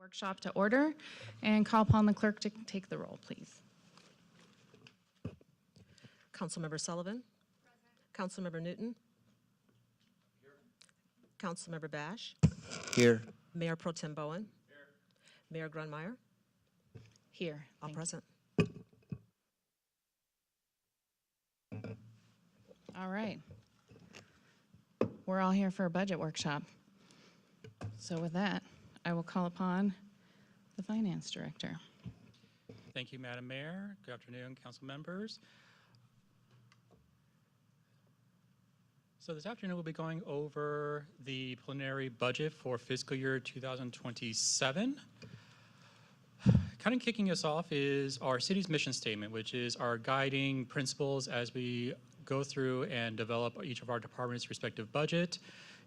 Workshop to order and call upon the clerk to take the roll, please. Councilmember Sullivan. Present. Councilmember Newton. Here. Councilmember Bash. Here. Mayor Pro Tem Bowen. Here. Mayor Grunmeyer. Here. All present. All right. We're all here for a budget workshop. So with that, I will call upon the Finance Director. Thank you, Madam Mayor. Good afternoon, council members. So this afternoon we'll be going over the preliminary budget for fiscal year 2027. Kind of kicking us off is our city's mission statement, which is our guiding principles as we go through and develop each of our departments' respective budget.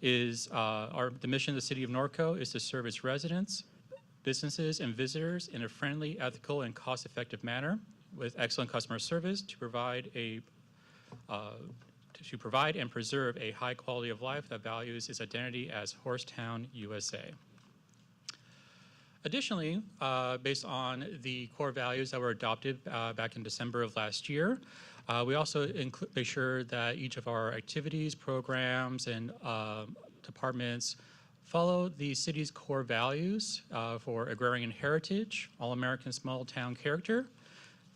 The mission of the City of Norco is to serve its residents, businesses, and visitors in a friendly, ethical, and cost-effective manner with excellent customer service to provide and preserve a high quality of life that values its identity as Horsetown, USA. Additionally, based on the core values that were adopted back in December of last year, we also make sure that each of our activities, programs, and departments follow the city's core values for agrarian heritage, all-American small-town character,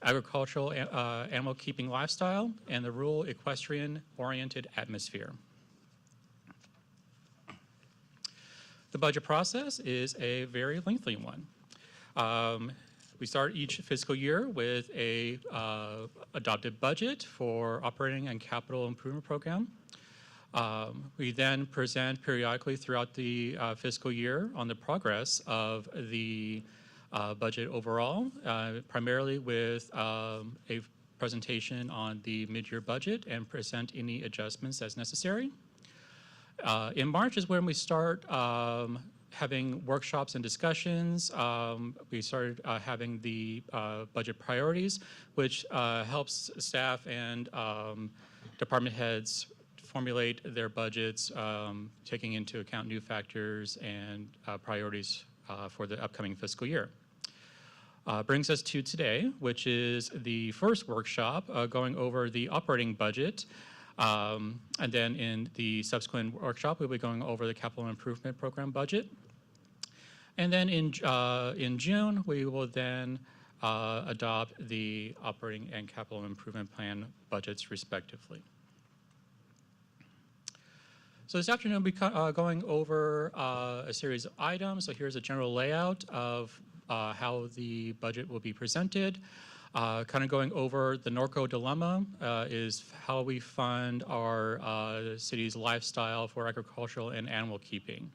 agricultural animal-keeping lifestyle, and the rural equestrian-oriented atmosphere. The budget process is a very lengthy one. We start each fiscal year with a adopted budget for operating and capital improvement program. We then present periodically throughout the fiscal year on the progress of the budget overall, primarily with a presentation on the mid-year budget and present any adjustments as necessary. In March is when we start having workshops and discussions. We started having the budget priorities, which helps staff and department heads formulate their budgets, taking into account new factors and priorities for the upcoming fiscal year. Brings us to today, which is the first workshop going over the operating budget. And then in the subsequent workshop, we'll be going over the capital improvement program budget. And then in June, we will then adopt the operating and capital improvement plan budgets respectively. So this afternoon we'll be going over a series of items. So here's a general layout of how the budget will be presented. Kind of going over the Norco dilemma is how we fund our city's lifestyle for agricultural and animal keeping.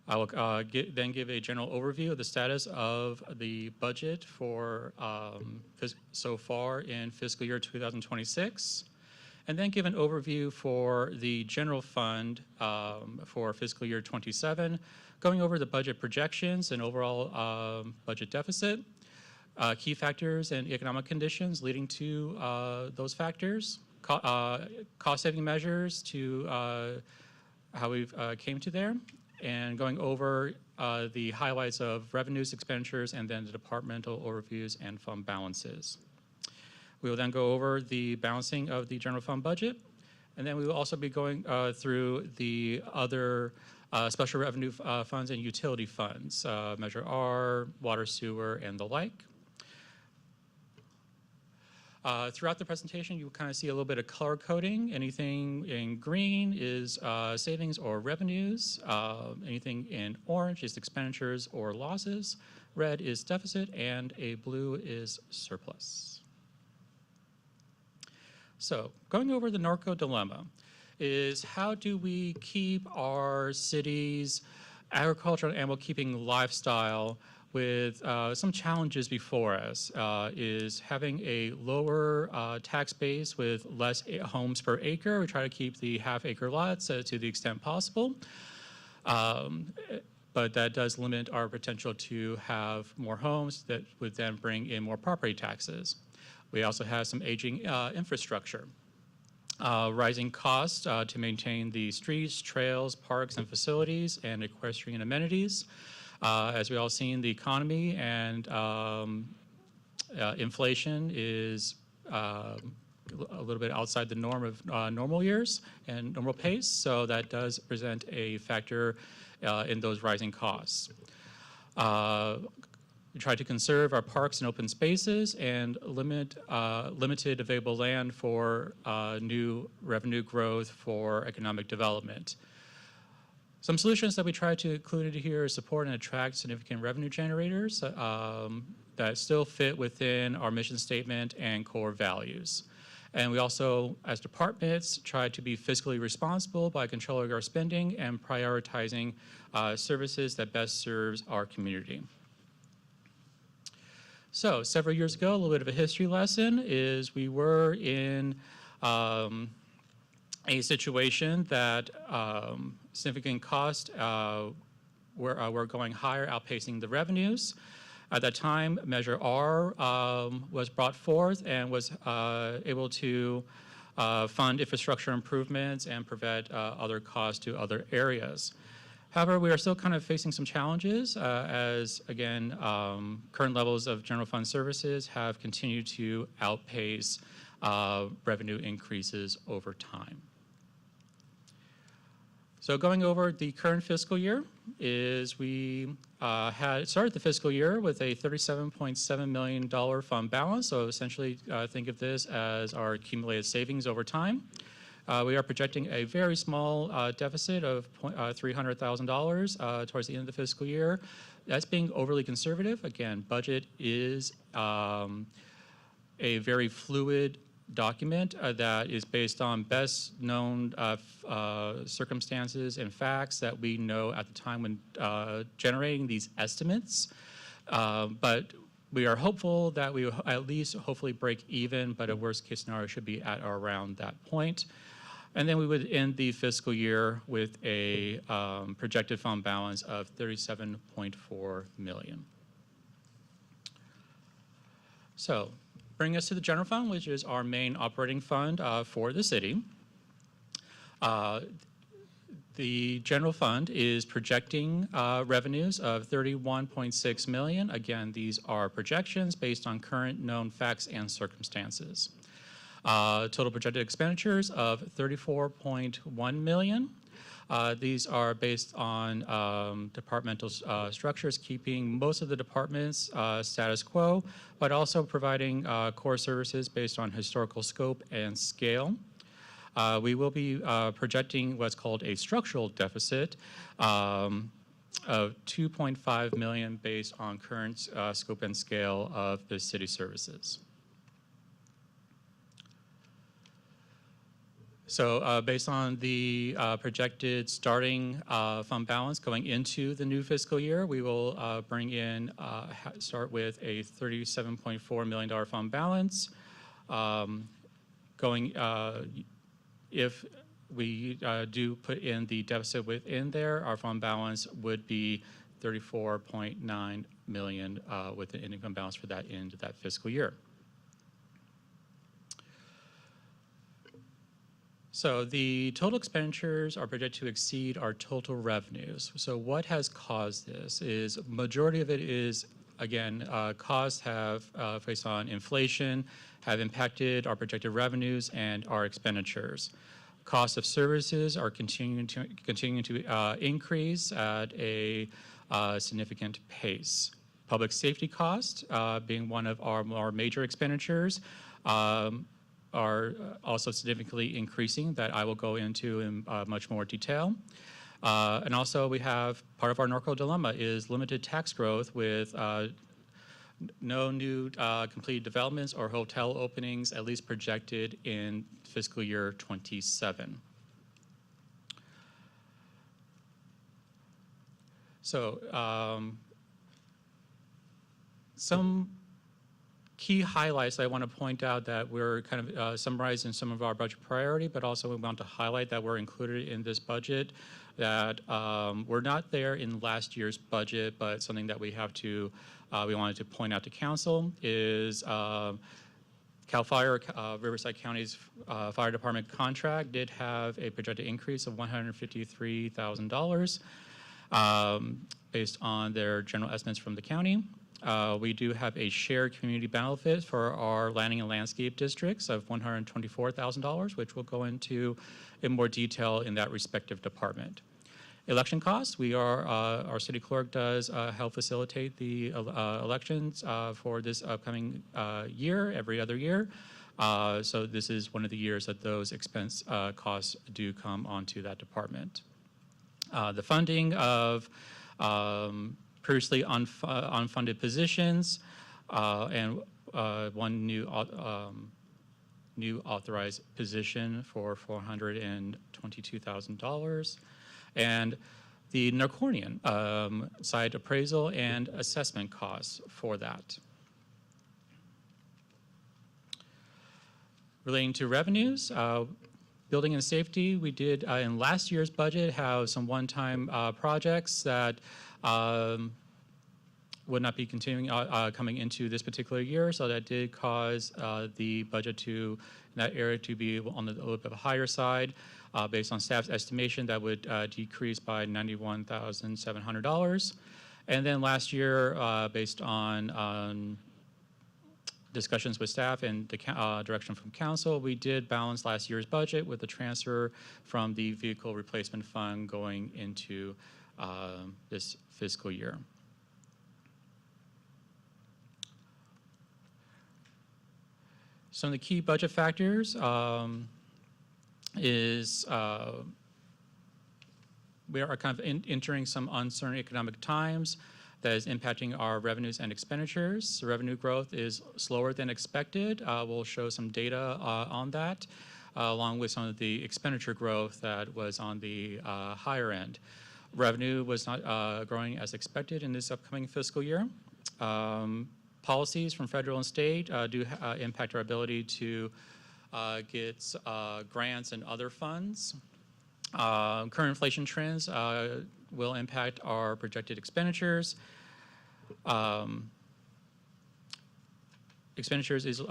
I will then give a general overview of the status of the budget for so far in fiscal year 2026, and then give an overview for the general fund for fiscal year 27, going over the budget projections and overall budget deficit, key factors and economic conditions leading to those factors, cost-saving measures to how we've came to there, and going over the highlights of revenues, expenditures, and then the departmental overviews and fund balances. We will then go over the balancing of the general fund budget, and then we will also be going through the other special revenue funds and utility funds, Measure R, water, sewer, and the like. Throughout the presentation, you will kind of see a little bit of color coding. Anything in green is savings or revenues. Anything in orange is expenditures or losses. Red is deficit, and a blue is surplus. So going over the Norco dilemma is how do we keep our city's agricultural and animal keeping lifestyle with some challenges before us, is having a lower tax base with less homes per acre. We try to keep the half-acre lots to the extent possible, but that does limit our potential to have more homes that would then bring in more property taxes. We also have some aging infrastructure, rising costs to maintain the streets, trails, parks, and facilities, and equestrian amenities. As we all seen, the economy and inflation is a little bit outside the norm of normal years and normal pace, so that does present a factor in those rising costs. We try to conserve our parks and open spaces and limited available land for new revenue growth for economic development. Some solutions that we try to include here is support and attract significant revenue generators that still fit within our mission statement and core values. And we also, as departments, try to be fiscally responsible by controlling our spending and prioritizing services that best serves our community. So several years ago, a little bit of a history lesson is we were in a situation that significant costs were going higher, outpacing the revenues. At that time, Measure R was brought forth and was able to fund infrastructure improvements and prevent other costs to other areas. However, we are still kind of facing some challenges as, again, current levels of general fund services have continued to outpace revenue increases over time. So going over the current fiscal year is we had started the fiscal year with a $37.7 million fund balance. So essentially think of this as our accumulated savings over time. We are projecting a very small deficit of $300,000 towards the end of the fiscal year. That's being overly conservative. Again, budget is a very fluid document that is based on best known circumstances and facts that we know at the time when generating these estimates. But we are hopeful that we will at least hopefully break even, but a worst case scenario should be at or around that point. And then we would end the fiscal year with a projected fund balance of $37.4 million. So, bring us to the general fund, which is our main operating fund for the city. The general fund is projecting revenues of $31.6 million. Again, these are projections based on current known facts and circumstances. Total projected expenditures of $34.1 million. These are based on departmental structures, keeping most of the departments status quo, but also providing core services based on historical scope and scale. We will be projecting what's called a structural deficit of $2.5 million based on current scope and scale of the city services. So based on the projected starting fund balance going into the new fiscal year, we will bring in, start with a $37.4 million fund balance. If we do put in the deficit within there, our fund balance would be $34.9 million with an ending fund balance for that end of that fiscal year. So the total expenditures are projected to exceed our total revenues. So what has caused this is majority of it is, again, costs have, based on inflation, have impacted our projected revenues and our expenditures. Cost of services are continuing to increase at a significant pace. Public safety costs, being one of our more major expenditures, are also significantly increasing that I will go into in much more detail. And also we have part of our Norco dilemma is limited tax growth with no new completed developments or hotel openings, at least projected in fiscal year 27. So some key highlights I want to point out that we're kind of summarized in some of our budget priority, but also we want to highlight that we're included in this budget that were not there in last year's budget, but something that we have to, we wanted to point out to council is CAL FIRE, Riverside County's fire department contract did have a projected increase of $153,000. based on their general estimates from the county. We do have a shared community benefit for our landing and landscape districts of $124,000, which we'll go into in more detail in that respective department. Election costs, our city clerk does help facilitate the elections for this upcoming year, every other year. So this is one of the years that those expense costs do come onto that department. The funding of previously unfunded positions and one new authorized position for $422,000, and the Norconian site appraisal and assessment costs for that. Relating to revenues, building and safety, we did in last year's budget have some one-time projects that would not be continuing coming into this particular year, so that did cause the budget in that area to be on the a little bit of a higher side. Based on staff's estimation, that would decrease by $91,700. And then last year, based on discussions with staff and the direction from council, we did balance last year's budget with the transfer from the vehicle replacement fund going into this fiscal year. Some of the key budget factors is we are kind of entering some uncertain economic times that is impacting our revenues and expenditures. The revenue growth is slower than expected. We'll show some data on that, along with some of the expenditure growth that was on the higher end. Revenue was not growing as expected in this upcoming fiscal year. Policies from federal and state do impact our ability to get grants and other funds. Current inflation trends will impact our projected expenditures. Expenditures is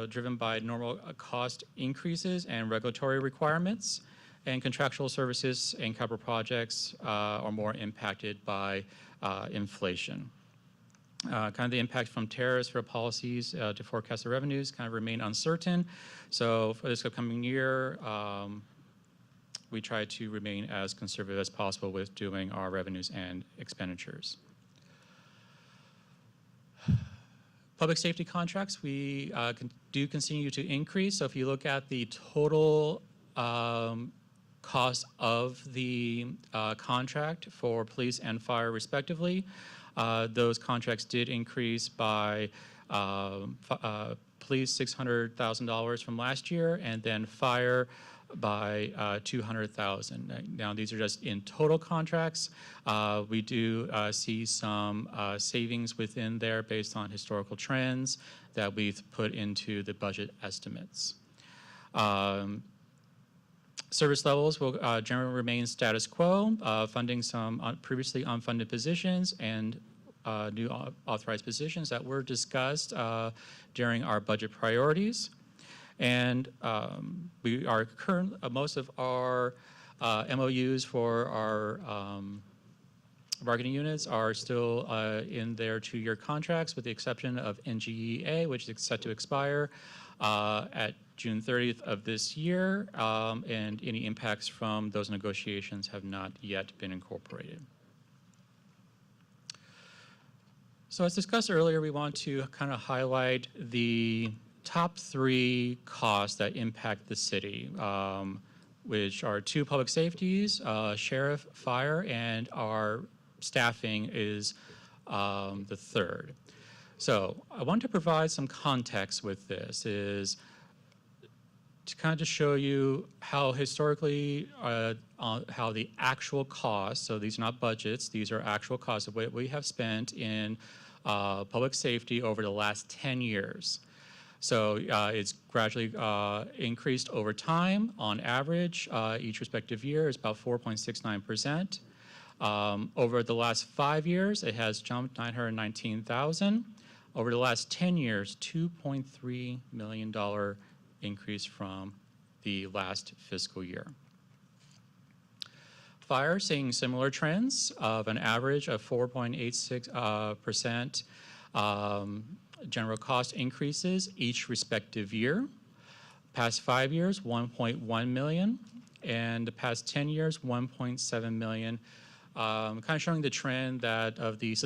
driven by normal cost increases and regulatory requirements, and contractual services and capital projects are more impacted by inflation. Kind of the impact from tariffs for policies to forecast the revenues kind of remain uncertain. So for this upcoming year, we try to remain as conservative as possible with doing our revenues and expenditures. Public safety contracts, we do continue to increase. So if you look at the total cost of the contract for police and fire respectively, those contracts did increase by police $600,000 from last year, and then fire by $200,000. Now these are just in total contracts. We do see some savings within there based on historical trends that we've put into the budget estimates. Service levels will generally remain status quo, funding some previously unfunded positions and new authorized positions that were discussed during our budget priorities. And we are most of our MOUs for our bargaining units are still in their 2-year contracts, with the exception of NGEA, which is set to expire at June 30th of this year, and any impacts from those negotiations have not yet been incorporated. So as discussed earlier, we want to kind of highlight the top 3 costs that impact the city, which are 2 public safeties, sheriff, fire, and our staffing is the 3rd. So I want to provide some context with this, is to kind of just show you how historically, how the actual costs, so these are not budgets, these are actual costs of what we have spent in public safety over the last 10 years. So it's gradually increased over time. On average, each respective year is about 4.69%. Over the last 5 years, it has jumped $919,000. Over the last 10 years, $2.3 million increase from the last fiscal year. Fire seeing similar trends of an average of 4.86% general cost increases each respective year. Past 5 years, 1.1 million, and the past 10 years, 1.7 million. Kind of showing the trend that of the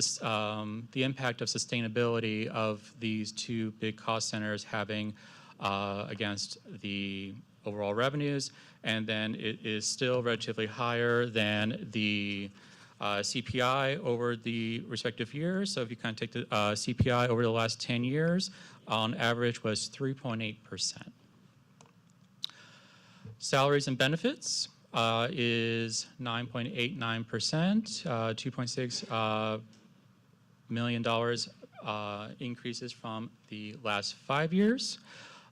impact of sustainability of these two big cost centers having against the overall revenues, and then it is still relatively higher than the CPI over the respective years. So if you kind of take the CPI over the last 10 years, on average was 3.8%. Salaries and benefits is 9.89%, $2.6 million increases from the last 5 years.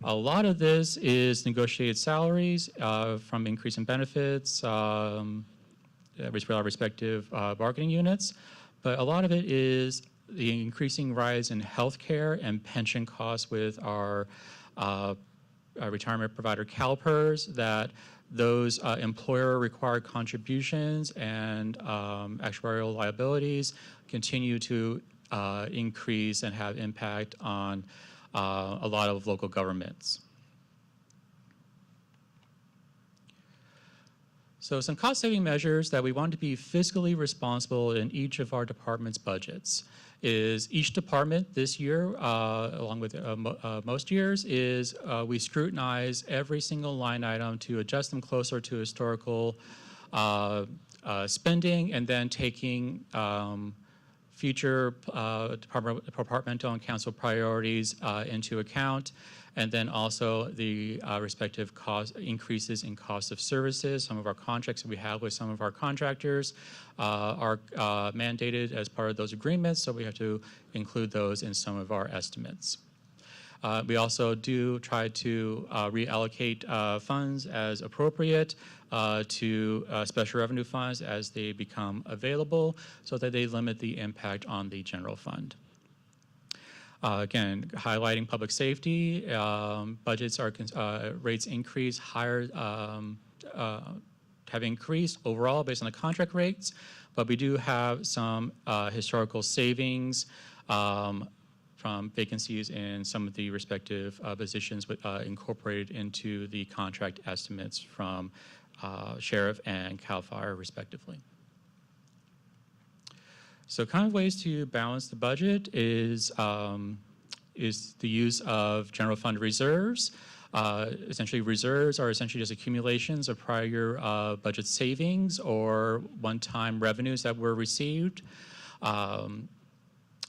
A lot of this is negotiated salaries from increase in benefits with our respective bargaining units, but a lot of it is the increasing rise in healthcare and pension costs with our retirement provider CalPERS, that those employer-required contributions and actuarial liabilities continue to increase and have impact on a lot of local governments. So some cost-saving measures that we want to be fiscally responsible in each of our department's budgets is each department this year, along with most years, is we scrutinize every single line item to adjust them closer to historical spending, and then taking future departmental and council priorities into account, and then also the respective cost increases in cost of services. Some of our contracts that we have with some of our contractors are mandated as part of those agreements, so we have to include those in some of our estimates. We also do try to reallocate funds as appropriate to special revenue funds as they become available, so that they limit the impact on the general fund. Again, highlighting public safety, budgets are rates increase higher, have increased overall based on the contract rates, but we do have some historical savings from vacancies in some of the respective positions incorporated into the contract estimates from Sheriff and CAL FIRE respectively. So kind of ways to balance the budget is the use of general fund reserves. Essentially, reserves are essentially just accumulations of prior year budget savings or one-time revenues that were received.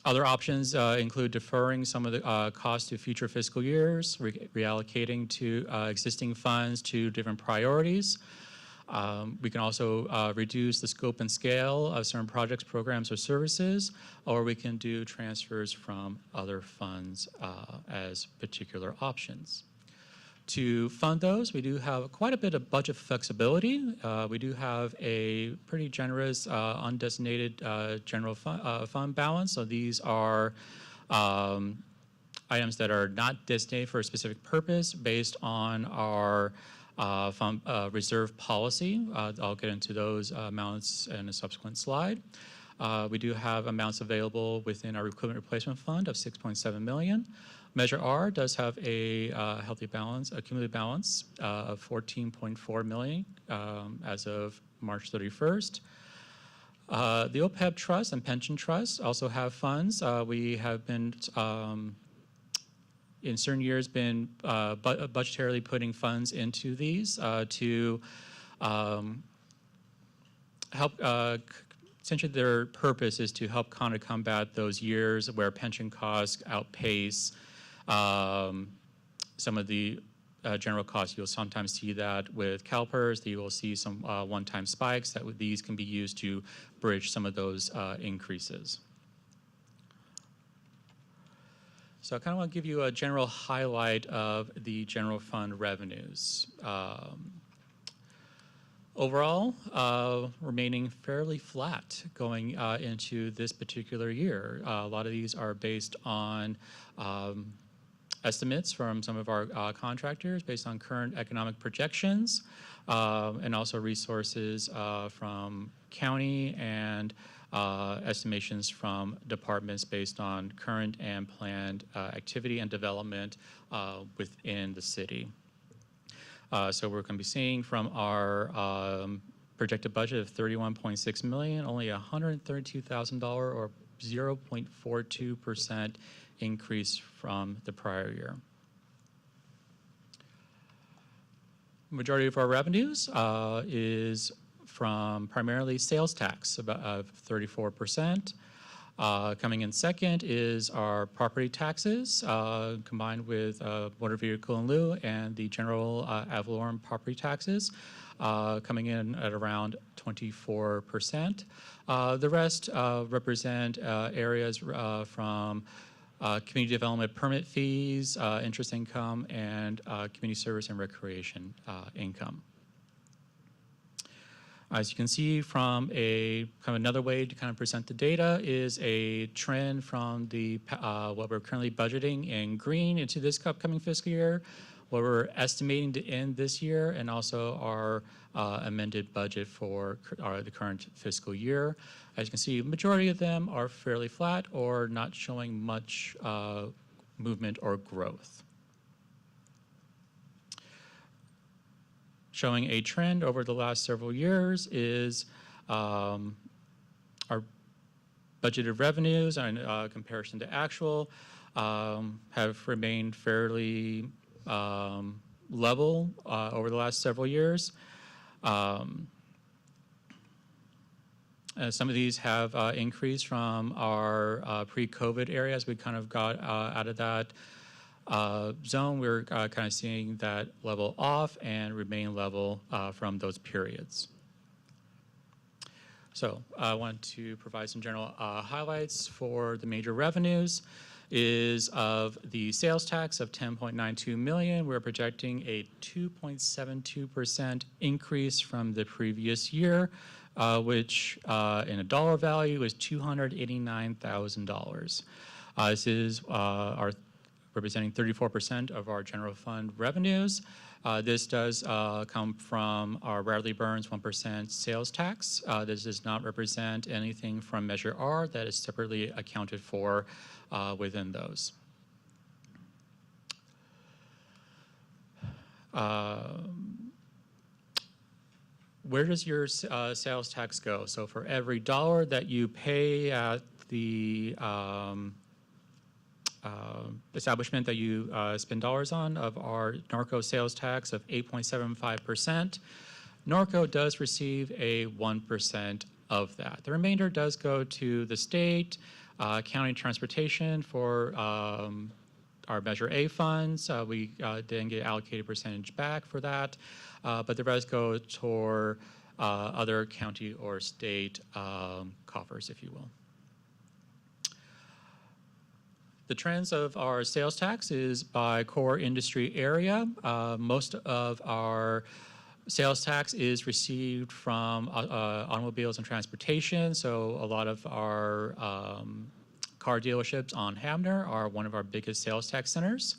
Other options include deferring some of the costs to future fiscal years, reallocating to existing funds to different priorities. We can also reduce the scope and scale of certain projects, programs, or services, or we can do transfers from other funds as particular options. To fund those, we do have quite a bit of budget flexibility. We do have a pretty generous undesignated general fund balance. So these are items that are not designated for a specific purpose based on our reserve policy. I'll get into those amounts in a subsequent slide. We do have amounts available within our equipment replacement fund of $6.7 million. Measure R does have a healthy balance, a cumulative balance of $14.4 million as of March 31st. The OPEB trust and pension trusts also have funds. We have been in certain years been budgetarily putting funds into these to help, essentially their purpose is to help kind of combat those years where pension costs outpace some of the general costs. You'll sometimes see that with CalPERS, you will see some one-time spikes that these can be used to bridge some of those increases. So I kind of want to give you a general highlight of the general fund revenues. Overall, remaining fairly flat going into this particular year. A lot of these are based on estimates from some of our contractors based on current economic projections, and also resources from county and estimations from departments based on current and planned activity and development within the city. So we're going to be seeing from our projected budget of $31.6 million, only $132,000 or 0.42% increase from the prior year. Majority of our revenues is from primarily sales tax, about 34%. Coming in second is our property taxes, combined with motor vehicle in lieu and the general ad valorem property taxes, coming in at around 24%. The rest represent areas from community development permit fees, interest income, and community service and recreation income. As you can see from a kind of another way to kind of present the data is a trend from the what we're currently budgeting in green into this upcoming fiscal year, what we're estimating to end this year, and also our amended budget for the current fiscal year. As you can see, majority of them are fairly flat or not showing much movement or growth. Showing a trend over the last several years is our budgeted revenues in comparison to actual have remained fairly level over the last several years. Some of these have increased from our pre-COVID era as we kind of got out of that zone. We're kind of seeing that level off and remain level from those periods. So I want to provide some general highlights for the major revenues. Is of the sales tax of $10.92 million, we're projecting a 2.72% increase from the previous year, which in a dollar value is $289,000. This is our representing 34% of our general fund revenues. This does come from our Bradley Burns 1% sales tax. This does not represent anything from Measure R that is separately accounted for within those. Where does your sales tax go? So for every dollar that you pay at the establishment that you spend dollars on of our Norco sales tax of 8.75%, Norco does receive a 1% of that. The remainder does go to the state, county transportation for our Measure A funds. We then get allocated percentage back for that, but the rest go toward other county or state coffers, if you will. The trends of our sales tax is by core industry area. Most of our sales tax is received from automobiles and transportation. So a lot of our car dealerships on Hamner are one of our biggest sales tax centers.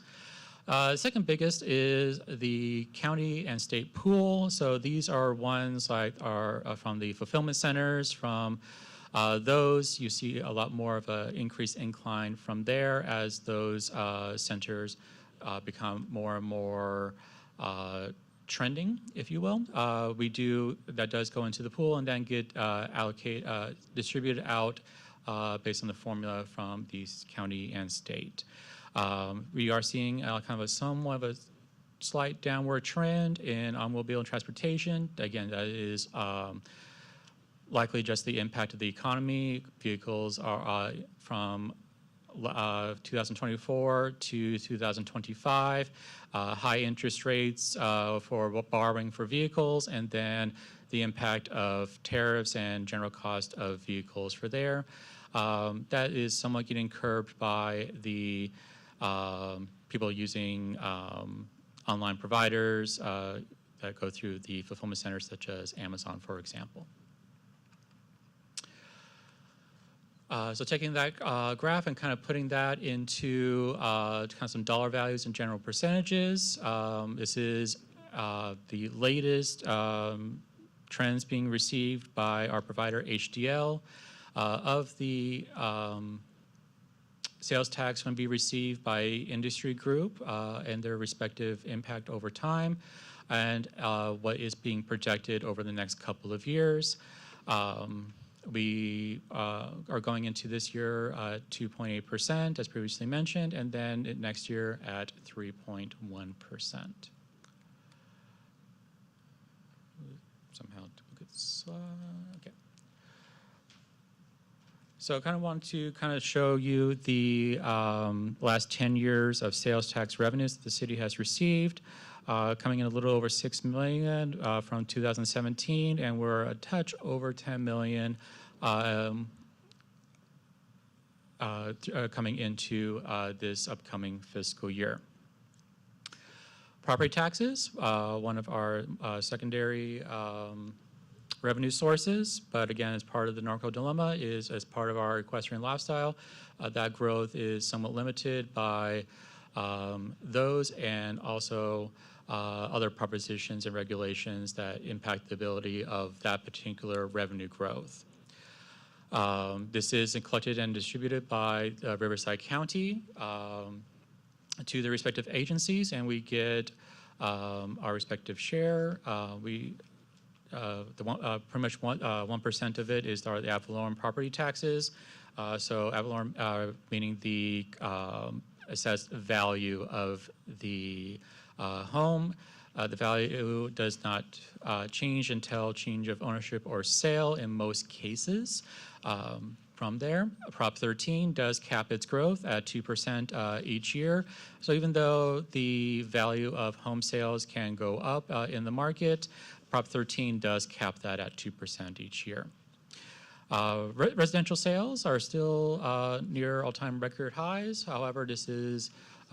Second biggest is the county and state pool. So these are ones like are from the fulfillment centers, from those, you see a lot more of an increased incline from there as those centers become more and more trending, if you will. That does go into the pool and then get distributed out based on the formula from the county and state. We are seeing kind of somewhat of a slight downward trend in automobile and transportation. Again, that is likely just the impact of the economy. Vehicles are from 2024 to 2025, high interest rates for borrowing for vehicles, and then the impact of tariffs and general cost of vehicles for there. That is somewhat getting curbed by the people using online providers that go through the fulfillment centers such as Amazon, for example. So taking that graph and kind of putting that into kind of some dollar values and general percentages. This is the latest trends being received by our provider HDL. Of the sales tax going to be received by industry group and their respective impact over time, and what is being projected over the next couple of years. We are going into this year at 2.8%, as previously mentioned, and then next year at 3.1%. Somehow duplicate slide. Okay. So I kind of want to kind of show you the last 10 years of sales tax revenues that the city has received, coming in a little over $6 million from 2017, and we're a touch over $10 million coming into this upcoming fiscal year. Property taxes, one of our secondary revenue sources, but again, as part of the Norco dilemma, is as part of our equestrian lifestyle, that growth is somewhat limited by those and also other propositions and regulations that impact the ability of that particular revenue growth. This is collected and distributed by Riverside County to the respective agencies, and we get our respective share. Pretty much 1% of it is the ad valorem property taxes. So ad valorem meaning the assessed value of the home. The value does not change until change of ownership or sale in most cases. From there, Prop 13 does cap its growth at 2% each year. So even though the value of home sales can go up in the market, Prop 13 does cap that at 2% each year. Residential sales are still near all-time record highs. However, this is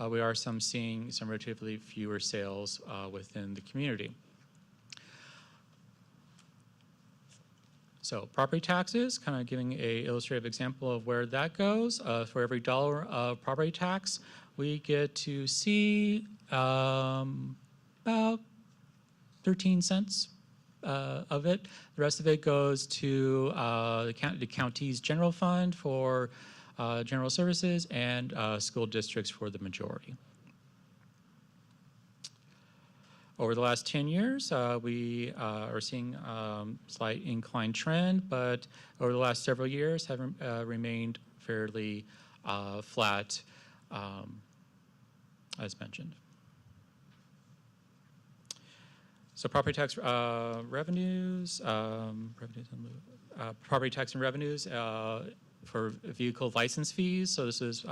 we are seeing some relatively fewer sales within the community. So property taxes, kind of giving an illustrative example of where that goes. For every dollar of property tax, we get to see about 13 cents of it. The rest of it goes to the county's general fund for general services and school districts for the majority. Over the last 10 years, we are seeing slight incline trend, but over the last several years have remained fairly flat, as mentioned. So property tax revenues, property tax and revenues for vehicle license fees. So this is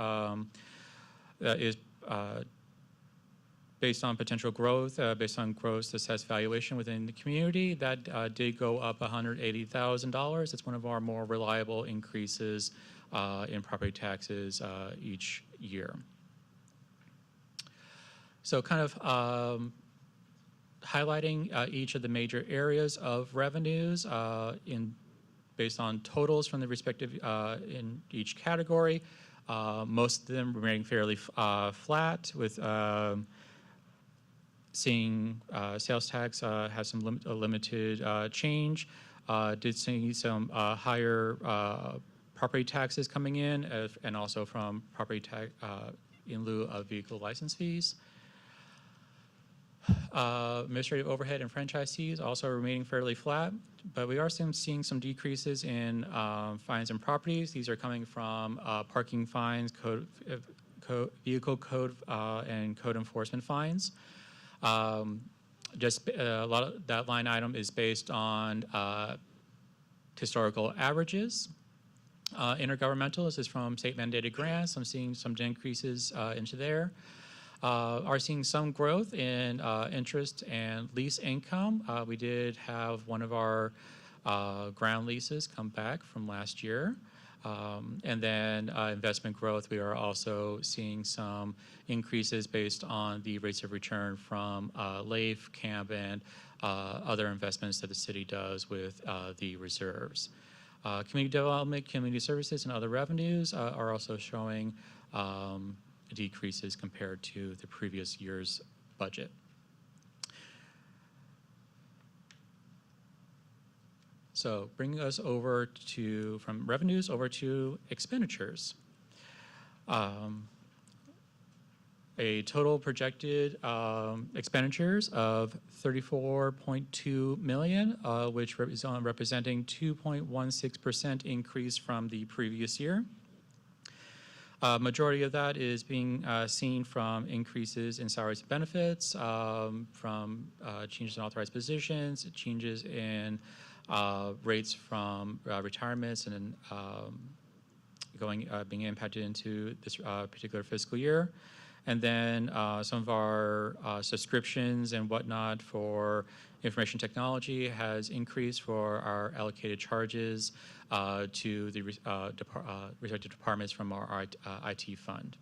based on potential growth, based on gross assessed valuation within the community. That did go up $180,000. It's one of our more reliable increases in property taxes each year. So kind of highlighting each of the major areas of revenues based on totals from the respective in each category. Most of them remaining fairly flat, with seeing sales tax have some limited change. Did see some higher property taxes coming in, and also from property tax in lieu of vehicle license fees. Administrative overhead and franchise fees also remaining fairly flat, but we are seeing some decreases in fines and properties. These are coming from parking fines, vehicle code and code enforcement fines. Just a lot of that line item is based on historical averages. Intergovernmental, this is from state mandated grants. I'm seeing some increases into there. Are seeing some growth in interest and lease income. We did have one of our ground leases come back from last year. And then investment growth, we are also seeing some increases based on the rates of return from LAIF, CAMP, and other investments that the city does with the reserves. Community development, community services, and other revenues are also showing decreases compared to the previous year's budget. So bringing us over to, from revenues over to expenditures. A total projected expenditures of $34.2 million, which is representing 2.16% increase from the previous year. Majority of that is being seen from increases in salaries and benefits, from changes in authorized positions, changes in rates from retirements and being impacted into this particular fiscal year. And then some of our subscriptions and whatnot for information technology has increased for our allocated charges to the respective departments from our IT fund.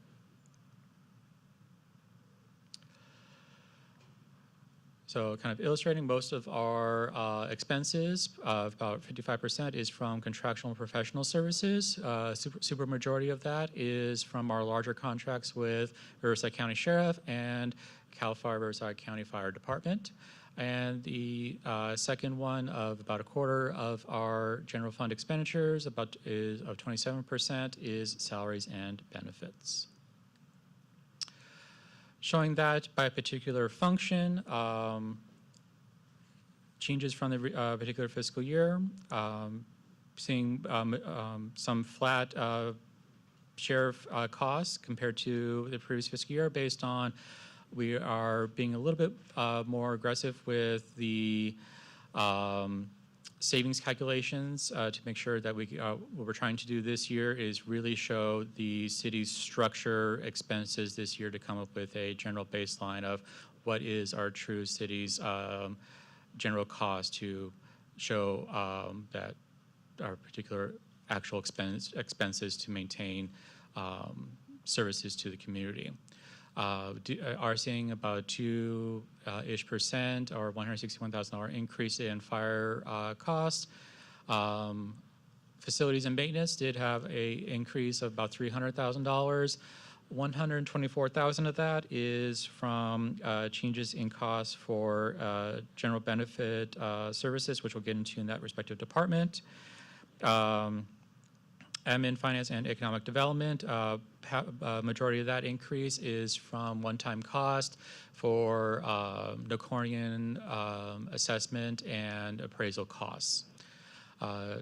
So kind of illustrating most of our expenses, about 55% is from contractual and professional services. Super majority of that is from our larger contracts with Riverside County Sheriff and CAL FIRE Riverside County Fire Department. And the second one of about a quarter of our general fund expenditures, of 27%, is salaries and benefits. Showing that by a particular function, changes from the particular fiscal year, seeing some flat sheriff costs compared to the previous fiscal year based on we are being a little bit more aggressive with the savings calculations to make sure that what we're trying to do this year is really show the city's structure expenses this year to come up with a general baseline of what is our true city's general cost to show that our particular actual expenses to maintain services to the community. Are seeing about 2-ish% or $161,000 increase in fire costs. Facilities and maintenance did have an increase of about $300,000. $124,000 of that is from changes in costs for general benefit services, which we'll get into in that respective department. Admin, finance, and economic development, majority of that increase is from one-time cost for Norconian assessment and appraisal costs.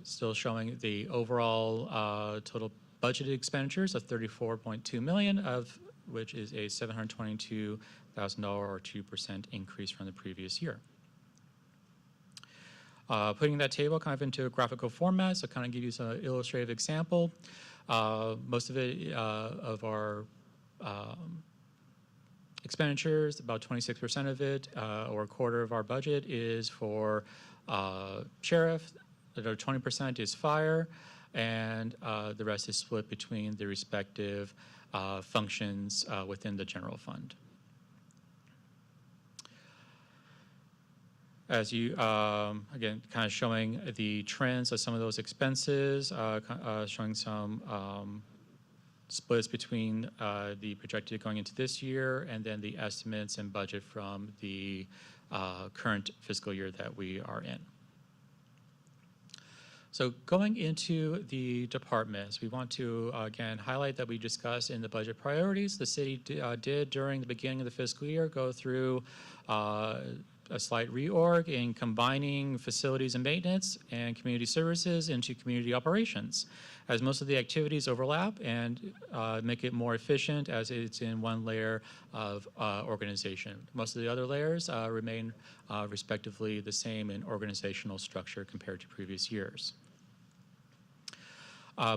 Still showing the overall total budgeted expenditures of $34.2 million, of which is a $722,000 or 2% increase from the previous year. Putting that table kind of into a graphical format, so kind of give you some illustrative example. Most of it, of our expenditures, about 26% of it, or a quarter of our budget is for sheriff, another 20% is fire, and the rest is split between the respective functions within the general fund. As you, again, kind of showing the trends of some of those expenses, showing some splits between the projected going into this year and then the estimates and budget from the current fiscal year that we are in. So going into the departments, we want to, again, highlight that we discussed in the budget priorities. The city did, during the beginning of the fiscal year, go through a slight reorg in combining facilities and maintenance and community services into community operations, as most of the activities overlap and make it more efficient as it's in one layer of organization. Most of the other layers remain respectively the same in organizational structure compared to previous years.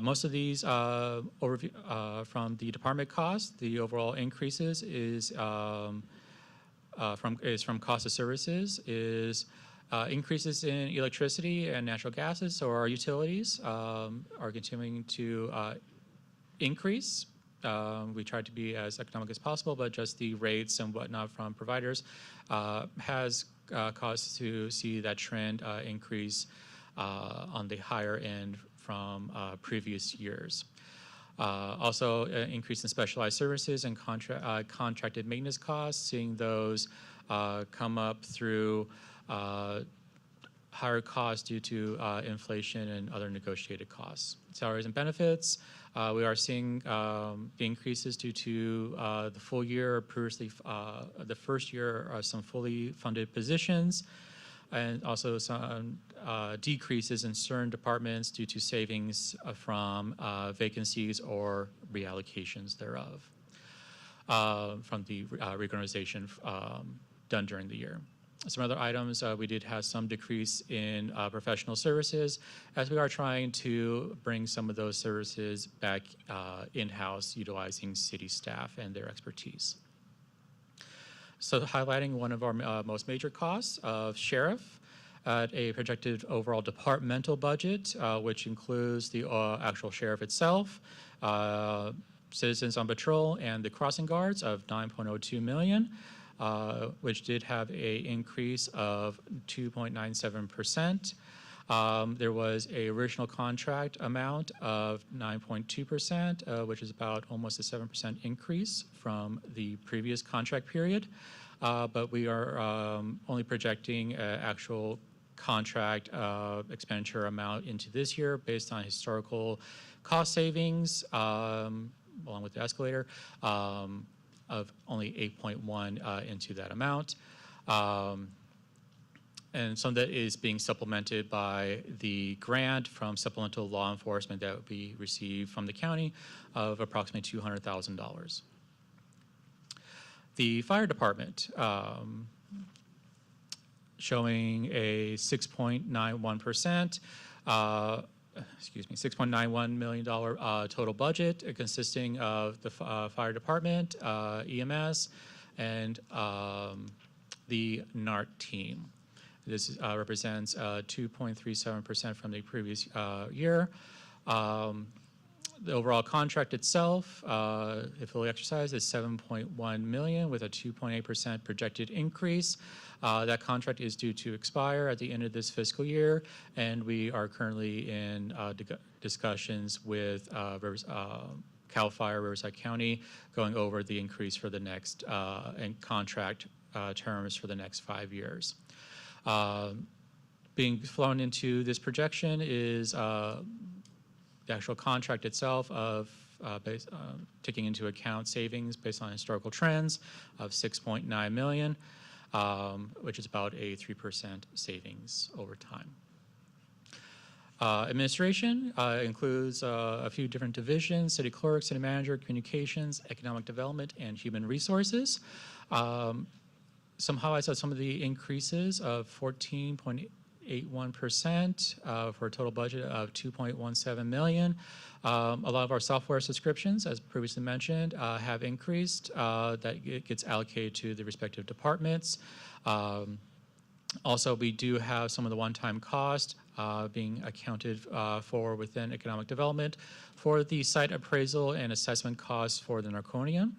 Most of these overview from the department costs, the overall increases is from cost of services, is increases in electricity and natural gases, so our utilities are continuing to increase. We try to be as economic as possible, but just the rates and whatnot from providers has caused to see that trend increase on the higher end from previous years. Also, increase in specialized services and contracted maintenance costs, seeing those come up through higher costs due to inflation and other negotiated costs. Salaries and benefits, we are seeing the increases due to the full year, previously the first year are some fully funded positions, and also some decreases in certain departments due to savings from vacancies or reallocations thereof from the reorganization done during the year. Some other items, we did have some decrease in professional services as we are trying to bring some of those services back in-house, utilizing city staff and their expertise. So highlighting one of our most major costs of sheriff at a projected overall departmental budget, which includes the actual sheriff itself, citizens on patrol, and the crossing guards of $9.02 million. Which did have an increase of 2.97%. There was a original contract amount of 9.2%, which is about almost a 7% increase from the previous contract period. But we are only projecting actual contract expenditure amount into this year based on historical cost savings, along with the escalator, of only 8.1 into that amount. And some of that is being supplemented by the grant from supplemental law enforcement that we received from the county of approximately $200,000. The fire department, showing a 6.91%, $6.91 million total budget, consisting of the fire department, EMS, and the NART team. This represents 2.37% from the previous year. The overall contract itself, if fully exercised, is $7.1 million with a 2.8% projected increase. That contract is due to expire at the end of this fiscal year, and we are currently in discussions with CAL FIRE Riverside County, going over the increase for the next and contract terms for the next 5 years. Being flown into this projection is the actual contract itself of taking into account savings based on historical trends of $6.9 million, which is about a 3% savings over time. Administration includes a few different divisions: city clerk, city manager, communications, economic development, and human resources. Some highlights of some of the increases of 14.81% for a total budget of $2.17 million. A lot of our software subscriptions, as previously mentioned, have increased. That gets allocated to the respective departments. Also, we do have some of the one-time cost being accounted for within economic development for the site appraisal and assessment costs for the Norconian.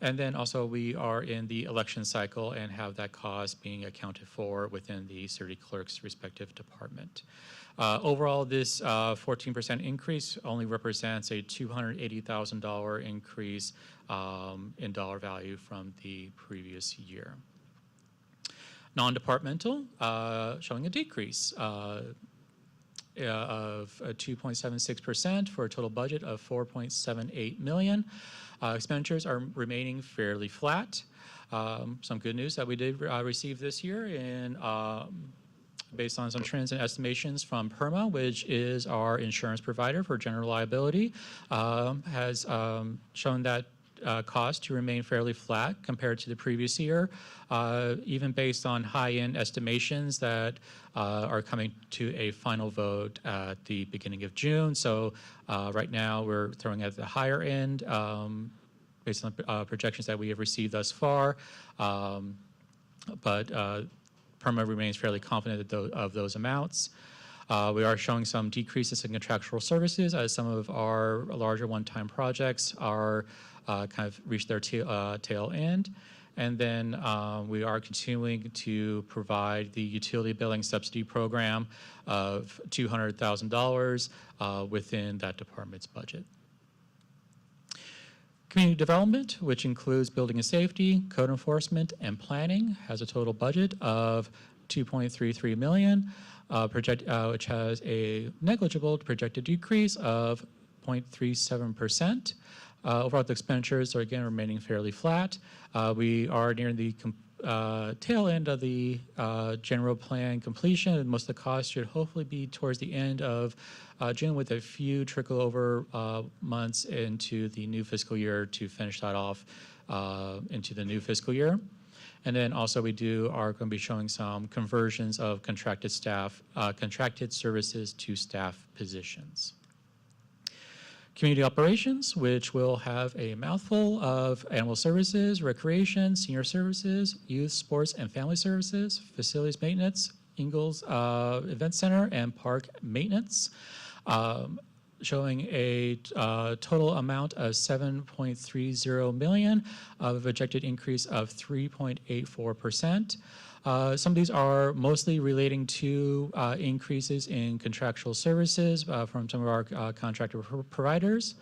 And then also we are in the election cycle and have that cost being accounted for within the city clerk's respective department. Overall, this 14% increase only represents a $280,000 increase in dollar value from the previous year. Non-departmental, showing a decrease of 2.76% for a total budget of $4.78 million. Expenditures are remaining fairly flat. Some good news that we did receive this year in based on some trends and estimations from PERMA, which is our insurance provider for general liability, has shown that cost to remain fairly flat compared to the previous year, even based on high-end estimations that are coming to a final vote at the beginning of June. So right now we're throwing at the higher end based on projections that we have received thus far, but PERMA remains fairly confident of those amounts. We are showing some decreases in contractual services as some of our larger one-time projects are kind of reached their tail end. And then we are continuing to provide the utility billing subsidy program of $200,000 within that department's budget. Community development, which includes building and safety, code enforcement, and planning, has a total budget of $2.33 million, which has a negligible projected decrease of 0.37%. Overall, the expenditures are again remaining fairly flat. We are nearing the tail end of the general plan completion, and most of the costs should hopefully be towards the end of June, with a few trickle over months into the new fiscal year to finish that off into the new fiscal year. And then also we are going to be showing some conversions of contracted services to staff positions. Community operations, which will have a mouthful of animal services, recreation, senior services, youth, sports, and family services, facilities maintenance, Ingalls Event Center, and park maintenance, showing a total amount of $7.30 million, of a projected increase of 3.84%. Some of these are mostly relating to increases in contractual services from some of our contractor providers,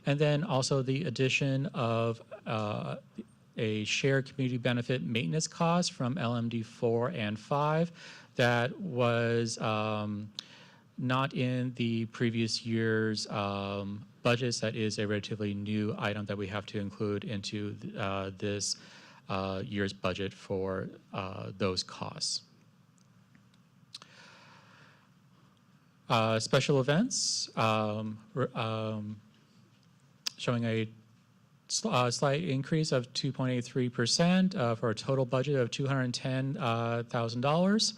and then also the addition of a shared community benefit maintenance cost from LMD 4 and 5 that was not in the previous year's budgets. That is a relatively new item that we have to include into this year's budget for those costs. Special events, showing a slight increase of 2.83% for a total budget of $210,000.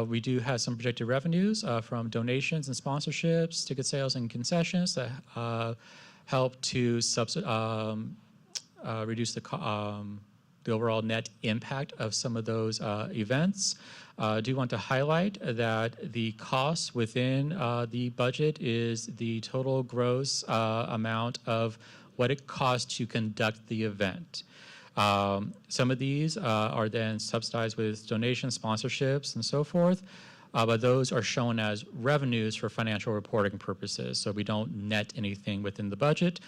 We do have some projected revenues from donations and sponsorships, ticket sales and concessions that help to reduce the overall net impact of some of those events. I do want to highlight that the cost within the budget is the total gross amount of what it costs to conduct the event. Some of these are then subsidized with donations, sponsorships, and so forth, but those are shown as revenues for financial reporting purposes, so we don't net anything within the budget.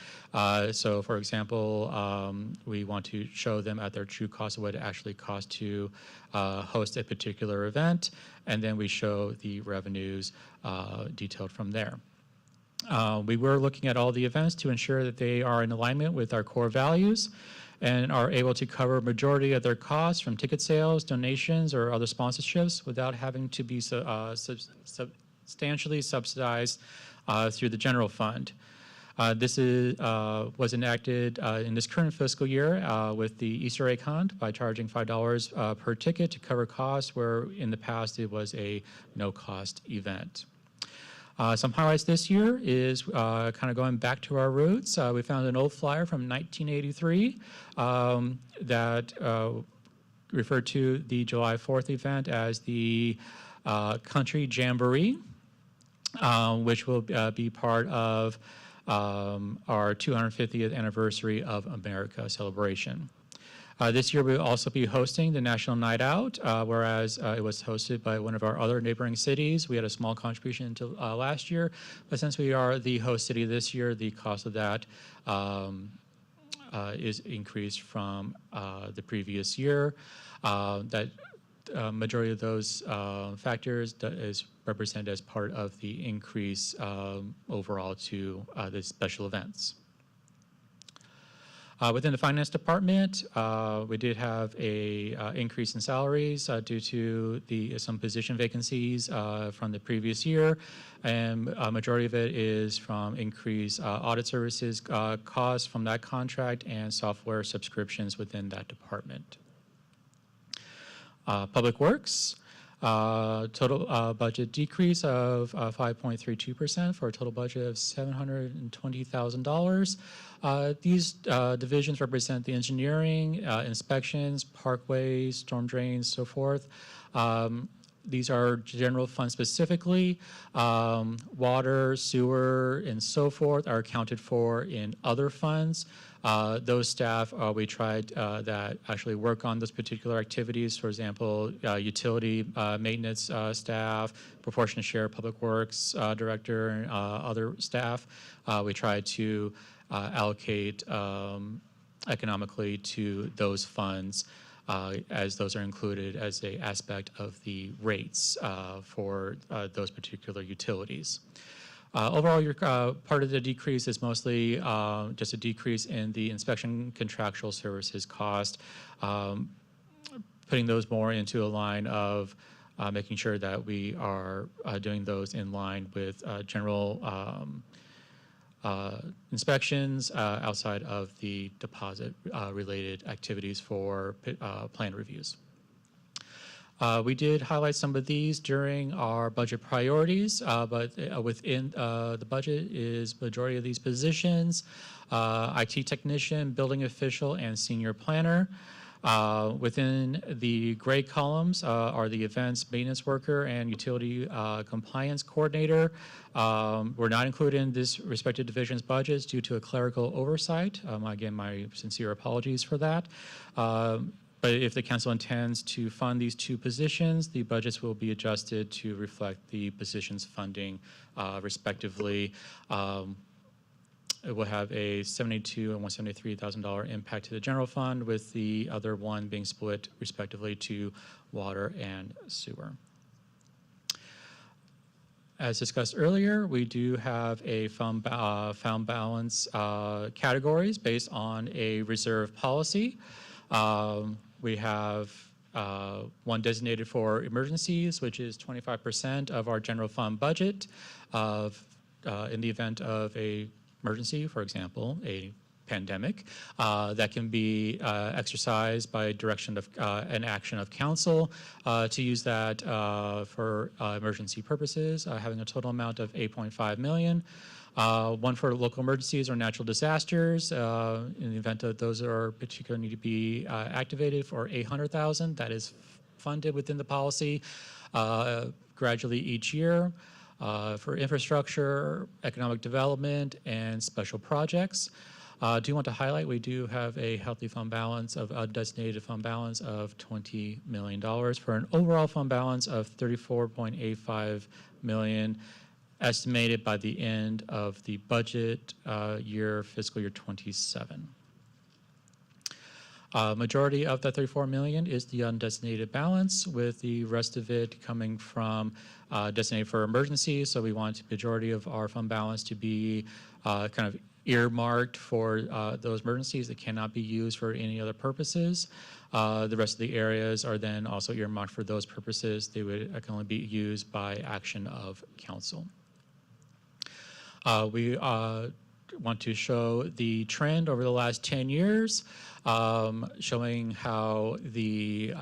So for example, we want to show them at their true cost of what it actually costs to host a particular event, and then we show the revenues detailed from there. We were looking at all the events to ensure that they are in alignment with our core values and are able to cover a majority of their costs from ticket sales, donations, or other sponsorships without having to be substantially subsidized through the general fund. This was enacted in this current fiscal year with the Easter egg hunt by charging $5 per ticket to cover costs, where in the past it was a no-cost event. Some highlights this year is kind of going back to our roots. We found an old flyer from 1983 that referred to the July 4th event as the Country Jamboree, which will be part of our 250th anniversary of America celebration. This year we'll also be hosting the National Night Out, whereas it was hosted by one of our other neighboring cities. We had a small contribution to last year, but since we are the host city this year, the cost of that is increased from the previous year. That majority of those factors is represented as part of the increase overall to the special events. Within the finance department, we did have a increase in salaries due to some position vacancies from the previous year, and a majority of it is from increased audit services costs from that contract and software subscriptions within that department. Public Works, total budget decrease of 5.32% for a total budget of $720,000. These divisions represent the engineering, inspections, parkways, storm drains, so forth. These are general funds specifically. Water, sewer, and so forth are accounted for in other funds. Those staff, we tried that actually work on those particular activities. For example, utility maintenance staff, proportionate share public works director, and other staff. We tried to allocate economically to those funds as those are included as an aspect of the rates for those particular utilities. Overall, your part of the decrease is mostly just a decrease in the inspection contractual services cost, putting those more into a line of making sure that we are doing those in line with general inspections outside of the deposit related activities for plan reviews. We did highlight some of these during our budget priorities, but within the budget is majority of these positions, IT technician, building official, and senior planner. Within the gray columns are the events maintenance worker and utility compliance coordinator. We're not included in this respective division's budgets due to a clerical oversight. Again, my sincere apologies for that. But if the council intends to fund these two positions, the budgets will be adjusted to reflect the positions funding respectively. It will have a $72,000 and $173,000 impact to the general fund, with the other one being split respectively to water and sewer. As discussed earlier, we do have a found balance categories based on a reserve policy. We have one designated for emergencies, which is 25% of our general fund budget in the event of a emergency, for example, a pandemic, that can be exercised by direction of an action of council to use that for emergency purposes, having a total amount of $8.5 million. One for local emergencies or natural disasters. In the event that those are particularly need to be activated for $800,000, that is funded within the policy gradually each year. For infrastructure, economic development, and special projects. I do want to highlight we do have a healthy fund balance of a designated fund balance of $20 million for an overall fund balance of $34.85 million, estimated by the end of the budget year, fiscal year 27. Majority of that $34 million is the undesignated balance, with the rest of it coming from designated for emergencies. So we want the majority of our fund balance to be kind of earmarked for those emergencies that cannot be used for any other purposes. The rest of the areas are then also earmarked for those purposes. They would can only be used by action of council. We want to show the trend over the last 10 years, showing how the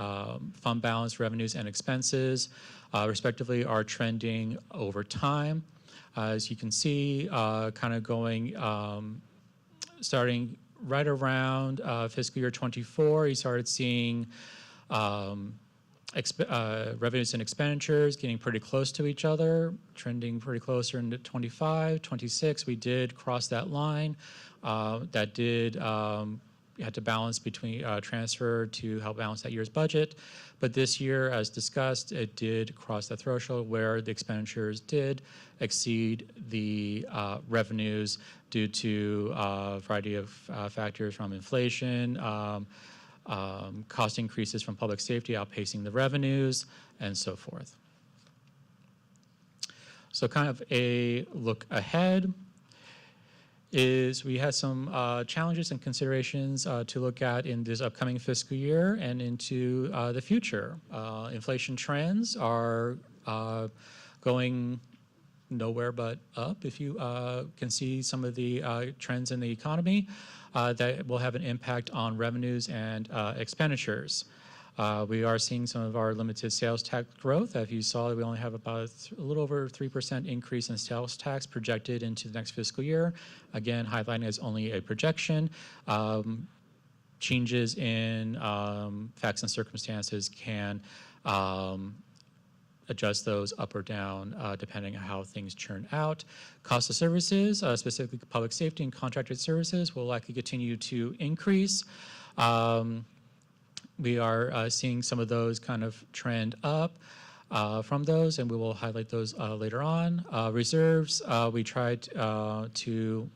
fund balance, revenues, and expenses, respectively, are trending over time. As you can see, kind of going, starting right around fiscal year 24, you started seeing revenues and expenditures getting pretty close to each other, trending pretty closer into 25, 26. We did cross that line. That did, you had to balance between transfer to help balance that year's budget. But this year, as discussed, it did cross that threshold where the expenditures did exceed the revenues due to a variety of factors, from inflation, cost increases from public safety outpacing the revenues, and so forth. So kind of a look ahead is we had some challenges and considerations to look at in this upcoming fiscal year and into the future. Inflation trends are going nowhere but up. If you can see some of the trends in the economy, that will have an impact on revenues and expenditures. We are seeing some of our limited sales tax growth. As you saw, we only have about a little over 3% increase in sales tax projected into the next fiscal year. Again, highlighting as only a projection. Changes in facts and circumstances can adjust those up or down depending on how things turn out. Cost of services, specifically public safety and contracted services, will likely continue to increase. We are seeing some of those kind of trend up from those, and we will highlight those later on. Reserves, we tried to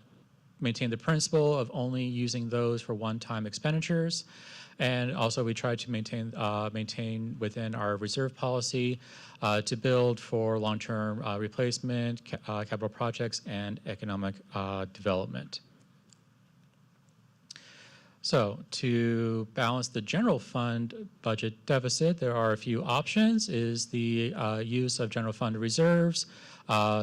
maintain the principle of only using those for one-time expenditures. And also we tried to maintain within our reserve policy to build for long-term replacement, capital projects, and economic development. So to balance the general fund budget deficit, there are a few options. Is the use of general fund reserves,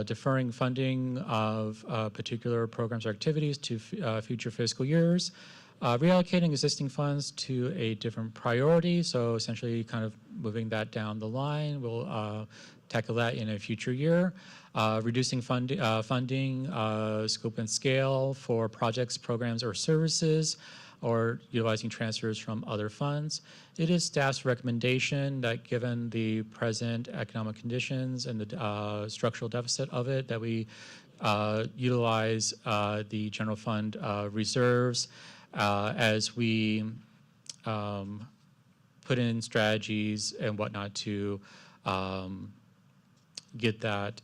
deferring funding of particular programs or activities to future fiscal years, reallocating existing funds to a different priority, so essentially kind of moving that down the line. We'll tackle that in a future year. Reducing funding, scope and scale for projects, programs, or services, or utilizing transfers from other funds. It is staff's recommendation that given the present economic conditions and the structural deficit of it, that we utilize the general fund reserves as we put in strategies and whatnot to get that,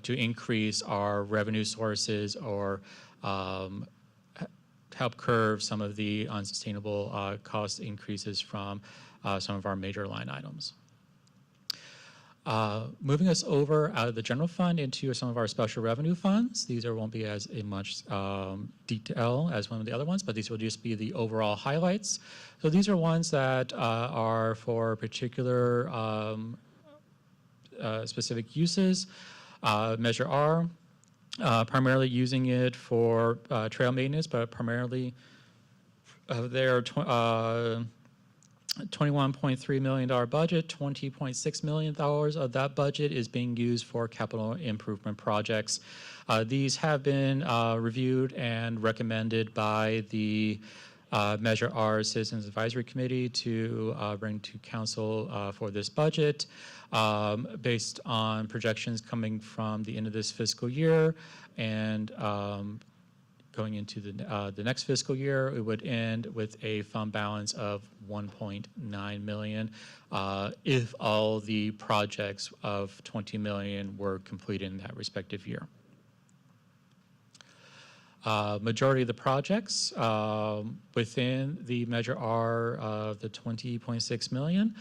to increase our revenue sources or help curb some of the unsustainable cost increases from some of our major line items. Moving us over out of the general fund into some of our special revenue funds. These won't be as much detail as one of the other ones, but these will just be the overall highlights. So these are ones that are for particular specific uses. Measure R, primarily using it for trail maintenance, but primarily their $21.3 million budget, $20.6 million of that budget is being used for capital improvement projects. These have been reviewed and recommended by the Measure R Citizens Advisory Committee to bring to council for this budget. Based on projections coming from the end of this fiscal year and going into the next fiscal year, it would end with a fund balance of $1.9 million if all the projects of $20 million were completed in that respective year. Majority of the projects within the Measure R, the $20.6 million,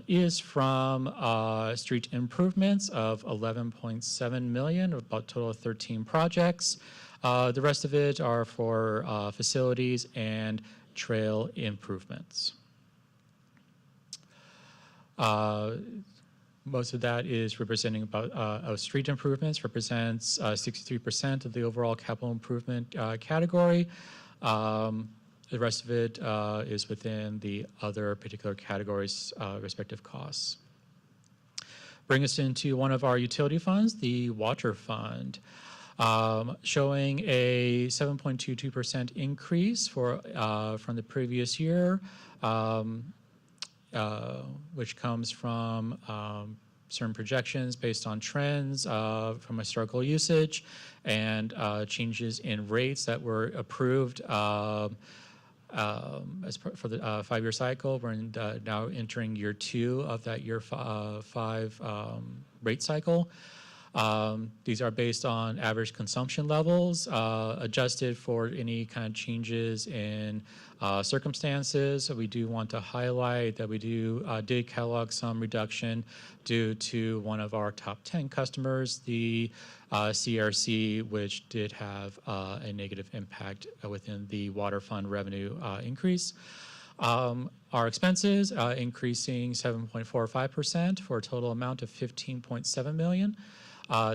is from street improvements of $11.7 million, about a total of 13 projects. The rest of it are for facilities and trail improvements. Most of that is representing about street improvements, represents 63% of the overall capital improvement category. The rest of it is within the other particular categories' respective costs. Bring us into one of our utility funds, the water fund, showing a 7.22% increase from the previous year. Which comes from certain projections based on trends from historical usage and changes in rates that were approved for the 5-year cycle. We're now entering year 2 of that year 5 rate cycle. These are based on average consumption levels, adjusted for any kind of changes in circumstances. So we do want to highlight that we did catalog some reduction due to one of our top 10 customers, the CRC, which did have a negative impact within the water fund revenue increase. Our expenses increasing 7.45% for a total amount of $15.7 million.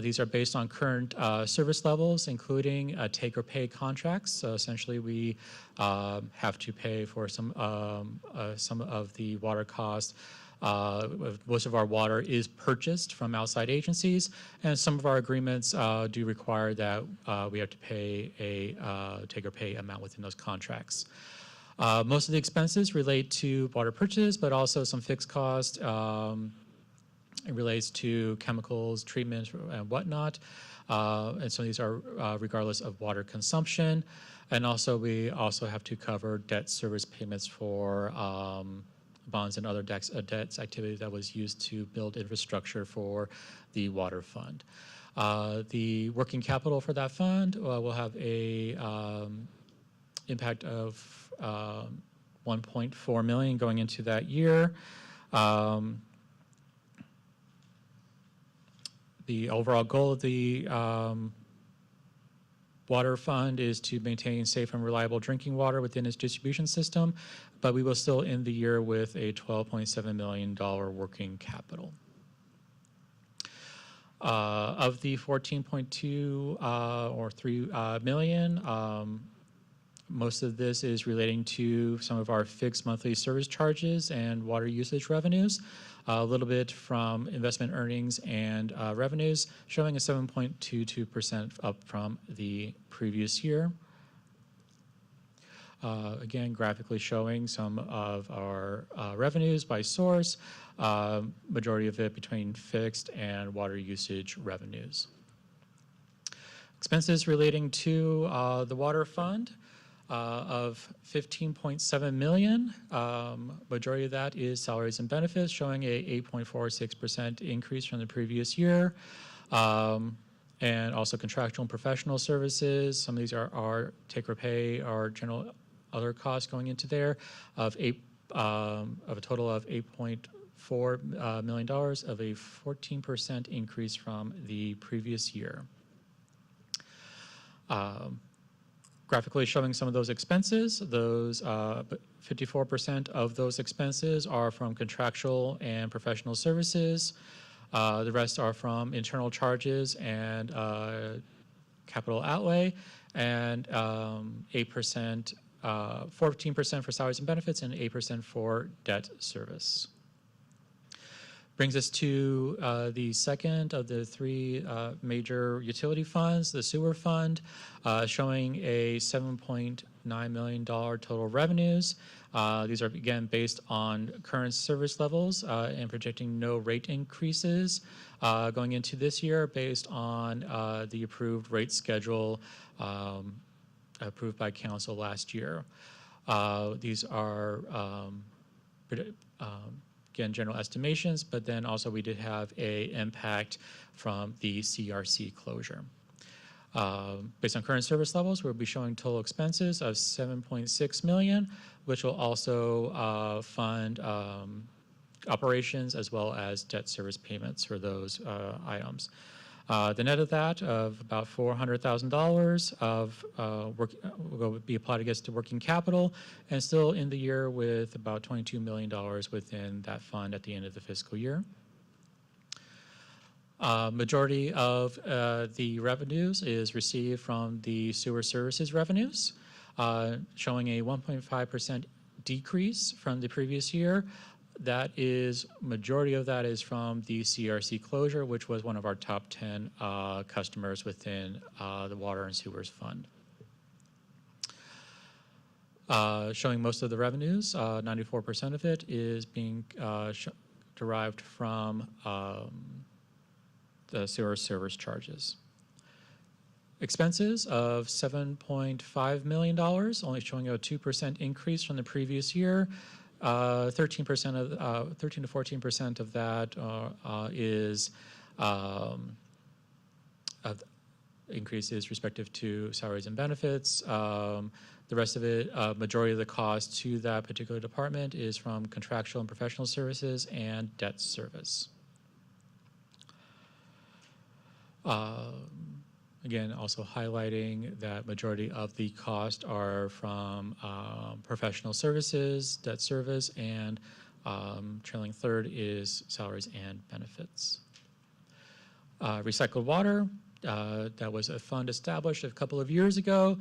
These are based on current service levels, including take-or-pay contracts. So essentially, we have to pay for some of the water costs. Most of our water is purchased from outside agencies, and some of our agreements do require that we have to pay a take-or-pay amount within those contracts. Most of the expenses relate to water purchase, but also some fixed costs It relates to chemicals, treatments, and whatnot. And so these are regardless of water consumption. And also, we also have to cover debt service payments for bonds and other debts activity that was used to build infrastructure for the water fund. The working capital for that fund will have a impact of $1.4 million going into that year. The overall goal of the water fund is to maintain safe and reliable drinking water within its distribution system, but we will still end the year with a $12.7 million working capital. Of the 14.2 or 3 million, most of this is relating to some of our fixed monthly service charges and water usage revenues. A little bit from investment earnings and revenues, showing a 7.22% up from the previous year. Again, graphically showing some of our revenues by source, majority of it between fixed and water usage revenues. Expenses relating to the water fund of $15.7 million. Majority of that is salaries and benefits, showing a 8.46% increase from the previous year. And also contractual and professional services. Some of these are our take or pay, our general other costs going into there of a total of $8.4 million of a 14% increase from the previous year. Graphically showing some of those expenses, those 54% of those expenses are from contractual and professional services. The rest are from internal charges and capital outlay, and 8%, 14% for salaries and benefits, and 8% for debt service. Brings us to the second of the three major utility funds, the sewer fund, showing a $7.9 million total revenues. These are, again, based on current service levels and projecting no rate increases going into this year based on the approved rate schedule approved by council last year. These are again, general estimations, but then also we did have a impact from the CRC closure. Based on current service levels, we'll be showing total expenses of $7.6 million, which will also fund operations as well as debt service payments for those items. The net of that of about $400,000 of will be applied against the working capital, and still in the year with about $22 million within that fund at the end of the fiscal year. Majority of the revenues is received from the sewer services revenues, showing a 1.5% decrease from the previous year. That is, majority of that is from the CRC closure, which was one of our top 10 customers within the Water and Sewers Fund. Showing most of the revenues, 94% of it is being derived from the sewer service charges. Expenses of $7.5 million, only showing a 2% increase from the previous year. 13% of 13 to 14% of that is increases respective to salaries and benefits. The rest of it, majority of the cost to that particular department is from contractual and professional services and debt service. Again, also highlighting that majority of the cost are from professional services, debt service, and trailing third is salaries and benefits. Recycled water, that was a fund established a couple of years ago,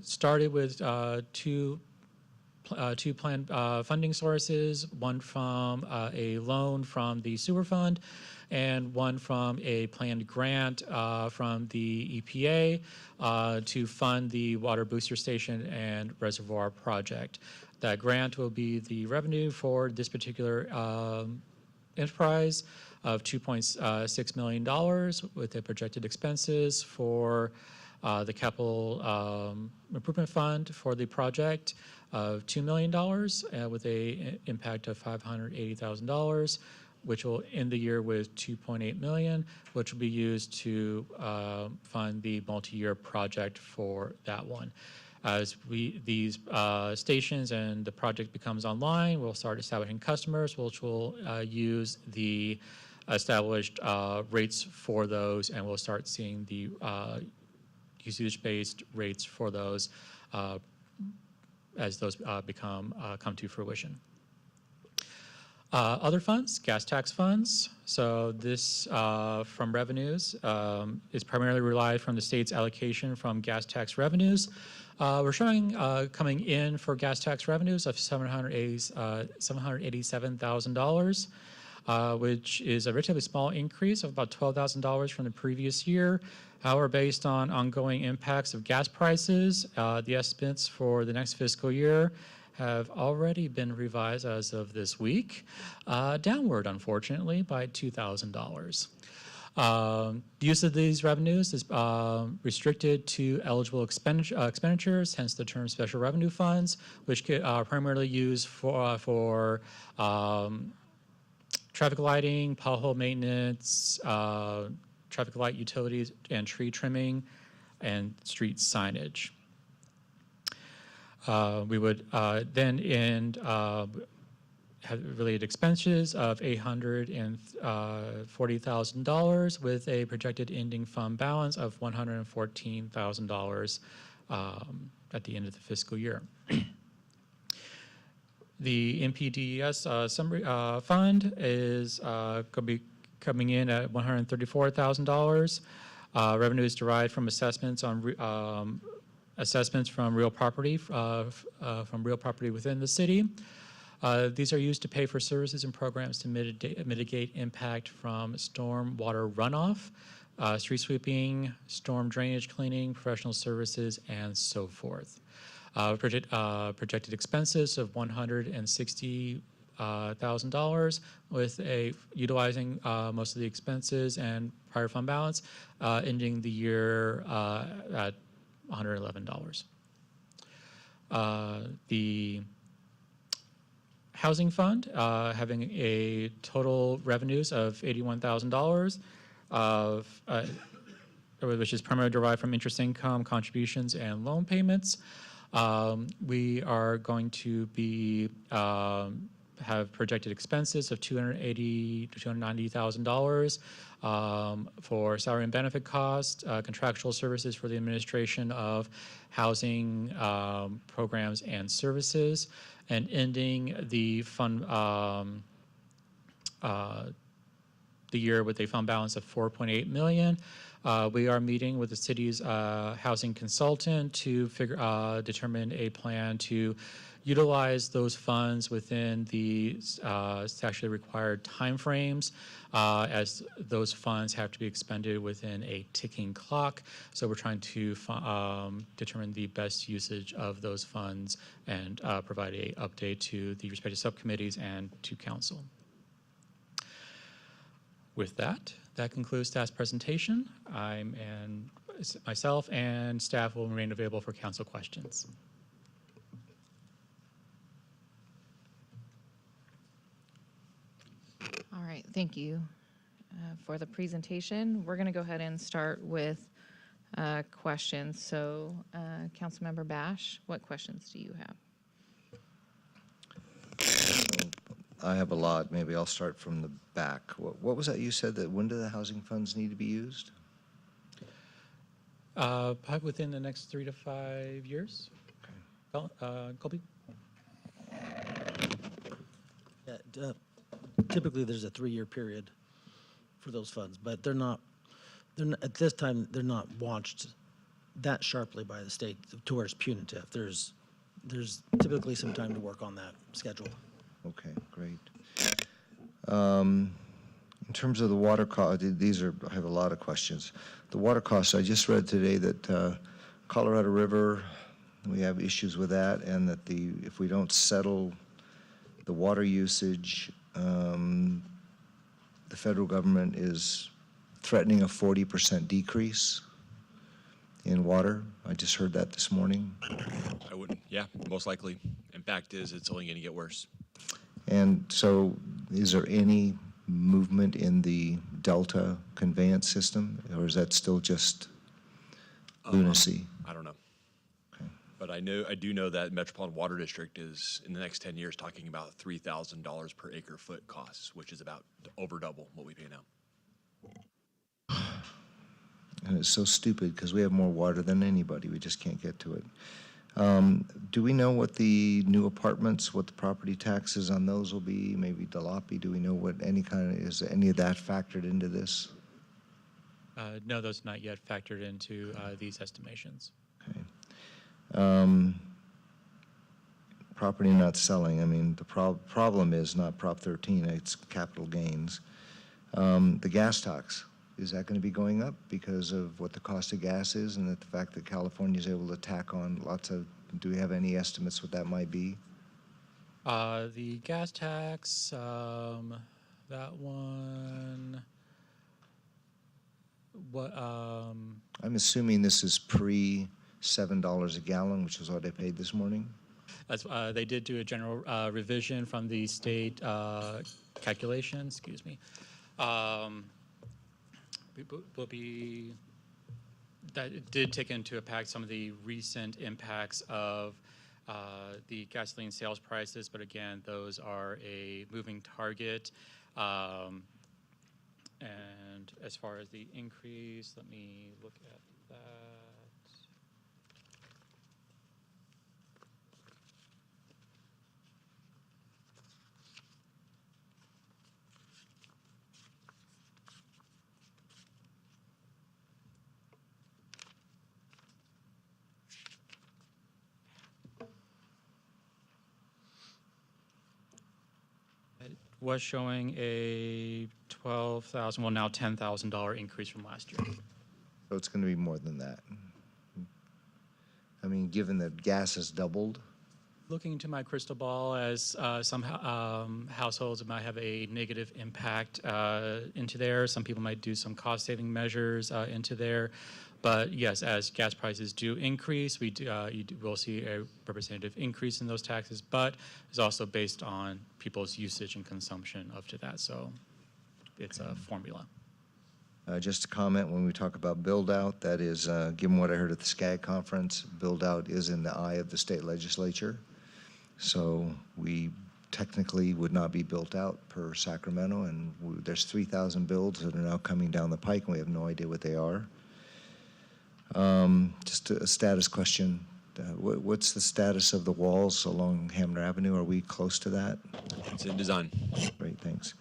started with two planned funding sources, one from a loan from the sewer fund, and one from a planned grant from the EPA to fund the water booster station and reservoir project. That grant will be the revenue for this particular enterprise of $2.6 million with the projected expenses for the capital improvement fund for the project of $2 million with a impact of $580,000, which will end the year with $2.8 million, which will be used to fund the multi-year project for that one. As these stations and the project becomes online, we'll start establishing customers, which will use the established rates for those, and we'll start seeing the usage-based rates for those as those come to fruition. Other funds, gas tax funds. So this from revenues is primarily relied from the state's allocation from gas tax revenues. We're showing coming in for gas tax revenues of $787,000, which is a relatively small increase of about $12,000 from the previous year. However, based on ongoing impacts of gas prices, the estimates for the next fiscal year have already been revised as of this week, downward, unfortunately, by $2,000. The use of these revenues is restricted to eligible expenditures, hence the term special revenue funds, which are primarily used for traffic lighting, pothole maintenance, traffic light utilities, and tree trimming, and street signage. We would then end have related expenses of $840,000 with a projected ending fund balance of $114,000 at the end of the fiscal year. The NPDES summary fund is going to be coming in at $134,000. Revenue is derived from assessments on assessments from real property within the city. These are used to pay for services and programs to mitigate impact from storm water runoff, street sweeping, storm drainage cleaning, professional services, and so forth. Projected expenses of $160,000 with utilizing most of the expenses and prior fund balance, ending the year at $111. The housing fund having a total revenues of $81,000, which is primarily derived from interest income, contributions, and loan payments. We are going to be have projected expenses of $280,000 to $290,000 for salary and benefit costs, contractual services for the administration of housing programs and services, and ending the fund the year with a fund balance of $4.8 million. We are meeting with the city's housing consultant to determine a plan to utilize those funds within the statutorily required timeframes, as those funds have to be expended within a ticking clock. So we're trying to determine the best usage of those funds and provide an update to the respective subcommittees and to council. With that, that concludes staff's presentation. Myself and staff will remain available for council questions. All right, thank you for the presentation. We're going to go ahead and start with questions. So, Councilmember Bash, what questions do you have? I have a lot. Maybe I'll start from the back. What was that you said, that when do the housing funds need to be used? Probably within the next 3 to 5 years. Okay. Colby? Yeah, typically there's a 3-year period for those funds, but they're not at this time, they're not watched that sharply by the state to where it's punitive. There's typically some time to work on that schedule. Okay, great. In terms of the water cost, I have a lot of questions. The water costs, I just read today that Colorado River We have issues with that, and that if we don't settle the water usage, the federal government is threatening a 40% decrease in water. I just heard that this morning. I wouldn't, yeah, most likely. In fact is, it's only going to get worse. And so is there any movement in the Delta conveyance system, or is that still just lunacy? I don't know. Okay. But I do know that Metropolitan Water District is, in the next 10 years, talking about $3,000 per acre foot costs, which is about over double what we pay now. And it's so stupid because we have more water than anybody. We just can't get to it. Do we know what the new apartments, what the property taxes on those will be? Maybe Delapi, do we know what is any of that factored into this? No, those not yet factored into these estimations. Okay. Property not selling, I mean, the problem is not Prop 13, it's capital gains. The gas tax, is that going to be going up because of what the cost of gas is and the fact that California is able to tack on lots of, do we have any estimates what that might be? The gas tax, that one, what, I'm assuming this is pre-$7 a gallon, which is what I paid this morning. that's, they did do a general revision from the state calculation, excuse me. Will be, that it did take into account some of the recent impacts of the gasoline sales prices, but again, those are a moving target. And as far as the increase, let me look at that. Was showing a $12,000, well now $10,000 increase from last year. So it's going to be more than that. I mean, given that gas has doubled. Looking into my crystal ball, as some households might have a negative impact into there. Some people might do some cost-saving measures into there. But yes, as gas prices do increase, we will see a representative increase in those taxes, but it's also based on people's usage and consumption up to that. So it's a formula. Just a comment, when we talk about build-out, that is, given what I heard at the SCAG conference, build-out is in the eye of the state legislature. So we technically would not be built out per Sacramento, and there's 3,000 builds that are now coming down the pike, and we have no idea what they are. Just a status question. What's the status of the walls along Hamner Avenue? Are we close to that? It's in design. Great, thanks.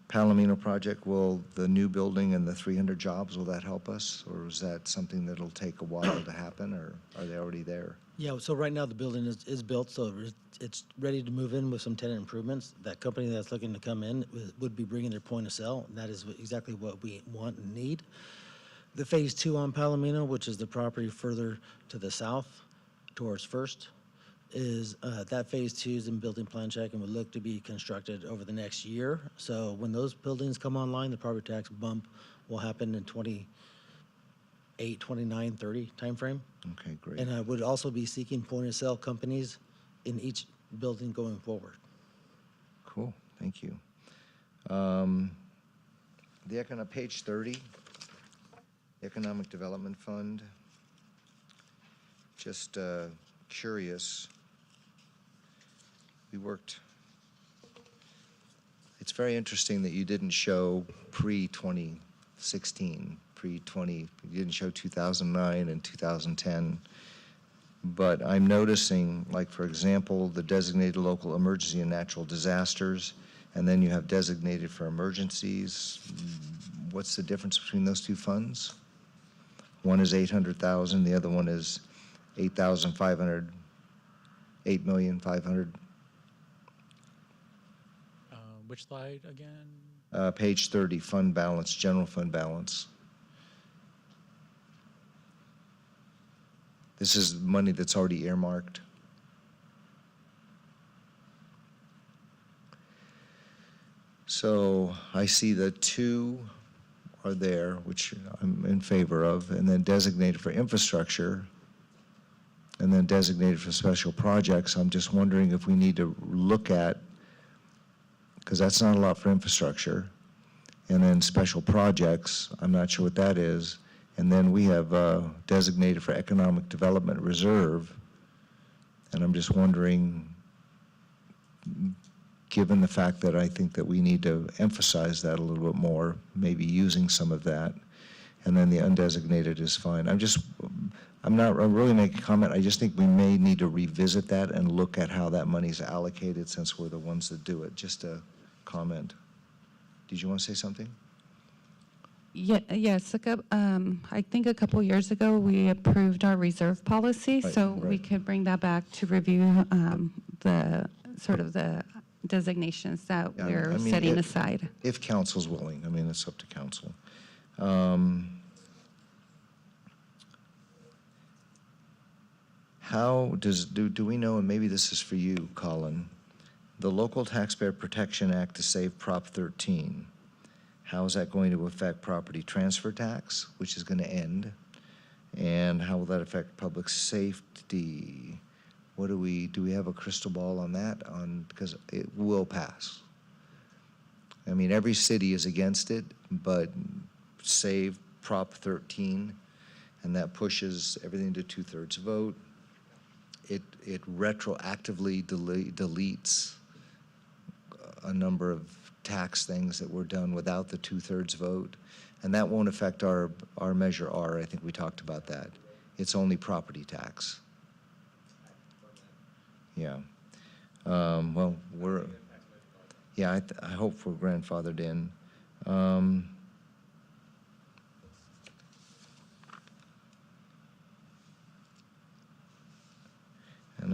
Palomino project, will the new building and the 300 jobs, will that help us? Or is that something that'll take a while to happen, or are they already there? Yeah, so right now the building is built, so it's ready to move in with some tenant improvements. That company that's looking to come in would be bringing their point of sale, and that is exactly what we want and need. The phase 2 on Palomino, which is the property further to the south towards First, is that phase 2 is in building plan check and would look to be constructed over the next year. So when those buildings come online, the property tax bump will happen in 28, 29, 30 timeframe. Okay, great. And I would also be seeking point of sale companies in each building going forward. Cool, thank you. Page 30, Economic Development Fund. Just curious. It's very interesting that you didn't show pre-2016, you didn't show 2009 and 2010. But I'm noticing, like, for example, the designated local emergency and natural disasters, and then you have designated for emergencies. What's the difference between those two funds? One is 800,000, the other one is 8,500, 8,500,000. Which slide again? Page 30, fund balance, general fund balance. This is money that's already earmarked. So I see the two are there, which I'm in favor of, and then designated for infrastructure, and then designated for special projects. I'm just wondering if we need to look at, because that's not a lot for infrastructure, and then special projects, I'm not sure what that is. And then we have designated for economic development reserve, and I'm just wondering, given the fact that I think that we need to emphasize that a little bit more, maybe using some of that, and then the undesignated is fine. I'm really making a comment. I just think we may need to revisit that and look at how that money's allocated since we're the ones that do it. Just a comment. Did you want to say something? Yeah, yes, I think a couple years ago, we approved our reserve policy, Right, so we right. could bring that back to review the designations that Yeah, we're I mean, setting aside. If council's willing. I mean, it's up to council. How do we know, and maybe this is for you, Colin, the Local Taxpayer Protection Act to save Prop 13, how is that going to affect property transfer tax, which is going to end? And how will that affect public safety? Do we have a crystal ball on that? Because it will pass. I mean, every city is against it, but save Prop 13, and that pushes everything to 2/3 vote. It retroactively deletes a number of tax things that were done without the 2/3 vote, and that won't affect our Measure R. I think we talked about that. It's only property tax. Yeah. Well, I hope we're grandfathered in. And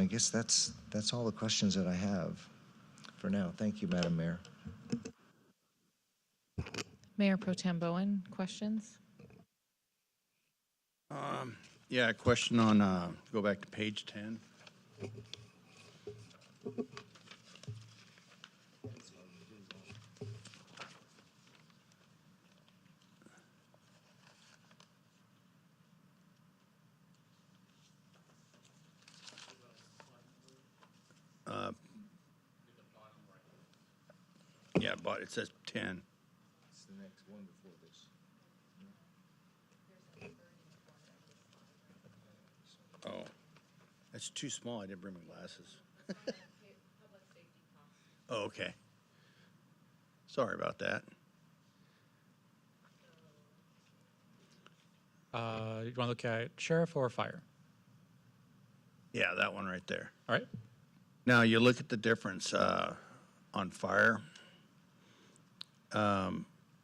I guess that's all the questions that I have for now. Thank you, Madam Mayor. Mayor Pro Tem Bowen, questions? Yeah, a question on, go back to page 10. Yeah, but it says 10. It's the next one before this. Oh, that's too small. I didn't bring my glasses. Oh, okay. Sorry about that. You want to look at sheriff or fire? Yeah, that one right there. All right. Now, you look at the difference on fire.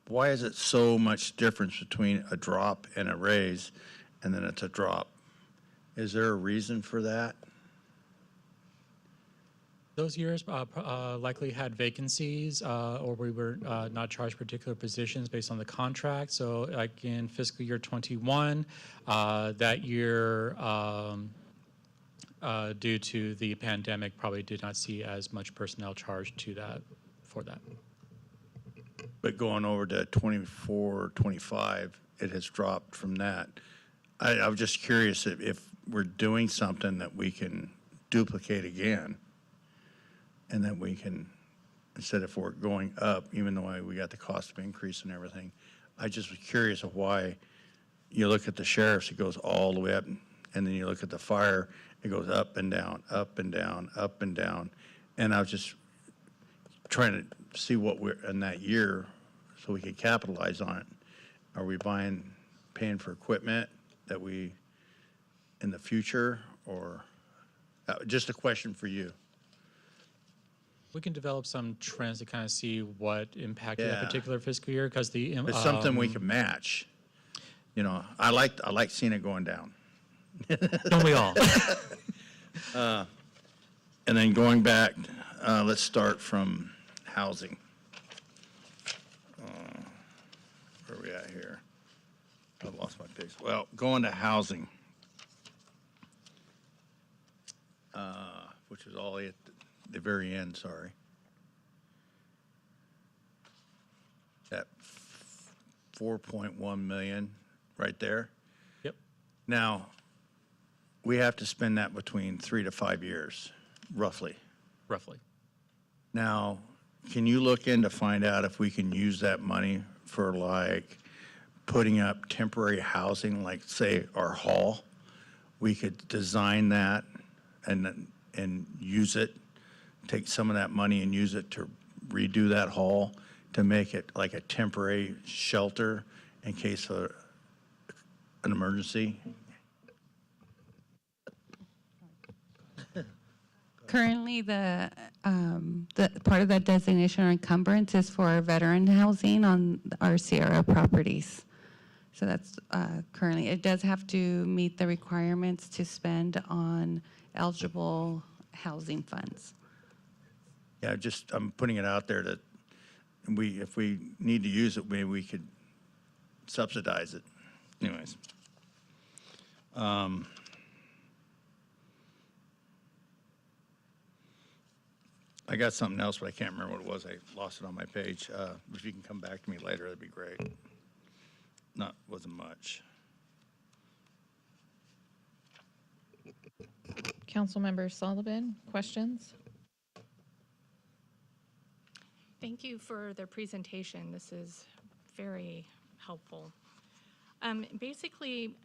Why is it so much difference between a drop and a raise, and then it's a drop? Is there a reason for that? Those years likely had vacancies or we were not charged particular positions based on the contract. So like in fiscal year 21, that year, due to the pandemic, probably did not see as much personnel charged to that for that. But going over to 24, 25, it has dropped from that. I was just curious if we're doing something that we can duplicate again, and that we can, instead of we're going up, even though we got the cost of increase and everything, I just was curious of why you look at the sheriff's, it goes all the way up, and then you look at the fire, it goes up and down, up and down, up and down. And I was just trying to see what we're in that year so we could capitalize on it. Are we paying for equipment that we, in the future, or just a question for you? We can develop some trends to kind of see what impacted that Yeah. particular fiscal year because the It's something we can match. You know, I like seeing it going down. don't we all? And then going back, let's start from housing. Where are we at here? I've lost my page. Well, going to housing. which was all at the very end, sorry. That 4.1 million right there. Yep. Now, we have to spend that between 3 to 5 years, roughly. Roughly. Now, can you look in to find out if we can use that money for like putting up temporary housing, like say our hall? We could design that and use it, take some of that money and use it to redo that hall to make it like a temporary shelter in case of an emergency. Currently, the part of that designation or encumbrance is for veteran housing on our Sierra properties. So that's currently, it does have to meet the requirements to spend on eligible housing funds. Yeah, I'm putting it out there that if we need to use it, maybe we could subsidize it. Anyways. I got something else, but I can't remember what it was. I lost it on my page. If you can come back to me later, that'd be great. Wasn't much. Councilmember Sullivan, questions? Thank you for the presentation. This is very helpful. Basically,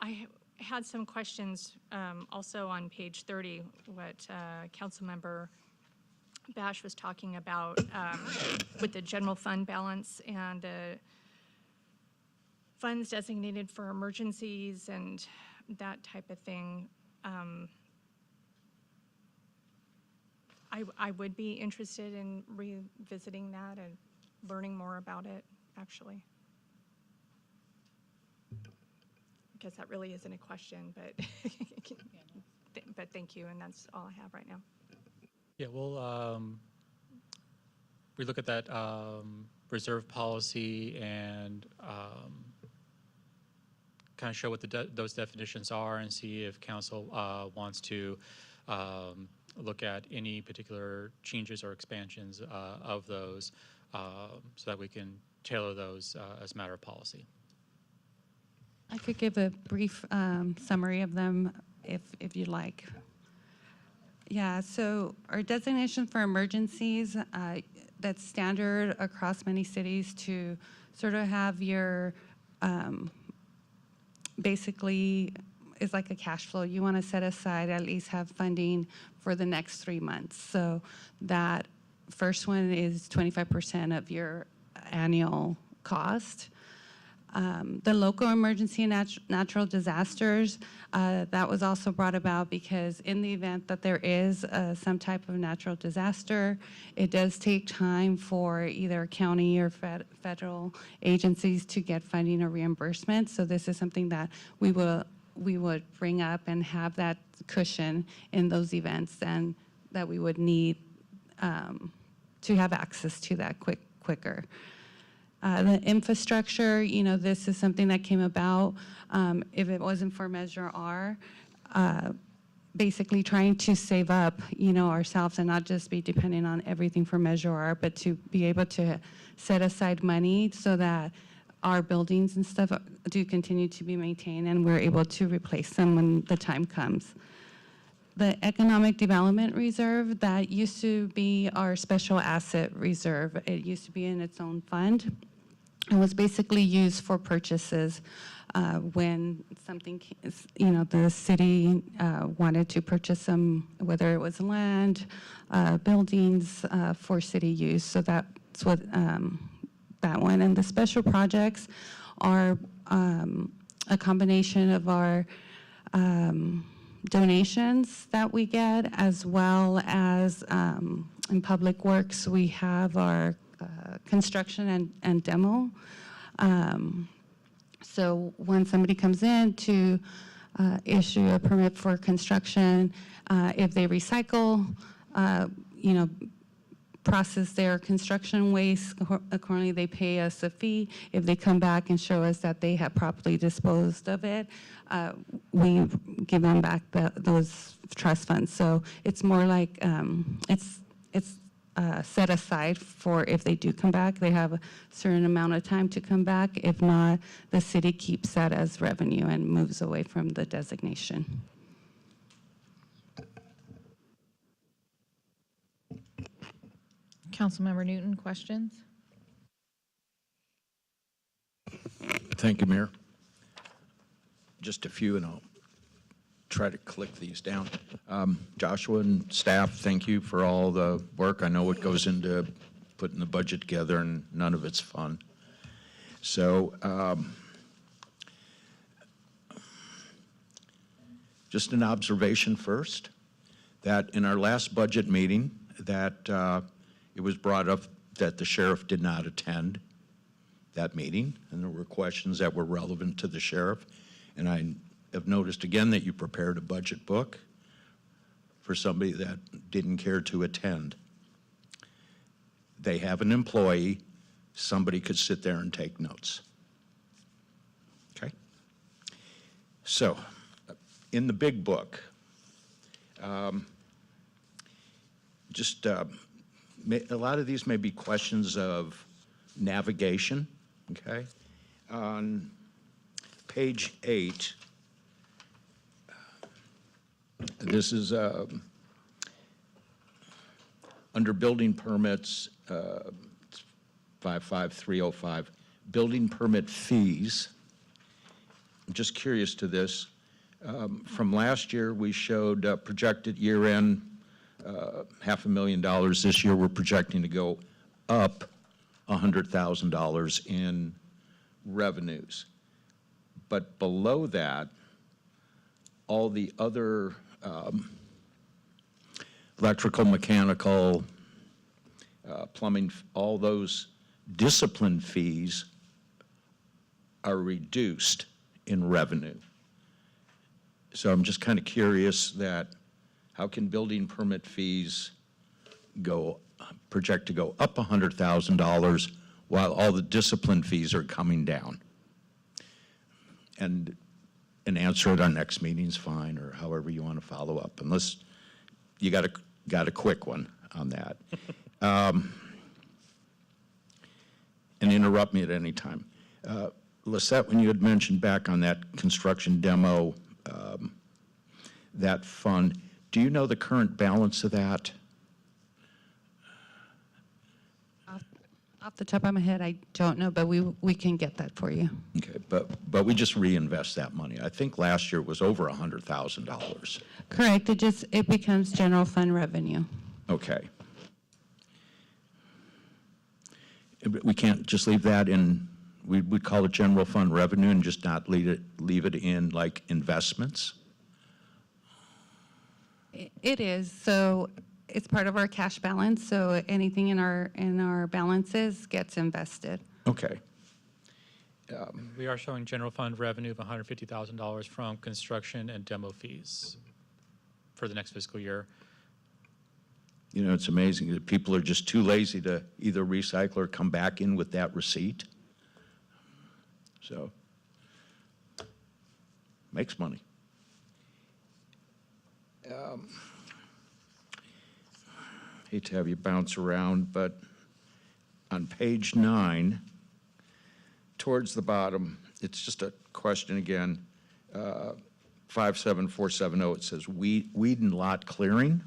I had some questions also on page 30, what Councilmember Bash was talking about with the general fund balance and funds designated for emergencies and that type of thing. I would be interested in revisiting that and learning more about it, actually. I guess that really isn't a question, but but thank you, and that's all I have right now. Yeah, we'll we look at that reserve policy and kind of show what those definitions are and see if council wants to look at any particular changes or expansions of those so that we can tailor those as a matter of policy. I could give a brief summary of them if you'd like. Yeah, so our designation for emergencies, that's standard across many cities to sort of have your, basically, is like a cash flow. You want to set aside, at least have funding for the next 3 months. So that first one is 25% of your annual cost. The local emergency and natural disasters, that was also brought about because in the event that there is some type of natural disaster, it does take time for either county or federal agencies to get funding or reimbursement. So this is something that we would bring up and have that cushion in those events, and that we would need to have access to that quicker. The infrastructure, this is something that came about if it wasn't for Measure R, basically trying to save up, ourselves and not just be dependent on everything for Measure R, but to be able to set aside money so that our buildings and stuff do continue to be maintained and we're able to replace them when the time comes. The Economic Development Reserve, that used to be our special asset reserve. It used to be in its own fund. It was basically used for purchases when something, the city wanted to purchase some, whether it was land, buildings for city use. So that's what that one. And the special projects are a combination of our donations that we get, as well as in public works, we have our construction and demo. So when somebody comes in to issue a permit for construction, if they recycle, process their construction waste. Accordingly, they pay us a fee. If they come back and show us that they have properly disposed of it, we give them back those trust funds. So it's more like it's set aside for if they do come back. They have a certain amount of time to come back. If not, the city keeps that as revenue and moves away from the designation. Councilmember Newton, questions? Thank you, Mayor. Just a few, and I'll try to click these down. Joshua and staff, thank you for all the work. I know what goes into putting the budget together, and none of it's fun. So just an observation first, that in our last budget meeting, that it was brought up that the sheriff did not attend that meeting, and there were questions that were relevant to the sheriff. And I have noticed again that you prepared a budget book for somebody that didn't care to attend. They have an employee, somebody could sit there and take notes. Okay? So, in the big book, a lot of these may be questions of navigation, okay? On page 8, this is under building permits, 55305, building permit fees. I'm just curious to this. From last year, we showed projected year-end $500,000. This year, we're projecting to go up $100,000 in revenues. But below that, all the other electrical, mechanical, plumbing, all those discipline fees are reduced in revenue. So I'm just kind of curious that how can building permit fees project to go up $100,000 while all the discipline fees are coming down? And an answer at our next meeting's fine, or however you want to follow up, unless you got a quick one on that. And interrupt me at any time. Lisette, when you had mentioned back on that construction demo, that fund, do you know the current balance of that? Off the top of my head, I don't know, but we can get that for you. Okay, but we just reinvest that money. I think last year was over $100,000. Correct. It becomes general fund revenue. Okay. We can't just leave that in, we'd call it general fund revenue and just not leave it in like investments? It is. So it's part of our cash balance. So anything in our balances gets invested. Okay. We are showing general fund revenue of $150,000 from construction and demo fees for the next fiscal year. You know, it's amazing that people are just too lazy to either recycle or come back in with that receipt. So, makes money. Hate to have you bounce around, but on page 9, towards the bottom, it's just a question again, 57470, it says weed and lot clearing.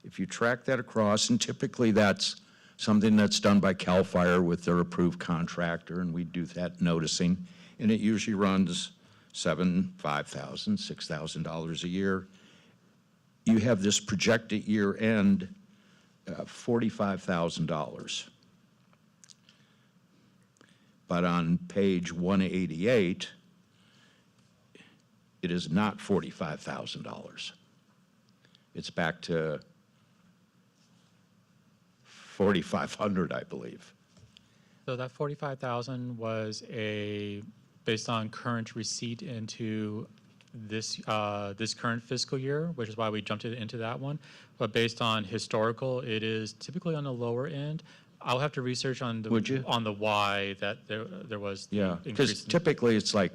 If you track that across, and typically that's something that's done by CAL FIRE with their approved contractor, and we do that noticing, and it usually runs $5,000, $6,000 a year. You have this projected year end $45,000. But on page 188, it is not $45,000. It's back to $4,500, I believe. So that $45,000 was based on current receipt into this current fiscal year, which is why we jumped into that one. But based on historical, it is typically on the lower end. I'll have to research on the Would you? on the why that there was the Yeah, because increase in- typically it's like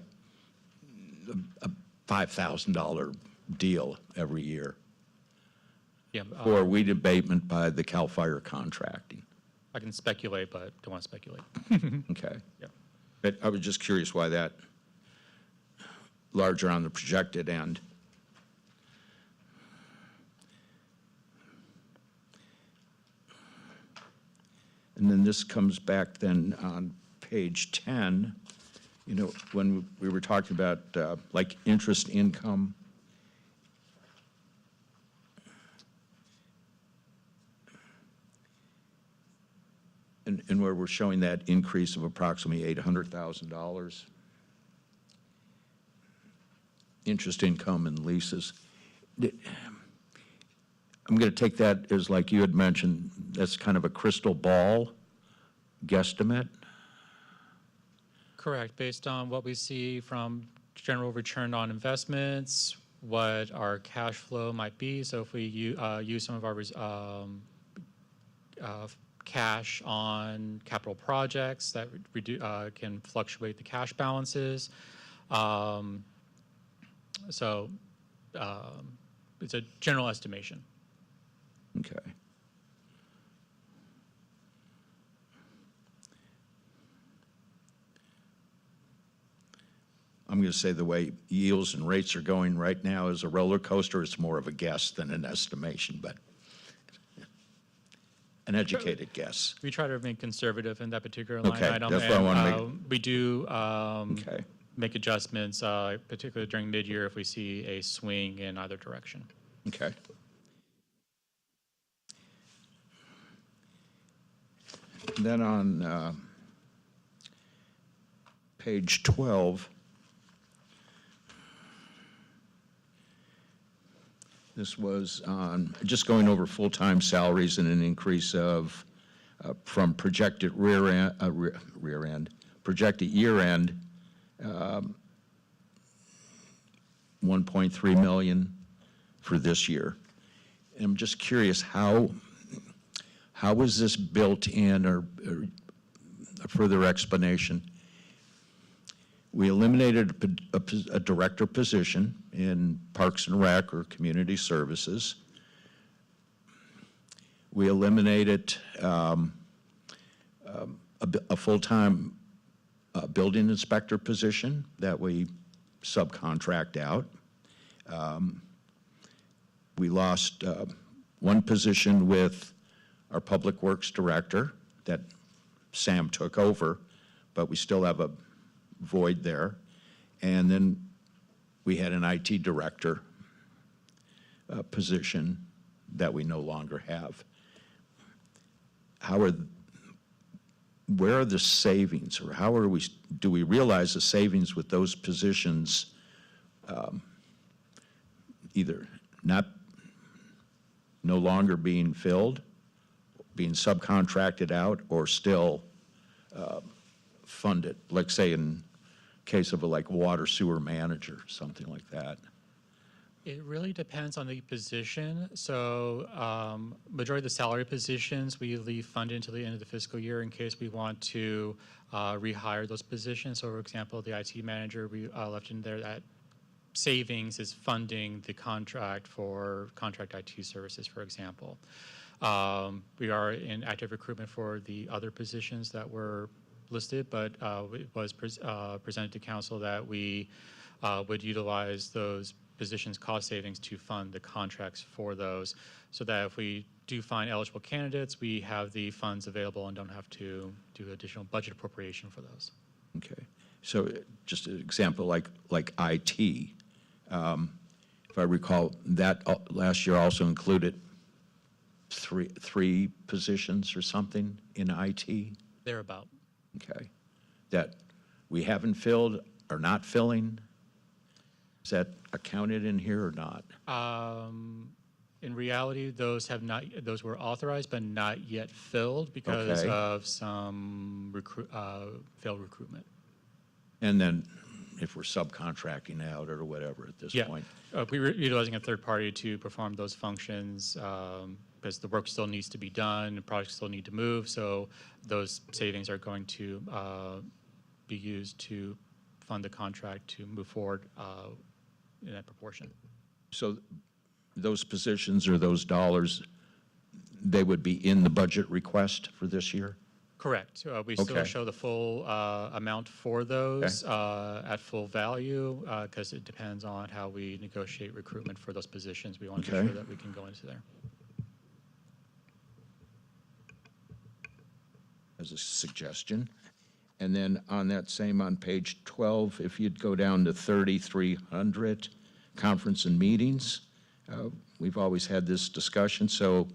a $5,000 deal every year yeah, for weed abatement by the CAL FIRE contracting. I can speculate, but don't want to speculate. Okay. Yeah. But I was just curious why that larger on the projected end. And then this comes back then on page 10, you know, when we were talking about like interest income. And where we're showing that increase of approximately $800,000. Interest income and leases. I'm going to take that as, like you had mentioned, that's kind of a crystal ball guesstimate. Correct, based on what we see from general return on investments, what our cash flow might be. So if we use some of our cash on capital projects that can fluctuate the cash balances. So it's a general estimation. Okay. I'm going to say the way yields and rates are going right now is a roller coaster. It's more of a guess than an estimation, but an educated guess. We try to remain conservative in that particular line Okay, item. that's what I wanna make. We do Okay. make adjustments, particularly during mid-year if we see a swing in either direction. Okay. Then on page 12, this was on just going over full-time salaries and an increase of from projected projected year-end, 1.3 million for this year. And I'm just curious, how was this built in, or a further explanation? We eliminated a director position in Parks and Rec or Community Services. We eliminated a full-time building inspector position that we subcontract out. We lost one position with our Public Works Director that Sam took over, but we still have a void there. And then we had an IT Director position that we no longer have. Where are the savings, or do we realize the savings with those positions either no longer being filled, being subcontracted out, or still funded, like say in case of a water sewer manager, something like that? It really depends on the position. So majority of the salary positions, we leave funded until the end of the fiscal year in case we want to rehire those positions. So for example, the IT manager, we left in there that savings is funding the contract for contract IT services, for example. We are in active recruitment for the other positions that were listed, but it was presented to council that we would utilize those positions cost savings to fund the contracts for those, so that if we do find eligible candidates, we have the funds available and don't have to do additional budget appropriation for those. Okay, so just an example like IT, if I recall, that last year also included three positions or something in IT? Thereabout. Okay, that we haven't filled or not filling? Is that accounted in here or not? In reality, those were authorized but not yet filled because Okay. of some failed recruitment. And then if we're subcontracting out or whatever at this Yeah, point. we were utilizing a third party to perform those functions because the work still needs to be done, the projects still need to move, so those savings are going to be used to fund the contract to move forward in that proportion. So those positions or those dollars, they would be in the budget request for this year? Correct. We still Okay. show the full amount for those at full value because it depends on how we negotiate recruitment for those positions. We want to be Okay. sure that we can go into there. As a suggestion. And then on that same, on page 12, if you'd go down to 3,300, conference and meetings, we've always had this discussion, so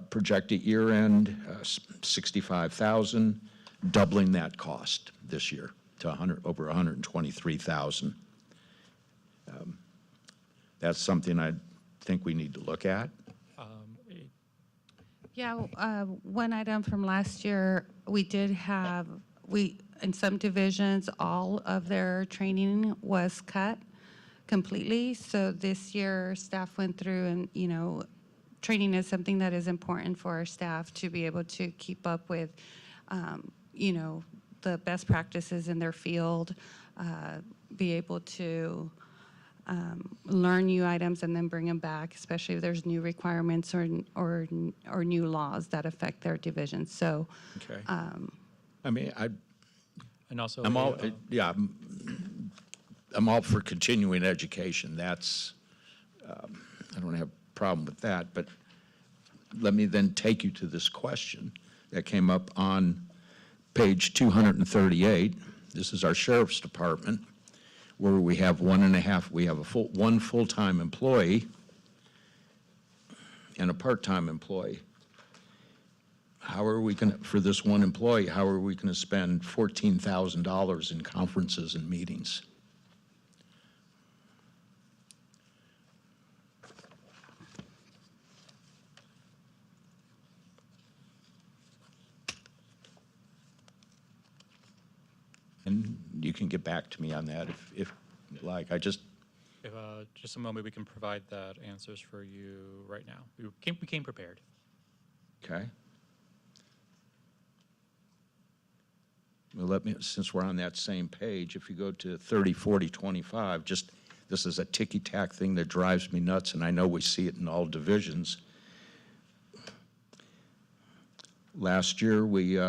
projected year end, 65,000, doubling that cost this year to over 123,000. That's something I think we need to look at. Yeah, one item from last year, we did have, in some divisions, all of their training was cut completely. So this year, staff went through and, training is something that is important for our staff to be able to keep up with, the best practices in their field, be able to learn new items and then bring them back, especially if there's new requirements or new laws that affect their division. So, Okay. I mean, And also, I'm all, yeah, I'm all for continuing education. That's, I don't have a problem with that, but let me then take you to this question that came up on page 238. This is our sheriff's department, where we have one full-time employee and a part-time employee. How are we going to, for this one employee, how are we going to spend $14,000 in conferences and meetings? And you can get back to me on that if you like. if, just a moment, we can provide that answers for you right now. We came prepared. Okay. Well, since we're on that same page, if you go to 30, 40, 25, this is a ticky-tack thing that drives me nuts, and I know we see it in all divisions. Last year, we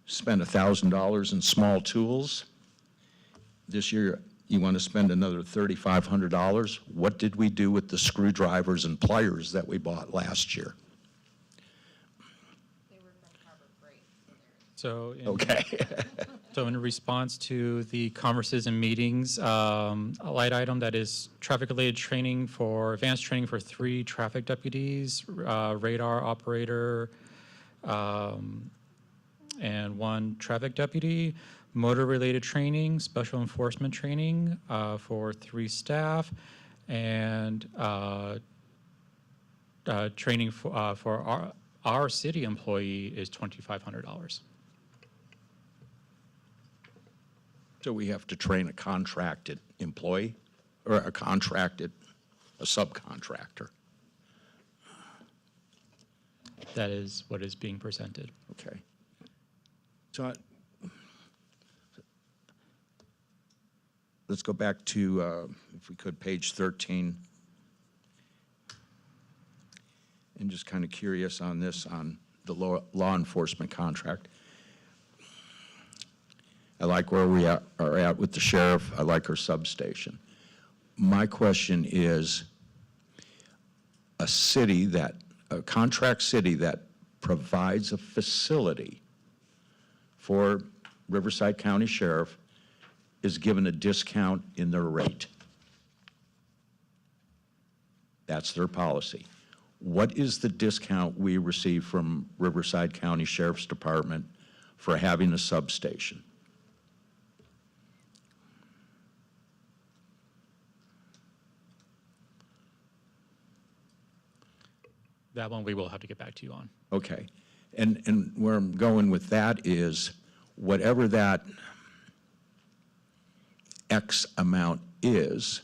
spent $1,000 in small tools. This year, you want to spend another $3,500. What did we do with the screwdrivers and pliers that we bought last year? So Okay. So in response to the conferences and meetings, a light item that is traffic-related training advanced training for 3 traffic deputies, radar operator, and 1 traffic deputy, motor-related training, special enforcement training for 3 staff, and training for our city employee is $2,500. So we have to train a contracted employee or a subcontractor? That is what is being presented. Okay. So let's go back to, if we could, page 13. And just kind of curious on this, on the law enforcement contract. I like where we are at with the sheriff. I like our substation. My question is, a contract city that provides a facility for Riverside County Sheriff is given a discount in their rate. That's their policy. What is the discount we receive from Riverside County Sheriff's Department for having a substation? That one we will have to get back to you on. Okay. And where I'm going with that is whatever that X amount is,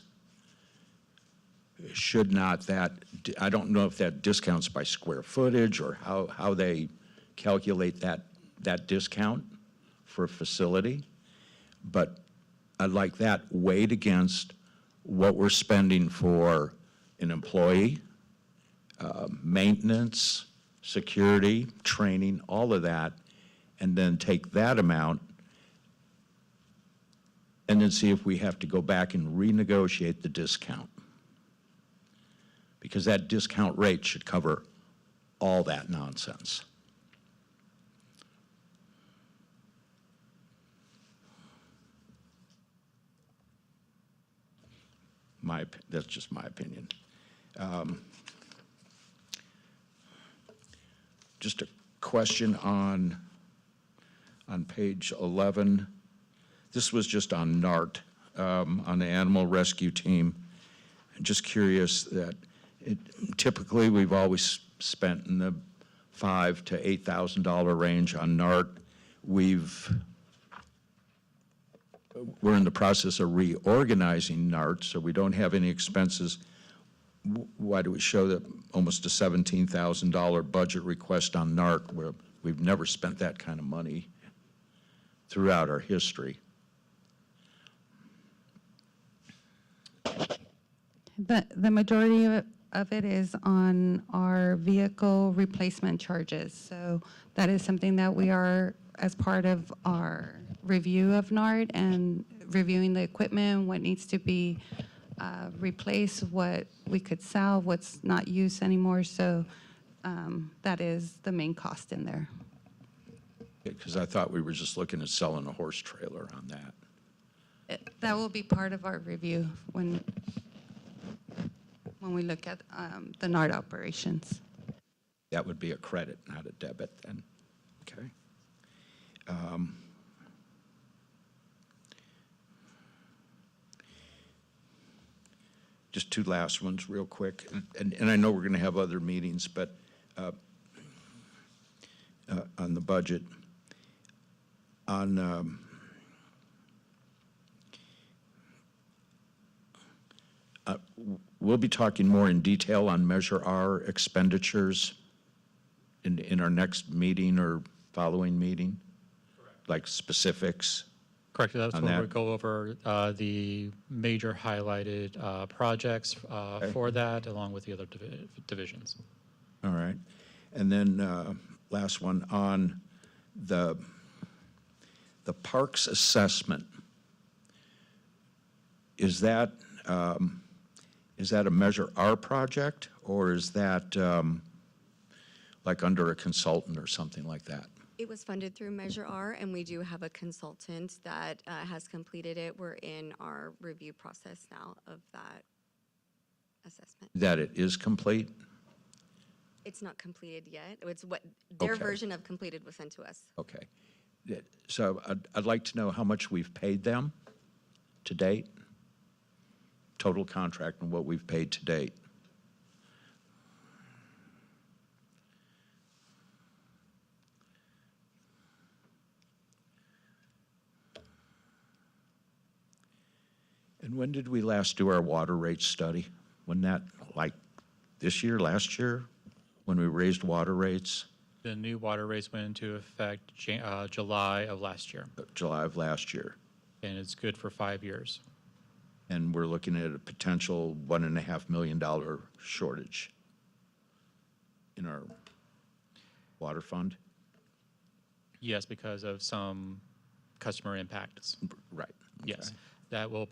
should not that, I don't know if that discounts by square footage or how they calculate that discount for a facility, but I'd like that weighed against what we're spending for an employee, maintenance, security, training, all of that, and then take that amount and then see if we have to go back and renegotiate the discount. Because that discount rate should cover all that nonsense. That's just my opinion. Just a question on page 11. This was just on NART, on the animal rescue team. I'm just curious that typically we've always spent in the $5,000 to $8,000 range on NART. We're in the process of reorganizing NART, so we don't have any expenses. Why do we show that almost a $17,000 budget request on NART where we've never spent that kind of money throughout our history? The majority of it is on our vehicle replacement charges. So that is something that we are, as part of our review of NART and reviewing the equipment, what needs to be replaced, what we could sell, what's not used anymore. So that is the main cost in there. Because I thought we were just looking at selling a horse trailer on that. That will be part of our review when we look at the NART operations. That would be a credit, not a debit then. Okay. Just two last ones real quick. And I know we're going to have other meetings, but on the budget, on we'll be talking more in detail on Measure R expenditures in our next meeting or following meeting? Correct. Like specifics? Correct, that's On when that? we go over the major highlighted projects for that, along with the other divisions. All right. And then last one, on the parks assessment, is that a Measure R project, or is that like under a consultant or something like that? It was funded through Measure R, and we do have a consultant that has completed it. We're in our review process now of that assessment. That it is complete? It's not completed yet. It's what their Okay. version of completed was sent to us. Okay. So I'd like to know how much we've paid them to date, total contract and what we've paid to date. And when did we last do our water rate study? When that, like this year, last year, when we raised water rates? The new water rates went into effect July of last year, July of last year. and it's good for 5 years. And we're looking at a potential $1.5 million shortage in our water fund? Yes, because of some customer impacts. Right. Yes, okay. that will,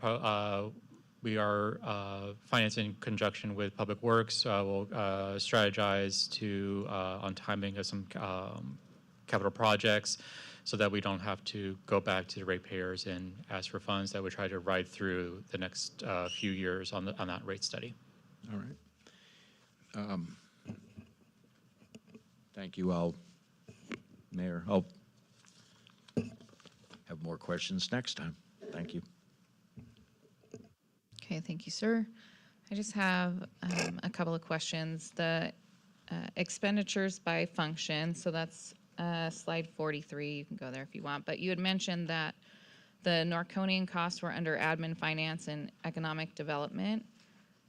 we are financing in conjunction with Public Works. We'll strategize on timing of some capital projects so that we don't have to go back to the ratepayers and ask for funds, that we try to ride through the next few years on that rate study. All right. Thank you. Mayor, I'll have more questions next time. Thank you. Okay, thank you, sir. I just have a couple of questions. The expenditures by function, so that's slide 43. You can go there if you want. But you had mentioned that the Norconian costs were under admin, finance, and economic development.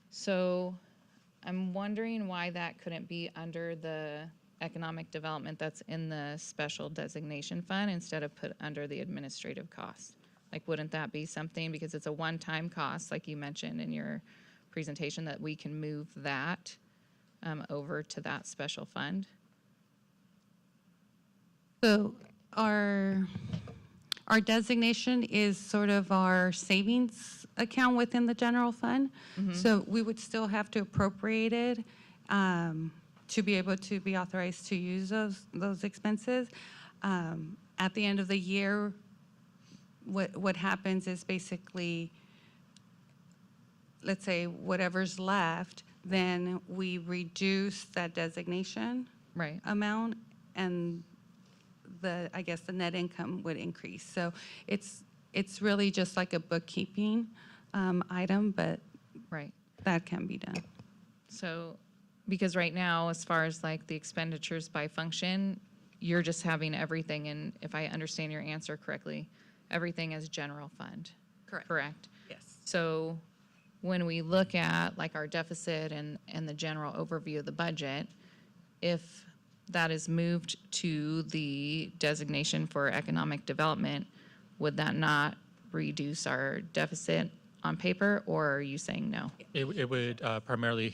So I'm wondering why that couldn't be under the economic development that's in the special designation fund instead of put under the administrative costs. Like, wouldn't that be something, because it's a one-time cost, like you mentioned in your presentation, that we can move that over to that special fund? So our designation is sort of our savings account within the general fund. So we would still have to appropriate it to be able to be authorized to use those expenses. At the end of the year, what happens is basically, let's say whatever's left, then we reduce that designation Right. amount, and I guess the net income would increase. So it's really just like a bookkeeping item, but Right. that can be done. So, because right now, as far as like the expenditures by function, you're just having everything, and if I understand your answer correctly, everything as general fund. Correct. Correct? Yes. So when we look at like our deficit and the general overview of the budget, if that is moved to the designation for economic development, would that not reduce our deficit on paper, or are you saying no? It would primarily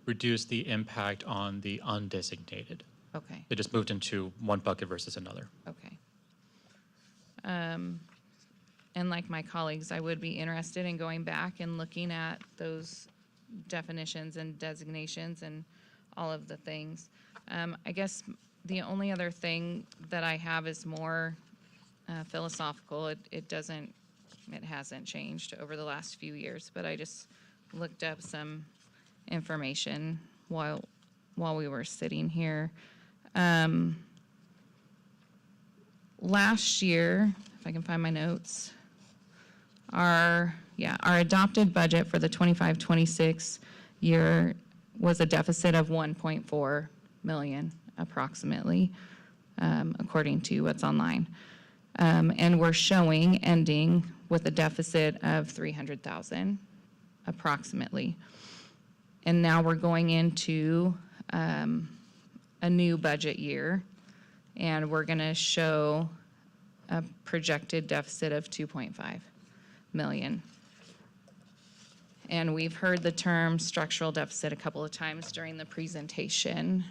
reduce the impact on the undesignated. Okay, It just moved into one bucket versus another. okay. And like my colleagues, I would be interested in going back and looking at those definitions and designations and all of the things. I guess the only other thing that I have is more philosophical. It hasn't changed over the last few years, but I just looked up some information while we were sitting here. Last year, if I can find my notes, our adopted budget for the 25-26 year was a deficit of 1.4 million approximately, according to what's online. And we're showing ending with a deficit of 300,000 approximately. And now we're going into a new budget year, and we're going to show a projected deficit of 2.5 million. And we've heard the term structural deficit a couple of times during the presentation.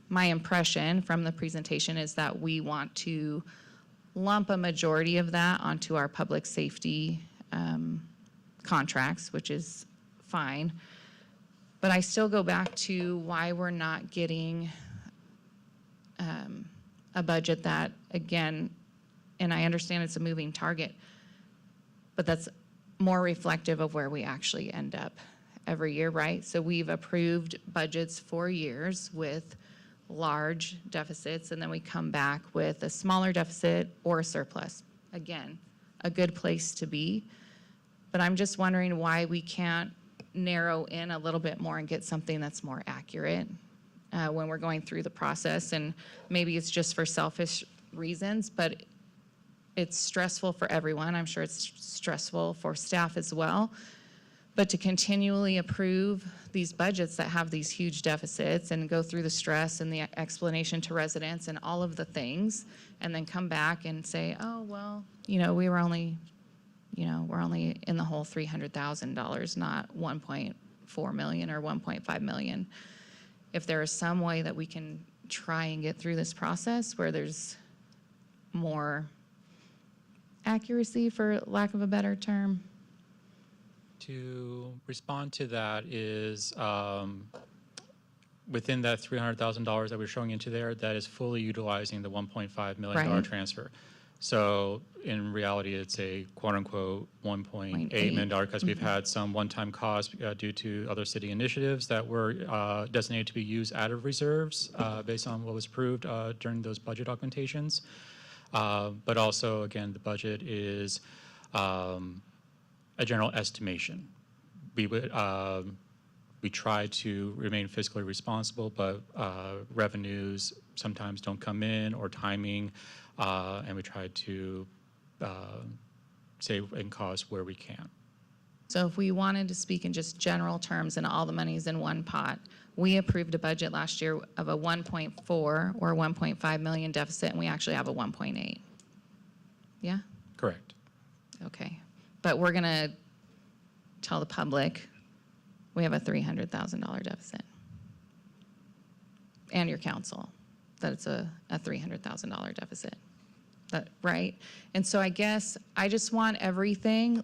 My impression from the presentation is that we want to lump a majority of that onto our public safety contracts, which is fine. But I still go back to why we're not getting a budget that, again, and I understand it's a moving target, but that's more reflective of where we actually end up every year, right? So we've approved budgets for years with large deficits, and then we come back with a smaller deficit or a surplus. Again, a good place to be. But I'm just wondering why we can't narrow in a little bit more and get something that's more accurate when we're going through the process. And maybe it's just for selfish reasons, but it's stressful for everyone. I'm sure it's stressful for staff as well. But to continually approve these budgets that have these huge deficits and go through the stress and the explanation to residents and all of the things, and then come back and say, oh, well, we're only in the whole $300,000, not 1.4 million or 1.5 million. If there is some way that we can try and get through this process where there's more accuracy, for lack of a better term. To respond to that is within that $300,000 that we're showing into there, that is fully utilizing the $1.5 million Right. transfer. So in reality, it's a quote-unquote $1.8 million because we've had some one-time costs due to other city initiatives that were designated to be used out of reserves based on what was approved during those budget augmentations. But also, again, the budget is a general estimation. We try to remain fiscally responsible, but revenues sometimes don't come in, or timing, and we try to save in costs where we can. So if we wanted to speak in just general terms and all the money's in one pot, we approved a budget last year of a 1.4 or 1.5 million deficit, and we actually have a 1.8. Yeah? Correct. Okay. But we're going to tell the public we have a $300,000 deficit. And your council, that it's a $300,000 deficit. That, right? And so I guess I just want everything,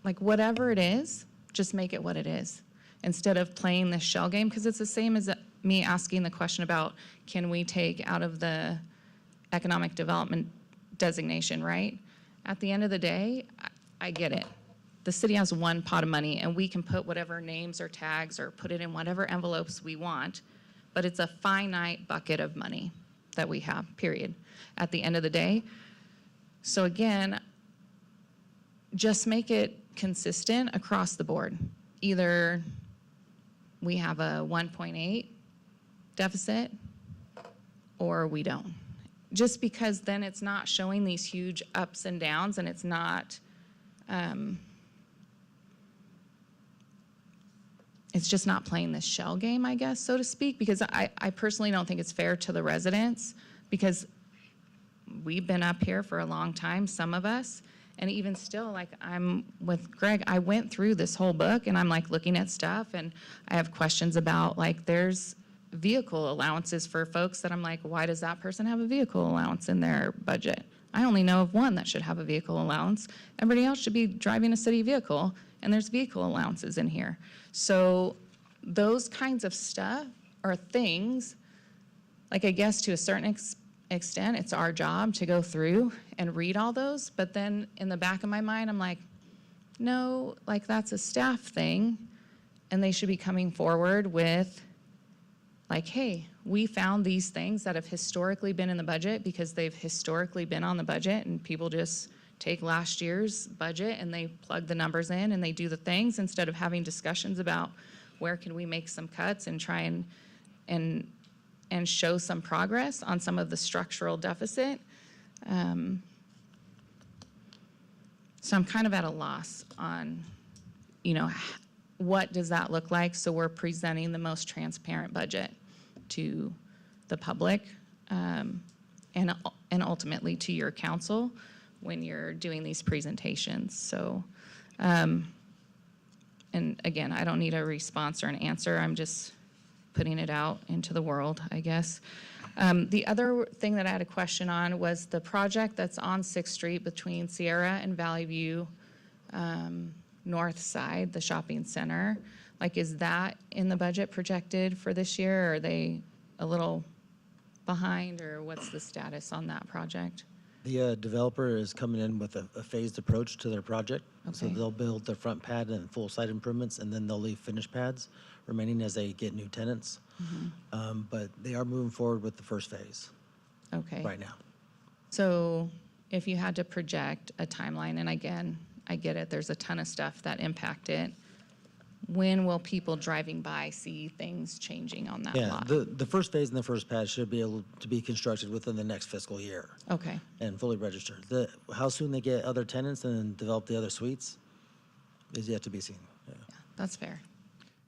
like whatever it is, just make it what it is. Instead of playing this shell game, because it's the same as me asking the question about, can we take out of the economic development designation, right? At the end of the day, I get it. The city has one pot of money, and we can put whatever names or tags or put it in whatever envelopes we want, but it's a finite bucket of money that we have, period, at the end of the day. So again, just make it consistent across the board. Either we have a 1.8 deficit or we don't. Just because then it's not showing these huge ups and downs, and it's not, it's just not playing this shell game, I guess, so to speak, because I personally don't think it's fair to the residents, because we've been up here for a long time, some of us, and even still, like I'm with Greg, I went through this whole book and I'm like looking at stuff, and I have questions about, like, there's vehicle allowances for folks that I'm like, why does that person have a vehicle allowance in their budget? I only know of one that should have a vehicle allowance. Everybody else should be driving a city vehicle, and there's vehicle allowances in here. So those kinds of stuff are things, like I guess to a certain extent, it's our job to go through and read all those, but then in the back of my mind, I'm like, no, like that's a staff thing, and they should be coming forward with, like, hey, we found these things that have historically been in the budget because they've historically been on the budget, and people just take last year's budget and they plug the numbers in and they do the things instead of having discussions about where can we make some cuts and try and show some progress on some of the structural deficit. So I'm kind of at a loss on, you know, what does that look like? So we're presenting the most transparent budget to the public, and ultimately to your council when you're doing these presentations. So, and again, I don't need a response or an answer. I'm just putting it out into the world, I guess. The other thing that I had a question on was the project that's on 6th Street between Sierra and Valley View, north side, the shopping center. Like, is that in the budget projected for this year, or are they a little behind, or what's the status on that project? The developer is coming in with a phased approach to their project. So Okay. they'll build the front pad and full site improvements, and then they'll leave finished pads remaining as they get new tenants. But they are moving forward with the first phase Okay. right now. So if you had to project a timeline, and again, I get it, there's a ton of stuff that impact it. When will people driving by see things changing on that Yeah, lot? the first phase and the first pad should be able to be constructed within the next fiscal year Okay, and fully registered. How soon they get other tenants and then develop the other suites is yet to be seen. Yeah. that's fair.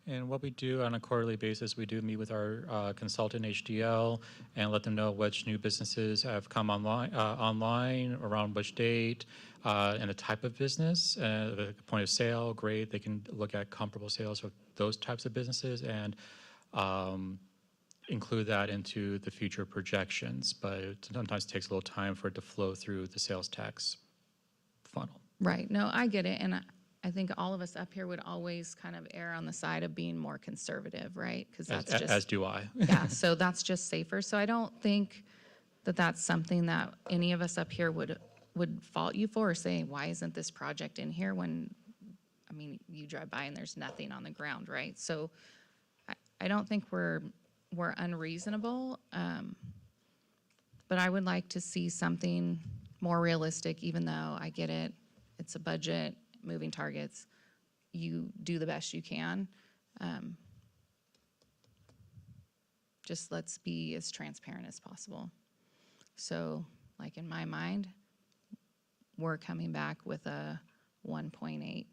And what we do on a quarterly basis, we do meet with our consultant HDL and let them know which new businesses have come online around which date, and the type of business, the point of sale, great. They can look at comparable sales with those types of businesses and include that into the future projections. But it sometimes takes a little time for it to flow through the sales tax funnel. Right, no, I get it, and I think all of us up here would always kind of err on the side of being more conservative, right? Because that's just. As do I. Yeah, so that's just safer. So I don't think that that's something that any of us up here would fault you for, or say, why isn't this project in here when, I mean, you drive by and there's nothing on the ground, right? So I don't think we're unreasonable, but I would like to see something more realistic, even though I get it, it's a budget, moving targets. You do the best you can. Just let's be as transparent as possible. So, like in my mind, we're coming back with a 1.8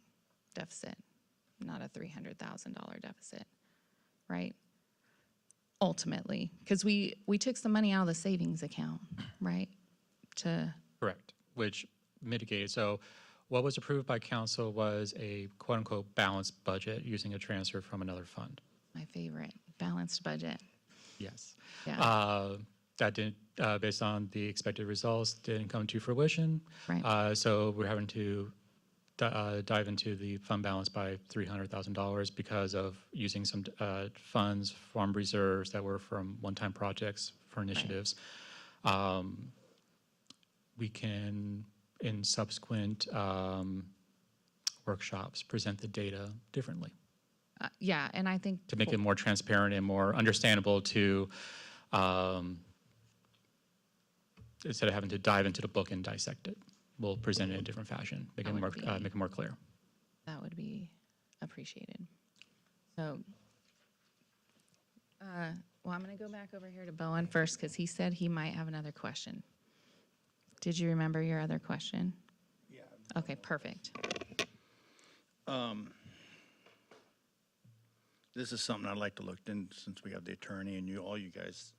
deficit, not a $300,000 deficit, right? Ultimately, because we took some money out of the savings account, right? Correct, which mitigated. So what was approved by council was a quote-unquote balanced budget using a transfer from another fund. My favorite, balanced budget. Yes. Yeah. That didn't, based on the expected results, didn't come to fruition. Right. So we're having to dive into the fund balance by $300,000 because of using some funds from reserves that were from one-time projects for initiatives. We can, in subsequent workshops, present the data differently Yeah, and I think. to make it more transparent and more understandable to, instead of having to dive into the book and dissect it. We'll present it in a different fashion, make it more clear. That would be appreciated. So, well, I'm going to go back over here to Bowen first because he said he might have another question. Did you remember your other question? Yeah. Okay, perfect. This is something I'd like to look in since we have the attorney and all you guys.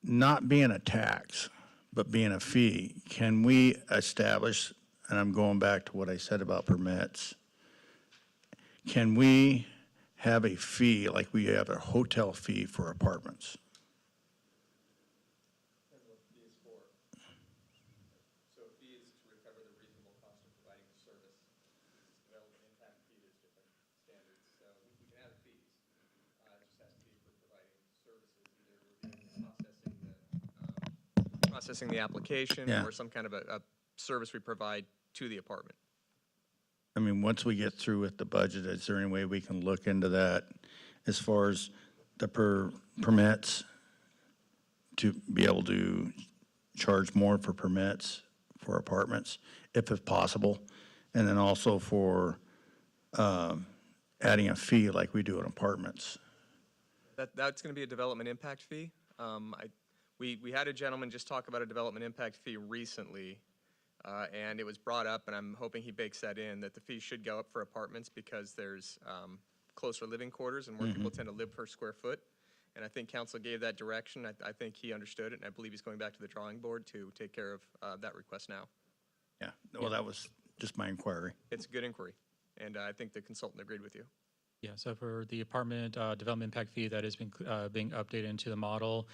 Not being a tax, but being a fee, can we establish, and I'm going back to what I said about permits, can we have a fee like we have a hotel fee for apartments? So a fee is to recover the reasonable cost of providing the service. Development impact fee is different standards. So we can have fees. It just has to be for providing services, either reviewing processing the application Yeah. or some kind of a service we provide to the apartment. I mean, once we get through with the budget, is there any way we can look into that as far as the permits to be able to charge more for permits for apartments, if it's possible? And then also for adding a fee like we do in apartments. That's going to be a development impact fee. We had a gentleman just talk about a development impact fee recently, and it was brought up, and I'm hoping he bakes that in, that the fee should go up for apartments because there's closer living quarters and where people tend to live per square foot. And I think council gave that direction. I think he understood it, and I believe he's going back to the drawing board to take care of that request now. Yeah, well, that was just my inquiry. It's a good inquiry, and I think the consultant agreed with you. Yeah, so for the apartment development impact fee, that is being updated into the model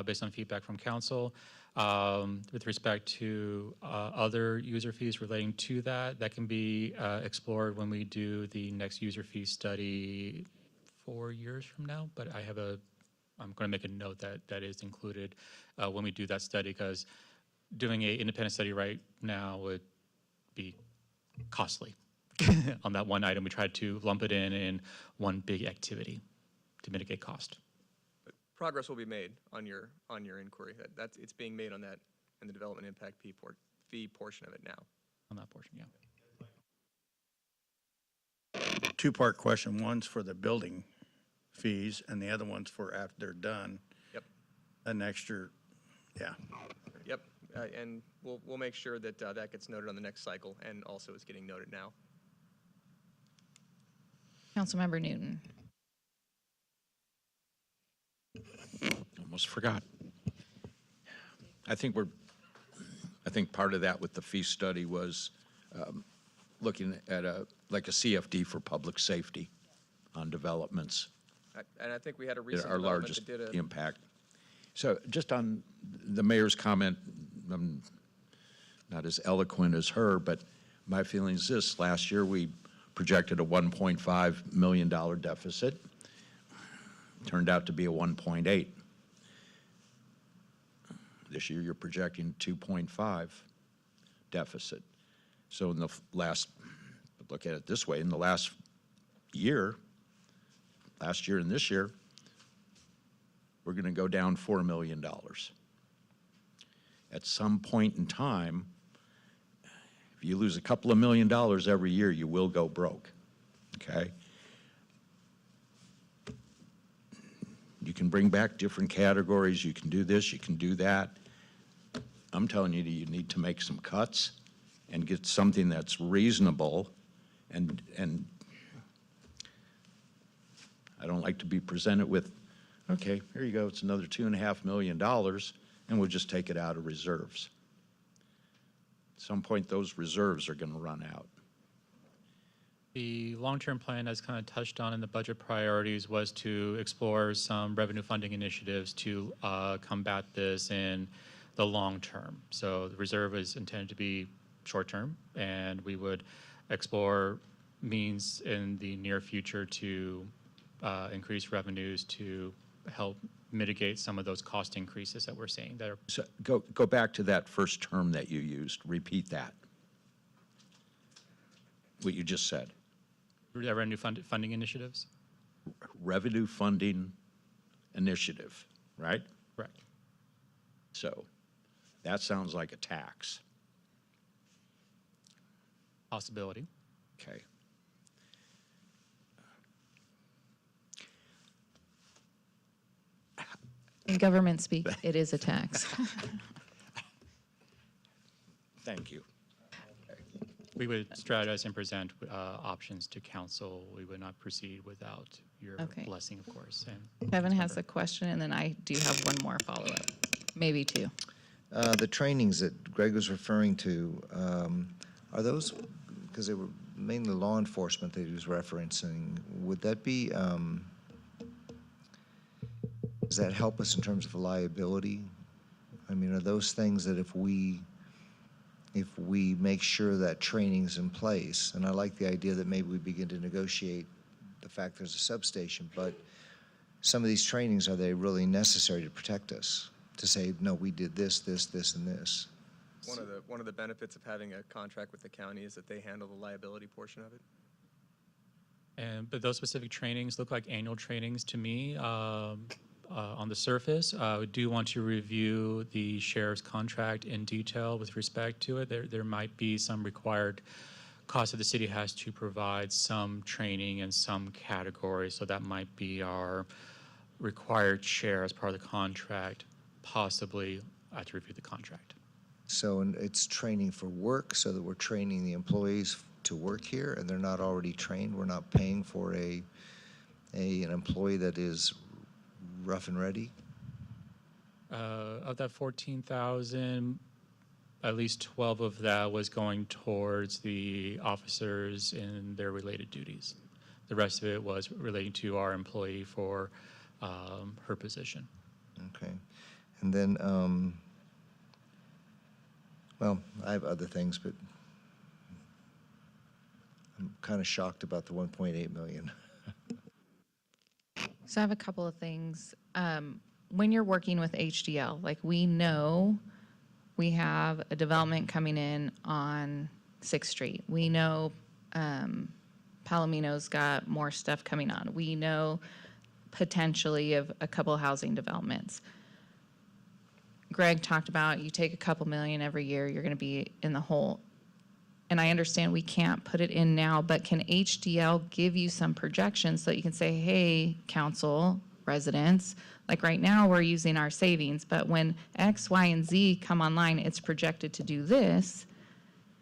based on feedback from council. With respect to other user fees relating to that, that can be explored when we do the next user fee study 4 years from now. But I'm going to make a note that that is included when we do that study, because doing an independent study right now would be costly. On that one item, we tried to lump it in one big activity to mitigate cost. But progress will be made on your inquiry. It's being made on that in the development impact fee portion of it now. On that portion, yeah. Two-part question. One's for the building fees, and the other one's for after they're done. Yep. An extra, yeah. Yep. And we'll make sure that that gets noted on the next cycle, and also is getting noted now. Councilmember Newton. Almost forgot. I think part of that with the fee study was looking at like a CFD for public safety on developments. And I think we had a recent Our development largest that did impact. So just on the mayor's comment, I'm not as eloquent as her, but my feeling is this: last year we projected a $1.5 million deficit. Turned out to be a 1.8. This year you're projecting 2.5 deficit. So in the look at it this way, in the last year and this year, we're going to go down $4 million. At some point in time, if you lose a couple of $1 million every year, you will go broke, okay? You can bring back different categories. You can do this, you can do that. I'm telling you, you need to make some cuts and get something that's reasonable. And I don't like to be presented with, okay, here you go, it's another $2.5 million, and we'll just take it out of reserves. At some point, those reserves are going to run out. The long-term plan, as kind of touched on in the budget priorities, was to explore some revenue funding initiatives to combat this in the long term. So the reserve is intended to be short-term, and we would explore means in the near future to increase revenues to help mitigate some of those cost increases that we're seeing. That are So go back to that first term that you used. Repeat that. What you just said. revenue funding initiatives. Revenue funding initiative, right? Correct. So that sounds like a tax. Possibility. Okay. In government speak, it is a tax. Thank you. We would strategize and present options to council. We would not proceed without your Okay. blessing, of course. And Kevin has a question, and then I do have one more follow-up, maybe two. The trainings that Greg was referring to, are those, because they were mainly law enforcement that he was referencing, would that be, does that help us in terms of liability? I mean, are those things that if we make sure that training's in place, and I like the idea that maybe we begin to negotiate the fact there's a substation, but some of these trainings, are they really necessary to protect us? To say, no, we did this, this, this, and this? One of the benefits of having a contract with the county is that they handle the liability portion of it. but those specific trainings look like annual trainings to me. On the surface, we do want to review the sheriff's contract in detail with respect to it. There might be some required cost that the city has to provide some training in some categories, so that might be our required share as part of the contract. Possibly, I have to review the contract. So it's training for work, so that we're training the employees to work here, and they're not already trained. We're not paying for an employee that is rough and ready. Of that 14,000, at least 12 of that was going towards the officers in their related duties. The rest of it was relating to our employee for her position. Okay. And then, well, I have other things, but I'm kind of shocked about the 1.8 million. So I have a couple of things. When you're working with HDL, like we know we have a development coming in on 6th Street. We know Palomino's got more stuff coming on. We know potentially of a couple housing developments. Greg talked about you take a couple million every year, you're going to be in the hole. And I understand we can't put it in now, but can HDL give you some projections so that you can say, hey, council, residents, like right now we're using our savings, but when X, Y, and Z come online, it's projected to do this.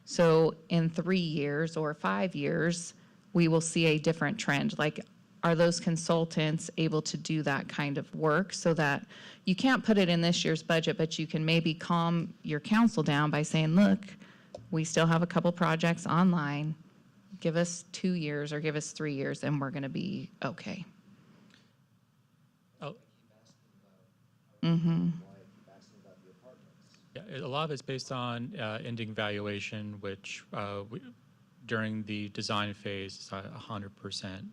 So in 3 years or 5 years, we will see a different trend. Like, are those consultants able to do that kind of work so that you can't put it in this year's budget, but you can maybe calm your council down by saying, look, we still have a couple projects online. Give us 2 years or give us 3 years and we're going to be okay. Oh. Mm-hmm. Yeah, a lot of it's based on ending valuation, which during the design phase is 100%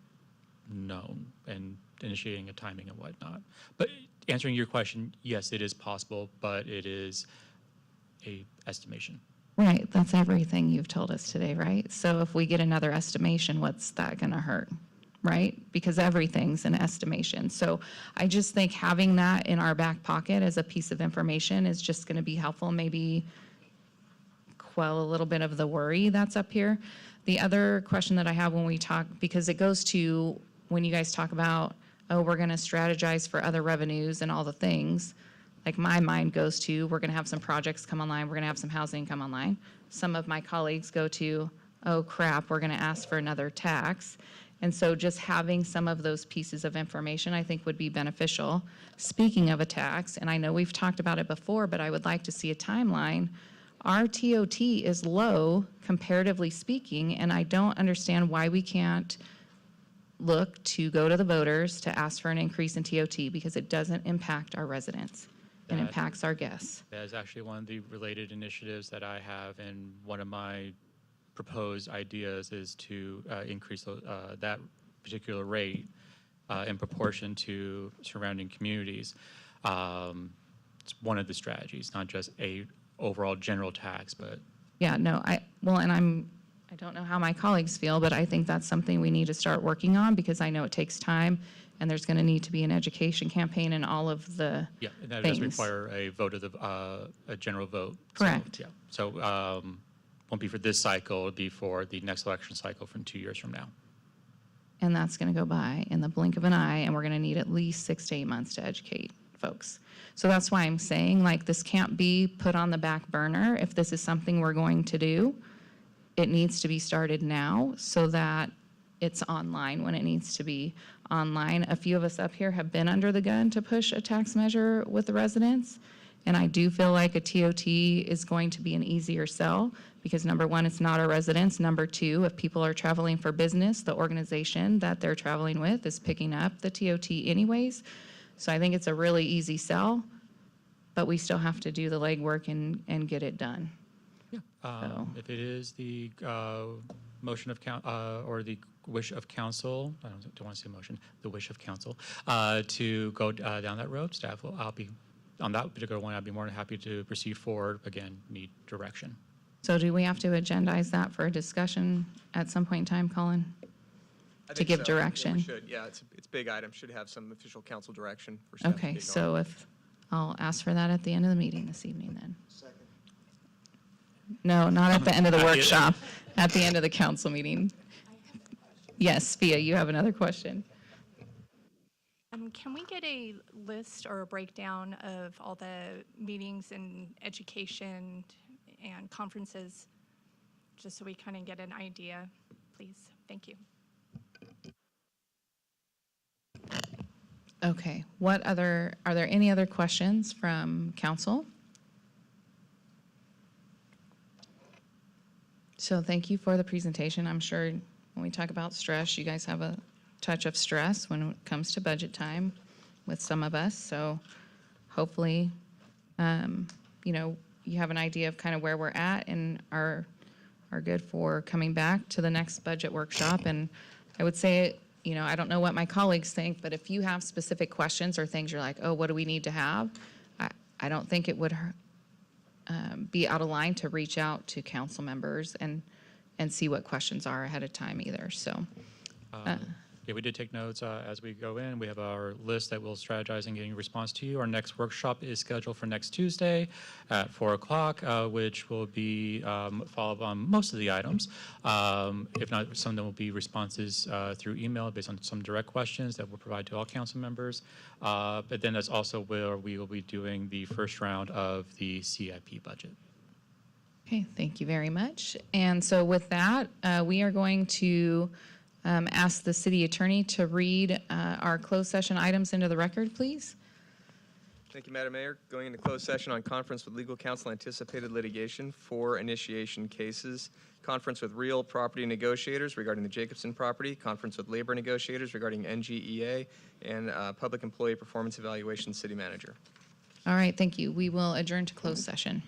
known, and initiating a timing and whatnot. But answering your question, yes, it is possible, but it is a estimation. Right, that's everything you've told us today, right? So if we get another estimation, what's that going to hurt, right? Because everything's an estimation. So I just think having that in our back pocket as a piece of information is just going to be helpful, maybe quell a little bit of the worry that's up here. The other question that I have when we talk, because it goes to when you guys talk about, oh, we're going to strategize for other revenues and all the things, like my mind goes to, we're going to have some projects come online, we're going to have some housing come online. Some of my colleagues go to, oh crap, we're going to ask for another tax. And so just having some of those pieces of information, I think, would be beneficial. Speaking of a tax, and I know we've talked about it before, but I would like to see a timeline. Our TOT is low, comparatively speaking, and I don't understand why we can't look to go to the voters to ask for an increase in TOT, because it doesn't impact our residents. It That- impacts our guests. That is actually one of the related initiatives that I have, and one of my proposed ideas is to increase that particular rate in proportion to surrounding communities. It's one of the strategies, not just a overall general tax, but Yeah, no, well, and I don't know how my colleagues feel, but I think that's something we need to start working on, because I know it takes time, and there's going to need to be an education campaign and all of the yeah, and that does things. require a vote of a general vote. Correct. So, yeah, so won't be for this cycle, it'll be for the next election cycle from 2 years from now. And that's going to go by in the blink of an eye, and we're going to need at least 6 to 8 months to educate folks. So that's why I'm saying, like, this can't be put on the back burner. If this is something we're going to do, it needs to be started now so that it's online when it needs to be online. A few of us up here have been under the gun to push a tax measure with the residents, and I do feel like a TOT is going to be an easier sell, because number one, it's not our residents. Number two, if people are traveling for business, the organization that they're traveling with is picking up the TOT anyways. So I think it's a really easy sell, but we still have to do the legwork and get it done. If it is the motion of or the wish of council, I don't want to say motion, the wish of council, to go down that road, staff will, on that particular one, I'd be more than happy to proceed forward. Again, need direction. So do we have to agendize that for a discussion at some point in time, Colin? I To think give so. direction? We should, yeah, it's big item, should have some official council direction for staff to Okay, take so on. if, I'll ask for that at the end of the meeting this evening then. No, not at the end of the workshop, at the end of the council meeting. Yes, Fia, you have another question. Can we get a list or a breakdown of all the meetings and education and conferences, just so we kind of get an idea, please? Thank you. Okay, are there any other questions from council? So thank you for the presentation. I'm sure when we talk about stress, you guys have a touch of stress when it comes to budget time with some of us. So hopefully, you have an idea of kind of where we're at and are good for coming back to the next budget workshop. And I would say, I don't know what my colleagues think, but if you have specific questions or things you're like, oh, what do we need to have? I don't think it would be out of line to reach out to council members and see what questions are ahead of time either, so. Yeah, we did take notes as we go in. We have our list that we'll strategize and getting a response to you. Our next workshop is scheduled for next Tuesday at 4 o'clock, which will be followed on most of the items. If not, some of them will be responses through email based on some direct questions that we'll provide to all council members. But then that's also where we will be doing the first round of the CIP budget. Okay, thank you very much. And so with that, we are going to ask the city attorney to read our closed session items into the record, please. Thank you, Madam Mayor. Going into closed session on conference with legal counsel, anticipated litigation, 4 initiation cases, conference with real property negotiators regarding the Jacobson property, conference with labor negotiators regarding NGEA, and public employee performance evaluation city manager. All right, thank you. We will adjourn to closed session.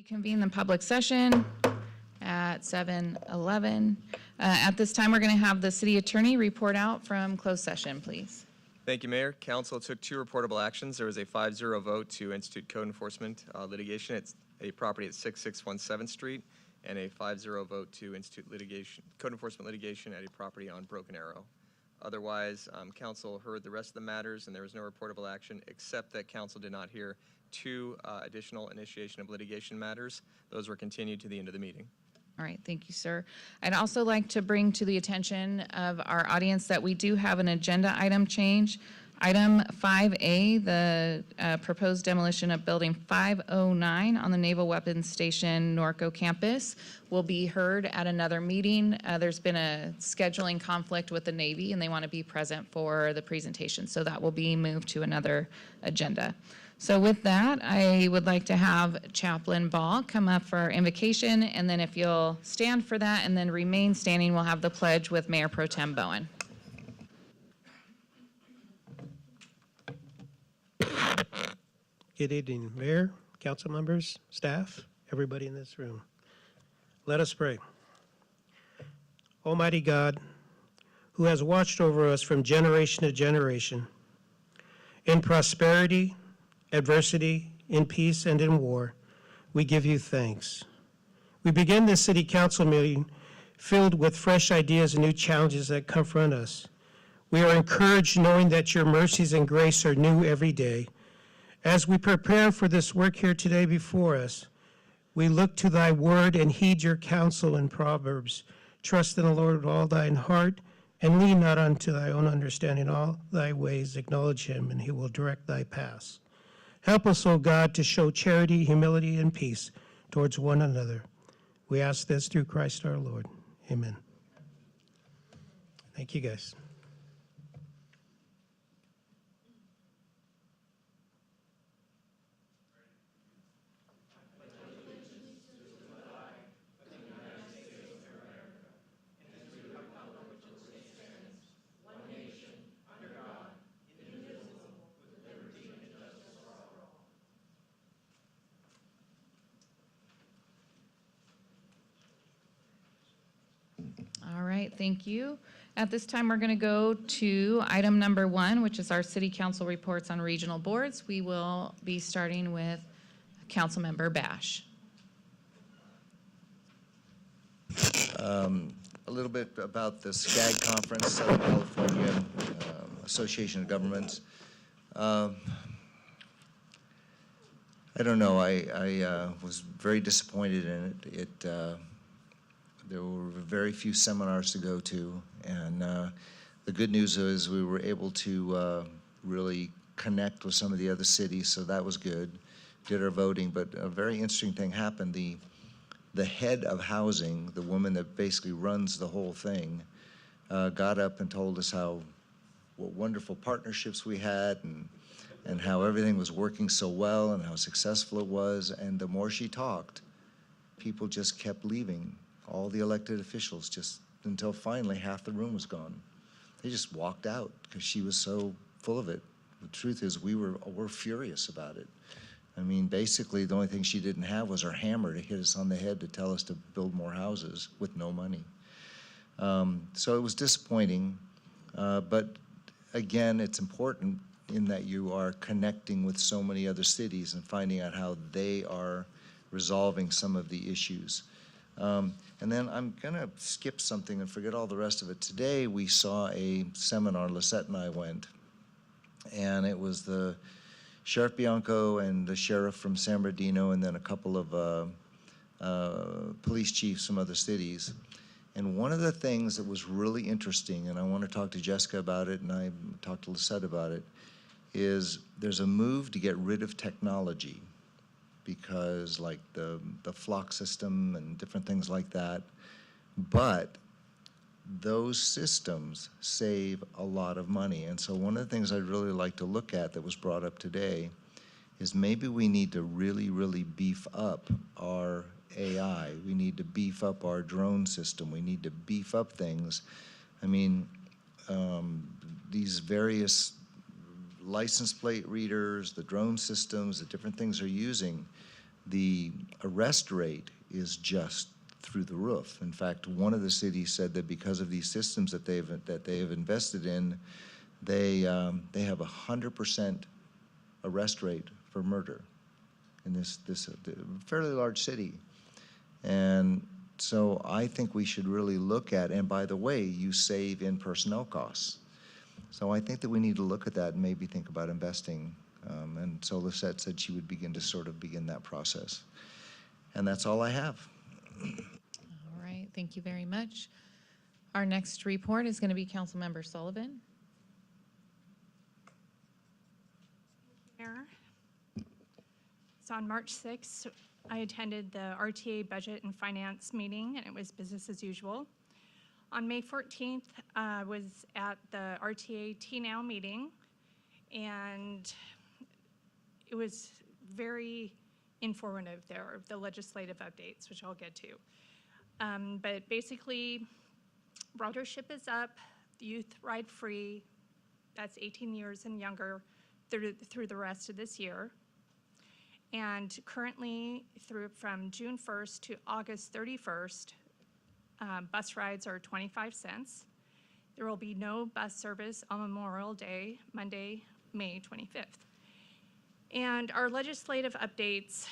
Reconvene the public session at 7:11. At this time, we're going to have the city attorney report out from closed session, please. Thank you, Mayor. Council took 2 reportable actions. There was a 5-0 vote to institute code enforcement litigation at a property at 6617 Street, and a 5-0 vote to institute code enforcement litigation at a property on Broken Arrow. Otherwise, council heard the rest of the matters, and there was no reportable action, except that council did not hear 2 additional initiation of litigation matters. Those were continued to the end of the meeting. All right, thank you, sir. I'd also like to bring to the attention of our audience that we do have an agenda item change. Item 5A, the proposed demolition of Building 509 on the Naval Weapons Station Norco campus, will be heard at another meeting. There's been a scheduling conflict with the Navy, and they want to be present for the presentation, so that will be moved to another agenda. So with that, I would like to have Chaplain Ball come up for our invocation, and then if you'll stand for that and then remain standing, we'll have the pledge with Mayor Pro Tem Bowen. Good evening, Mayor, council members, staff, everybody in this room. Let us pray. Almighty God, who has watched over us from generation to generation, in prosperity, adversity, in peace, and in war, we give you thanks. We begin this city council meeting filled with fresh ideas and new challenges that confront us. We are encouraged knowing that your mercies and grace are new every day. As we prepare for this work here today before us, we look to thy word and heed your counsel in Proverbs. Trust in the Lord with all thine heart, and lean not unto thy own understanding. All thy ways acknowledge him, and he will direct thy paths. Help us, O God, to show charity, humility, and peace towards one another. We ask this through Christ our Lord. Amen. Thank you, guys. All right, thank you. At this time, we're going to go to item number 1, which is our city council reports on regional boards. We will be starting with Councilmember Bash. A little bit about the SCAG conference, Southern California Association of Governments. I don't know, I was very disappointed in it. There were very few seminars to go to, and the good news is we were able to really connect with some of the other cities, so that was good. Did our voting, but a very interesting thing happened. The head of housing, the woman that basically runs the whole thing, got up and told us what wonderful partnerships we had, and how everything was working so well and how successful it was. And the more she talked, people just kept leaving. All the elected officials, just until finally half the room was gone. They just walked out because she was so full of it. The truth is we're furious about it. I mean, basically the only thing she didn't have was her hammer to hit us on the head to tell us to build more houses with no money. So it was disappointing, but again, it's important in that you are connecting with so many other cities and finding out how they are resolving some of the issues. And then I'm going to skip something and forget all the rest of it. Today we saw a seminar, Lisette and I went, and it was the Sheriff Bianco and the sheriff from San Bernardino, and then a couple of police chiefs from other cities. And one of the things that was really interesting, and I want to talk to Jessica about it, and I talked to Lisette about it, is there's a move to get rid of technology, because like the flock system and different things like that. But those systems save a lot of money. And so one of the things I'd really like to look at that was brought up today is maybe we need to really, really beef up our AI. We need to beef up our drone system. We need to beef up things. I mean, these various license plate readers, the drone systems, the different things they're using, the arrest rate is just through the roof. In fact, one of the cities said that because of these systems that they have invested in, they have 100% arrest rate for murder in this fairly large city. And so I think we should really look at, and by the way, you save in personnel costs. So I think that we need to look at that and maybe think about investing. And so Lisette said she would begin that process. And that's all I have. All right, thank you very much. Our next report is going to be Councilmember Sullivan. Mayor. So on March 6th, I attended the RTA Budget and Finance meeting, and it was business as usual. On May 14th, I was at the RTA T-Now meeting, and it was very informative there, the legislative updates, which I'll get to. But basically, ridership is up, youth ride free, that's 18 years and younger, through the rest of this year. And currently, from June 1st to August 31st, bus rides are 25 cents. There will be no bus service on Memorial Day, Monday, May 25th. And our legislative updates,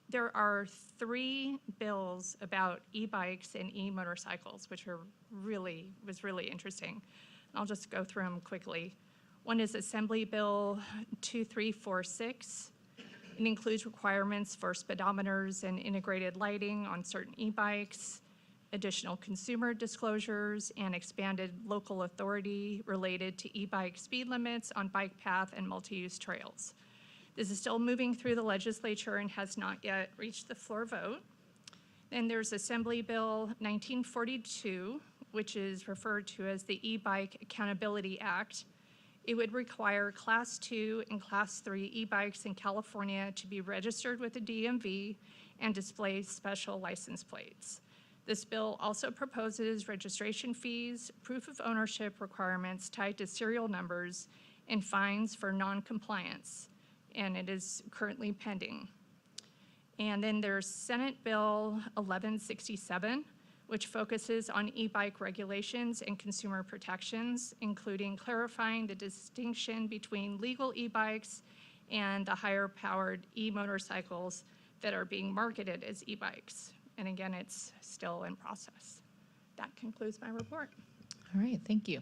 there are 3 bills about e-bikes and e-motorcycles, which was really interesting. I'll just go through them quickly. One is Assembly Bill 2346. It includes requirements for speedometers and integrated lighting on certain e-bikes, additional consumer disclosures, and expanded local authority related to e-bike speed limits on bike path and multi-use trails. This is still moving through the legislature and has not yet reached the floor vote. Then there's Assembly Bill 1942, which is referred to as the E-Bike Accountability Act. It would require Class 2 and Class 3 e-bikes in California to be registered with the DMV and display special license plates. This bill also proposes registration fees, proof of ownership requirements tied to serial numbers, and fines for non-compliance, and it is currently pending. And then there's Senate Bill 1167, which focuses on e-bike regulations and consumer protections, including clarifying the distinction between legal e-bikes and the higher-powered e-motorcycles that are being marketed as e-bikes. And again, it's still in process. That concludes my report. All right, thank you.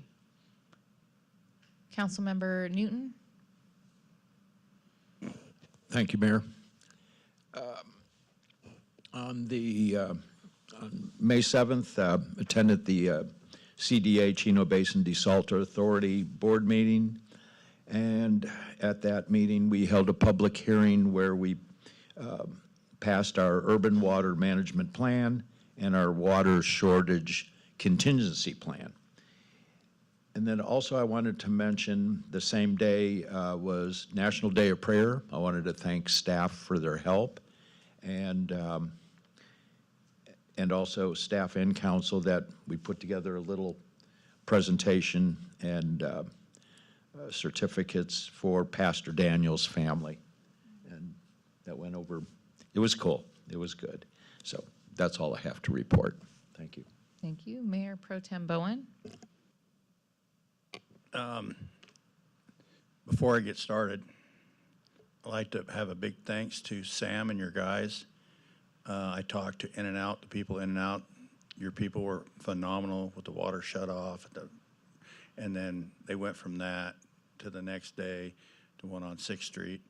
Councilmember Newton. Thank you, Mayor. On May 7th, attended the CDA Chino Basin Desalter Authority Board meeting. And at that meeting, we held a public hearing where we passed our urban water management plan and our water shortage contingency plan. And then also I wanted to mention the same day was National Day of Prayer. I wanted to thank staff for their help and also staff and council that we put together a little presentation and certificates for Pastor Daniel's family. And that went over, it was cool, it was good. So that's all I have to report. Thank you. Thank you. Mayor Pro Tem Bowen. Before I get started, I'd like to have a big thanks to Sam and your guys. I talked to In-N-Out, the people In-N-Out. Your people were phenomenal with the water shut off. And then they went from that to the next day to one on 6th Street.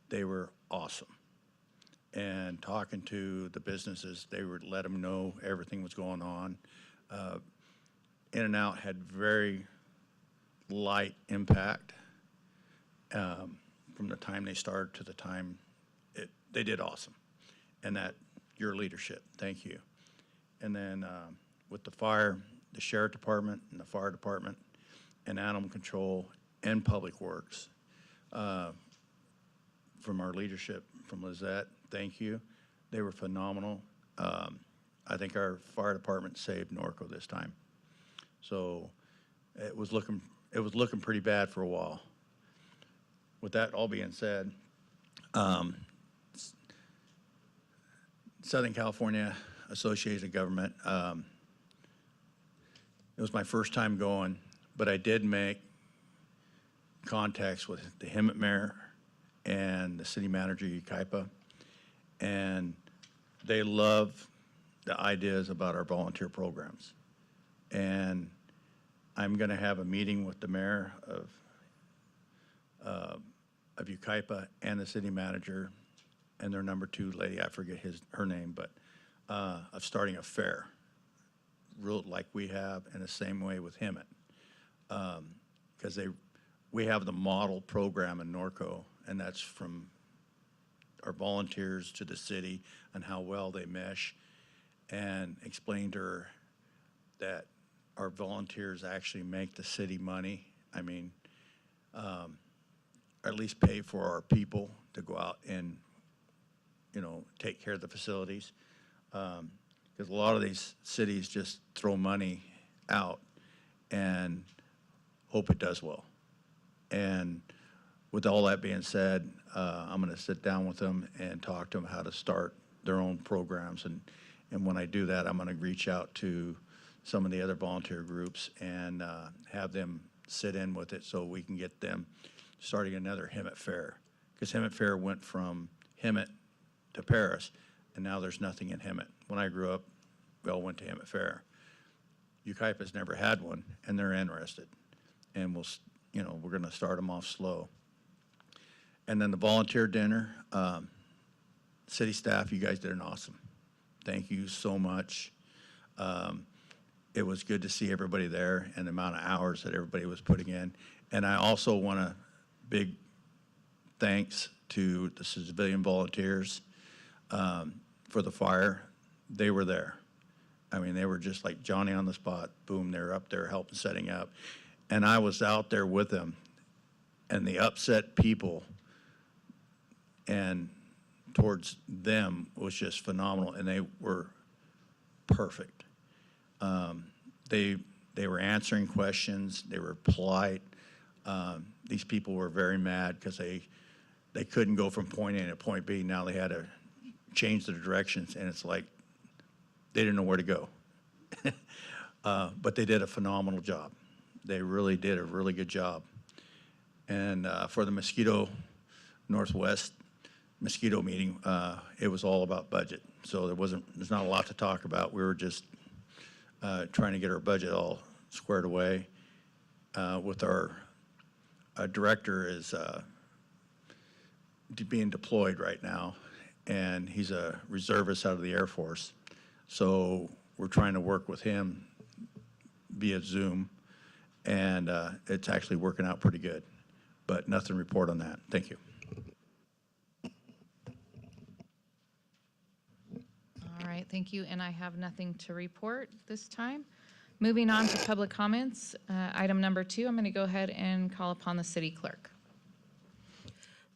They were awesome. And talking to the businesses, they would let them know everything was going on. In-N-Out had very light impact from the time they started to the time they did awesome. And that your leadership, thank you. And then with the fire, the sheriff department and the fire department and animal control and public works, from our leadership, from Lizette, thank you. They were phenomenal. I think our fire department saved Norco this time. So it was looking pretty bad for a while. With that all being said, Southern California Associated Government. It was my first time going, but I did make contacts with the Hemet mayor and the city manager, Ukaipa, and they love the ideas about our volunteer programs. And I'm going to have a meeting with the mayor of Ukaipa and the city manager and their number 2 lady, I forget her name, but of starting a fair, real like we have in the same way with Hemet, because we have the model program in Norco, and that's from our volunteers to the city and how well they mesh, and explain to her that our volunteers actually make the city money. I mean, or at least pay for our people to go out and, you know, take care of the facilities. Because a lot of these cities just throw money out and hope it does well. And with all that being said, I'm going to sit down with them and talk to them how to start their own programs. And when I do that, I'm going to reach out to some of the other volunteer groups and have them sit in with it so we can get them starting another Hemet Fair. Because Hemet Fair went from Hemet to Paris, and now there's nothing in Hemet. When I grew up, we all went to Hemet Fair. Ukaipa's never had one, and they're interested. And we're going to start them off slow. And then the volunteer dinner, city staff, you guys did an awesome. Thank you so much. It was good to see everybody there and the amount of hours that everybody was putting in. And I also want a big thanks to the civilian volunteers for the fire. They were there. I mean, they were just like Johnny on the spot. Boom, they were up there helping setting up. And I was out there with them. And the upset people and towards them was just phenomenal. And they were perfect. They were answering questions. They were polite. These people were very mad because they couldn't go from point A to point B. Now they had to change their directions, and it's like they didn't know where to go. But they did a phenomenal job. They really did a really good job. And for the Northwest mosquito meeting, it was all about budget. So there's not a lot to talk about. We were just trying to get our budget all squared away. With our director is being deployed right now, and he's a reservist out of the Air Force. So we're trying to work with him via Zoom, and it's actually working out pretty good. But nothing to report on that. Thank you. All right, thank you, and I have nothing to report this time. Moving on to public comments, item number 2, I'm going to go ahead and call upon the city clerk.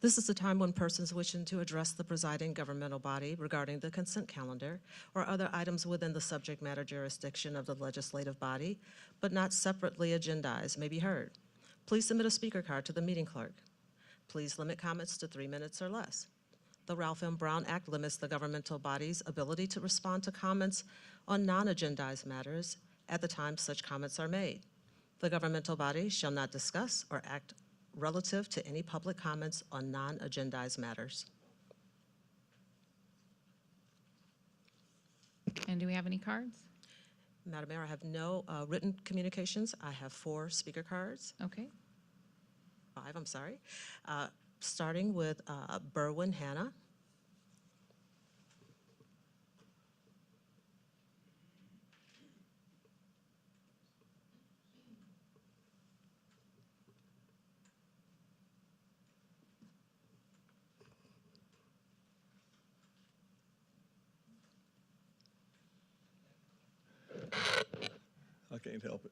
This is the time when persons wishing to address the presiding governmental body regarding the consent calendar or other items within the subject matter jurisdiction of the legislative body, but not separately agendized, may be heard. Please submit a speaker card to the meeting clerk. Please limit comments to 3 minutes or less. The Ralph M. Brown Act limits the governmental body's ability to respond to comments on non-agendized matters at the time such comments are made. The governmental body shall not discuss or act relative to any public comments on non-agendized matters. And do we have any cards? Madam Mayor, I have no written communications. I have 4 speaker cards. Okay. 5, I'm sorry. Starting with Berwin Hannah. I can't help it.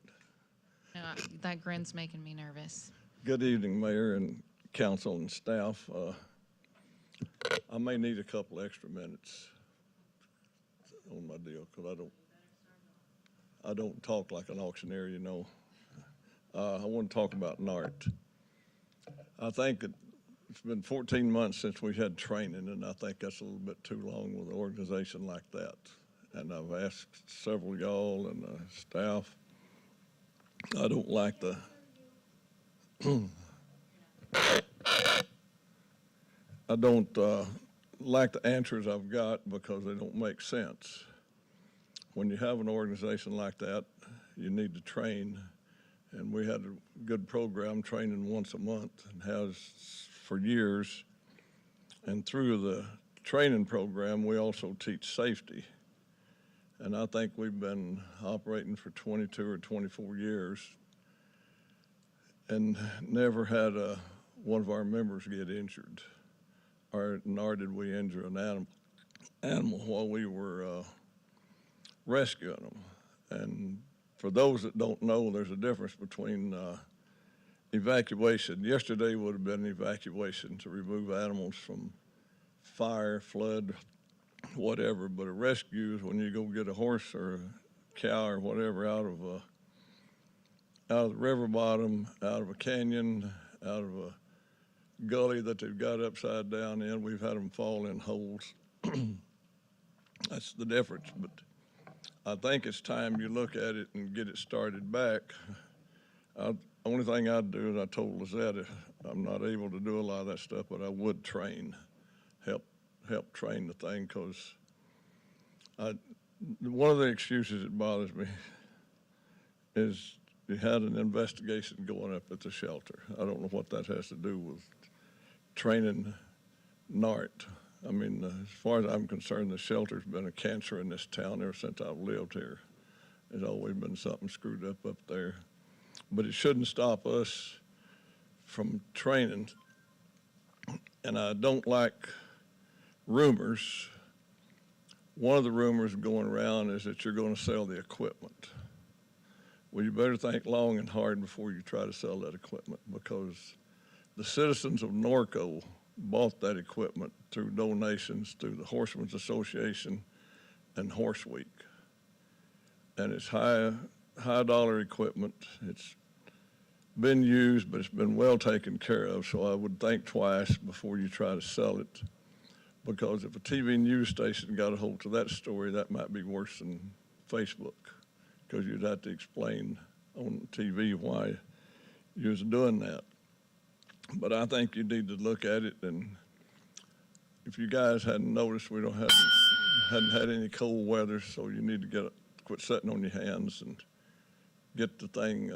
No, that grin's making me nervous. Good evening, Mayor and council and staff. I may need a couple extra minutes on my deal because I don't talk like an auctioneer, you know. I want to talk about NART. I think that it's been 14 months since we had training, and I think that's a little bit too long with an organization like that. And I've asked several y'all and the staff. I don't like the I don't like the answers I've got because they don't make sense. When you have an organization like that, you need to train, and we had a good program training once a month and has for years. And through the training program, we also teach safety. And I think we've been operating for 22 or 24 years and never had one of our members get injured, nor did we injure an animal while we were rescuing them. And for those that don't know, there's a difference between evacuation. Yesterday would have been evacuation to remove animals from fire, flood, whatever, but a rescue is when you go get a horse or a cow or whatever out of the river bottom, out of a canyon, out of a gully that they've got upside down in. We've had them fall in holes. That's the difference, but I think it's time you look at it and get it started back. Only thing I'd do is I told Lizette I'm not able to do a lot of that stuff, but I would train, help train the thing, because one of the excuses that bothers me is you had an investigation going up at the shelter. I don't know what that has to do with training NART. I mean, as far as I'm concerned, the shelter's been a cancer in this town ever since I've lived here. There's always been something screwed up there. But it shouldn't stop us from training. And I don't like rumors. One of the rumors going around is that you're going to sell the equipment. Well, you better think long and hard before you try to sell that equipment, because the citizens of Norco bought that equipment through donations through the Horsemen's Association and Horse Week. And it's high dollar equipment. It's been used, but it's been well taken care of, so I would think twice before you try to sell it. Because if a TV news station got a hold of that story, that might be worse than Facebook, because you'd have to explain on TV why you was doing that. But I think you need to look at it, and if you guys hadn't noticed, we hadn't had any cold weather, so you need to quit sitting on your hands and get the thing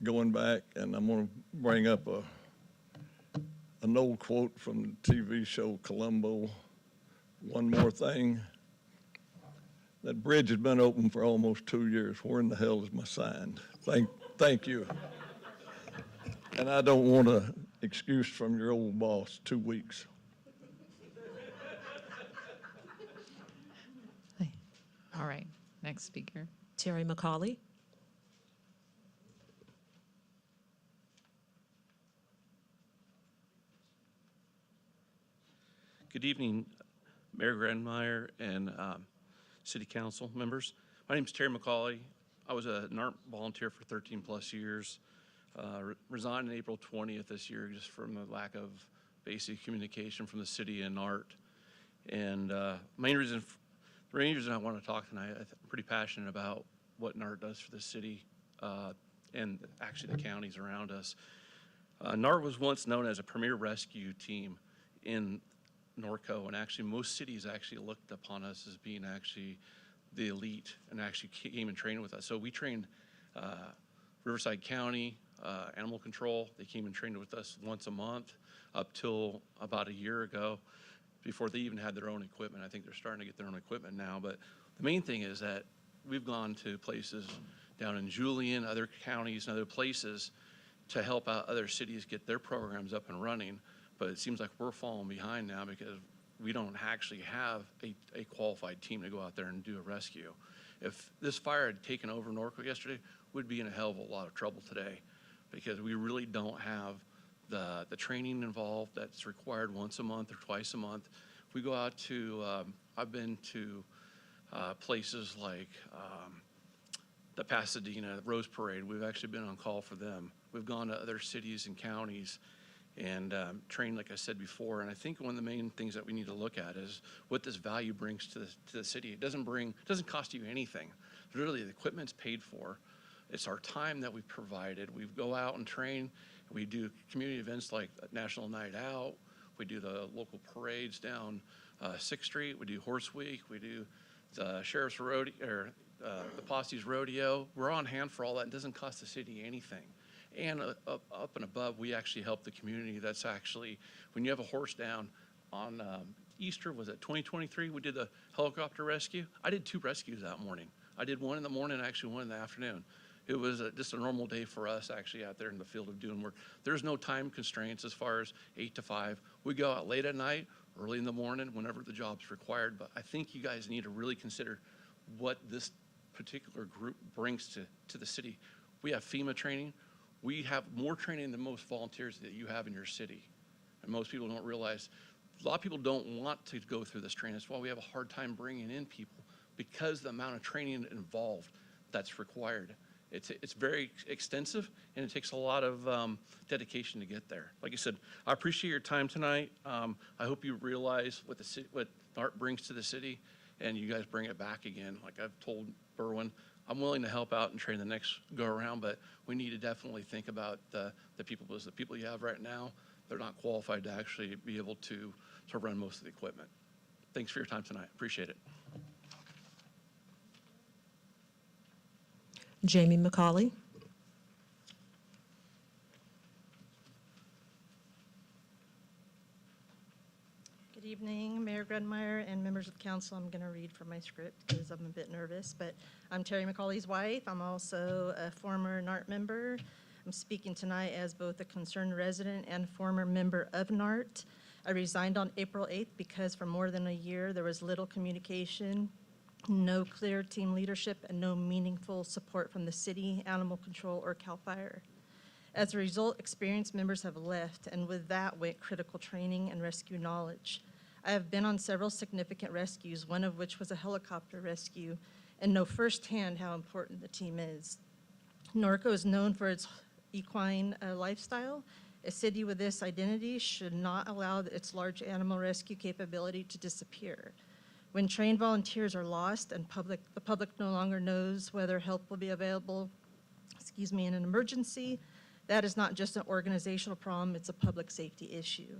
going back. And I'm going to bring up an old quote from the TV show Columbo, "One more thing. That bridge has been open for almost 2 years. Where in the hell is my sign?" Thank you. And I don't want an excuse from your old boss, 2 weeks. All right, next speaker. Terry McCauley. Good evening, Mayor Grandmeyer and City Council members. My name is Terry McCauley. I was a NARP volunteer for 13 plus years. Resigned on April 20th this year just from the lack of basic communication from the city and NART. And the main reason I want to talk tonight, I'm pretty passionate about what NART does for the city and actually the counties around us. NART was once known as a premier rescue team in Norco, and actually most cities actually looked upon us as being actually the elite and actually came and trained with us. So we trained Riverside County, Animal Control. They came and trained with us once a month up till about a year ago, before they even had their own equipment. I think they're starting to get their own equipment now. But the main thing is that we've gone to places down in Julian, other counties and other places to help out other cities get their programs up and running. But it seems like we're falling behind now because we don't actually have a qualified team to go out there and do a rescue. If this fire had taken over Norco yesterday, we'd be in a hell of a lot of trouble today, because we really don't have the training involved that's required once a month or twice a month. If we go out to, I've been to places like the Pasadena Rose Parade. We've actually been on call for them. We've gone to other cities and counties, and train, like I said before. And I think one of the main things that we need to look at is what this value brings to the city. It doesn't cost you anything. Literally, the equipment's paid for. It's our time that we've provided. We go out and train. We do community events like National Night Out. We do the local parades down 6th Street. We do Horse Week. We do the Sheriff's Rodeo, or the Posse's Rodeo. We're on hand for all that. It doesn't cost the city anything. And up and above, we actually help the community. That's actually, when you have a horse down on Easter, was it 2023? We did the helicopter rescue. I did 2 rescues that morning. I did one in the morning and actually one in the afternoon. It was just a normal day for us actually out there in the field of doing work. There's no time constraints as far as 8 to 5. We go out late at night, early in the morning, whenever the job's required. But I think you guys need to really consider what this particular group brings to the city. We have FEMA training. We have more training than most volunteers that you have in your city. And most people don't realize, a lot of people don't want to go through this training. That's why we have a hard time bringing in people, because the amount of training involved that's required. It's very extensive, and it takes a lot of dedication to get there. Like I said, I appreciate your time tonight. I hope you realize what what art brings to the city, and you guys bring it back again. Like I've told Berwin, I'm willing to help out and train the next go around, but we need to definitely think about the people, because the people you have right now, they're not qualified to actually be able to run most of the equipment. Thanks for your time tonight. Appreciate it. Jamie McCauley. Good evening, Mayor Grunmeyer and members of council. I'm going to read from my script because I'm a bit nervous, but I'm Terry McCauley's wife. I'm also a former NART member. I'm speaking tonight as both a concerned resident and former member of NART. I resigned on April 8th because for more than a year there was little communication, no clear team leadership, and no meaningful support from the city, animal control, or CAL FIRE. As a result, experienced members have left, and with that went critical training and rescue knowledge. I have been on several significant rescues, one of which was a helicopter rescue, and know firsthand how important the team is. Norco is known for its equine lifestyle. A city with this identity should not allow its large animal rescue capability to disappear. When trained volunteers are lost and the public no longer knows whether help will be available, in an emergency, that is not just an organizational problem, it's a public safety issue.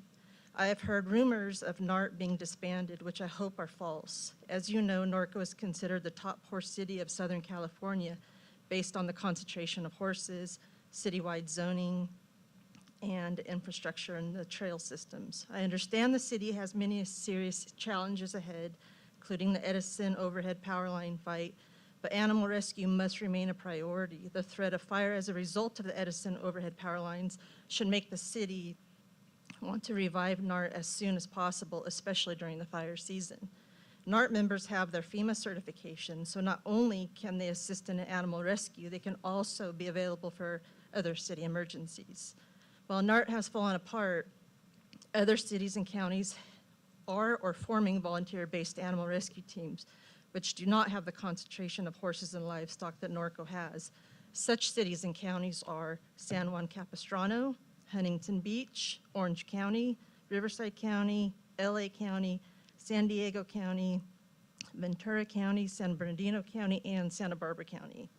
I have heard rumors of NART being disbanded, which I hope are false. As you know, Norco is considered the top horse city of Southern California based on the concentration of horses, citywide zoning, and infrastructure and the trail systems. I understand the city has many serious challenges ahead, including the Edison overhead power line fight, but animal rescue must remain a priority. The threat of fire as a result of the Edison overhead power lines should make the city want to revive NART as soon as possible, especially during the fire season. NART members have their FEMA certification, so not only can they assist in an animal rescue, they can also be available for other city emergencies. While NART has fallen apart, other cities and counties are or forming volunteer-based animal rescue teams, which do not have the concentration of horses and livestock that Norco has. Such cities and counties are San Juan Capistrano, Huntington Beach, Orange County, Riverside County, LA County, San Diego County, Ventura County, San Bernardino County, and Santa Barbara County.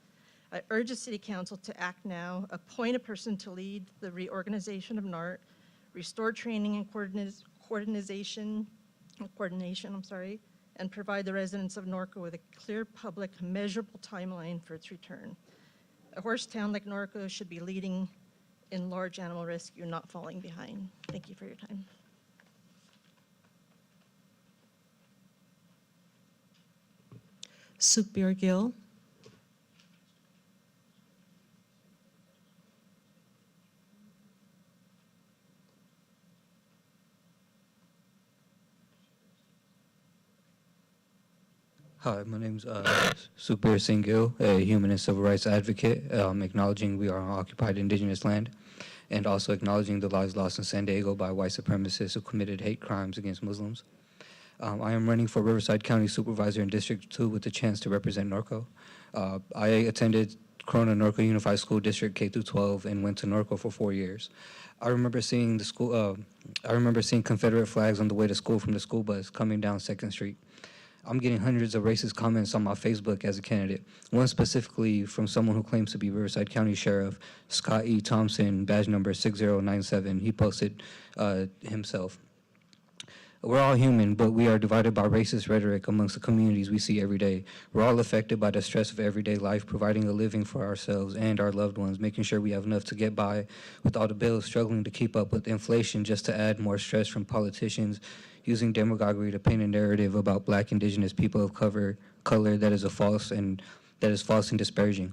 I urge the City Council to act now, appoint a person to lead the reorganization of NART, restore training and coordination, and provide the residents of Norco with a clear, public, measurable timeline for its return. A horse town like Norco should be leading in large animal rescue, not falling behind. Thank you for your time. Sukhbir Gill. Hi, my name's Sukhbir Singh Gill, a human and civil rights advocate, acknowledging we are on occupied indigenous land, and also acknowledging the lives lost in San Diego by white supremacists who committed hate crimes against Muslims. I am running for Riverside County Supervisor in District 2 with the chance to represent Norco. I attended Corona Norco Unified School District K through 12 and went to Norco for 4 years. I remember seeing the school. I remember seeing Confederate flags on the way to school from the school bus coming down 2nd Street. I'm getting hundreds of racist comments on my Facebook as a candidate. One specifically from someone who claims to be Riverside County Sheriff Scott E. Thompson, badge number 6097. He posted himself. We're all human, but we are divided by racist rhetoric amongst the communities we see every day. We're all affected by the stress of everyday life, providing a living for ourselves and our loved ones, making sure we have enough to get by with all the bills, struggling to keep up with inflation just to add more stress from politicians, using demagoguery to paint a narrative about Black, Indigenous people of color that is false and disparaging.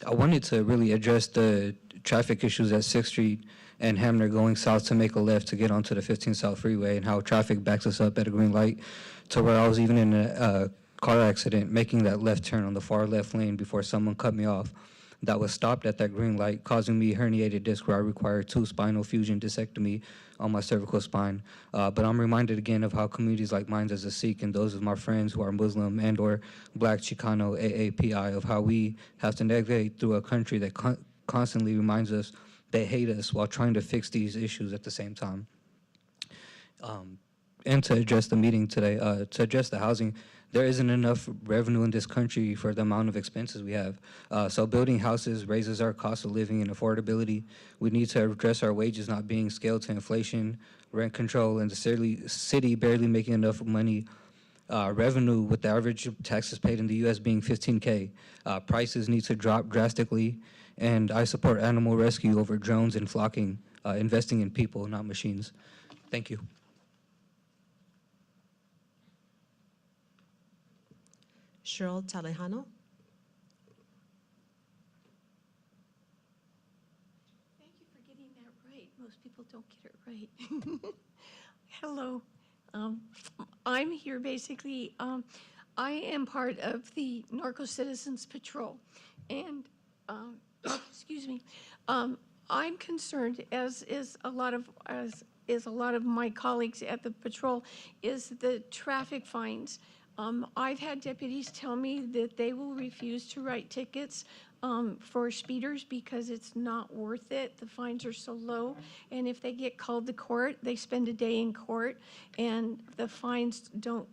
I wanted to really address the traffic issues at 6th Street and Hamner going south to make a left to get onto the 15 South Freeway, and how traffic backs us up at a green light to where I was even in a car accident making that left turn on the far left lane before someone cut me off. That was stopped at that green light, causing me herniated disc where I required 2 spinal fusion discectomy on my cervical spine. But I'm reminded again of how communities like mine as a Sikh and those of my friends who are Muslim and or Black, Chicano, AAPI, of how we have to navigate through a country that constantly reminds us they hate us while trying to fix these issues at the same time. And to address the meeting today, to address the housing, there isn't enough revenue in this country for the amount of expenses we have. So building houses raises our cost of living and affordability. We need to address our wages not being scaled to inflation, rent control, and the city barely making enough money revenue with the average taxes paid in the U.S. being $15K. Prices need to drop drastically, and I support animal rescue over drones and flocking, investing in people, not machines. Thank you. Cheryl Talejano. Thank you for getting that right. Most people don't get it right. Hello. I'm here basically, I am part of the Norco Citizens Patrol. And, excuse me, I'm concerned, as is a lot of my colleagues at the patrol, is the traffic fines. I've had deputies tell me that they will refuse to write tickets for speeders because it's not worth it. The fines are so low, and if they get called to court, they spend a day in court, and the fines don't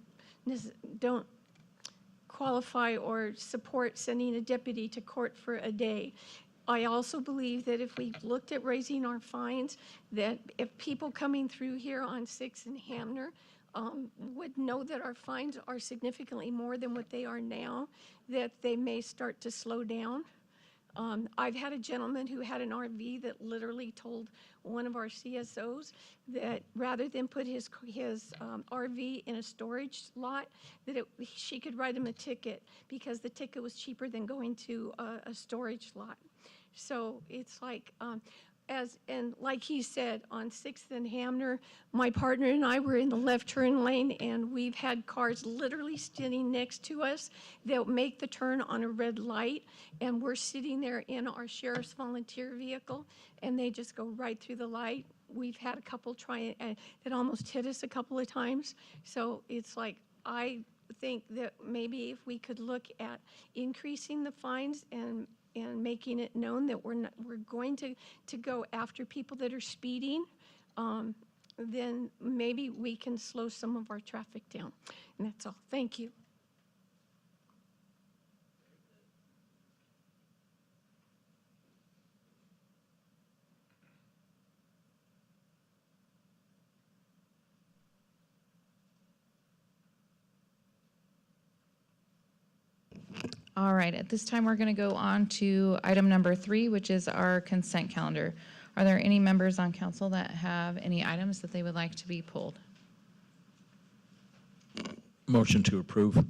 qualify or support sending a deputy to court for a day. I also believe that if we looked at raising our fines, that if people coming through here on 6th and Hamner would know that our fines are significantly more than what they are now, that they may start to slow down. I've had a gentleman who had an RV that literally told one of our CSOs that rather than put his RV in a storage lot, that she could write him a ticket because the ticket was cheaper than going to a storage lot. So it's like, and like he said, on 6th and Hamner, my partner and I were in the left turn lane, and we've had cars literally standing next to us that make the turn on a red light, and we're sitting there in our sheriff's volunteer vehicle, and they just go right through the light. We've had a couple try that almost hit us a couple of times. So it's like, I think that maybe if we could look at increasing the fines and making it known that we're going to go after people that are speeding, then maybe we can slow some of our traffic down. And that's all. Thank you. All right, at this time, we're going to go on to item number 3, which is our consent calendar. Are there any members on council that have any items that they would like to be pulled? Motion to approve.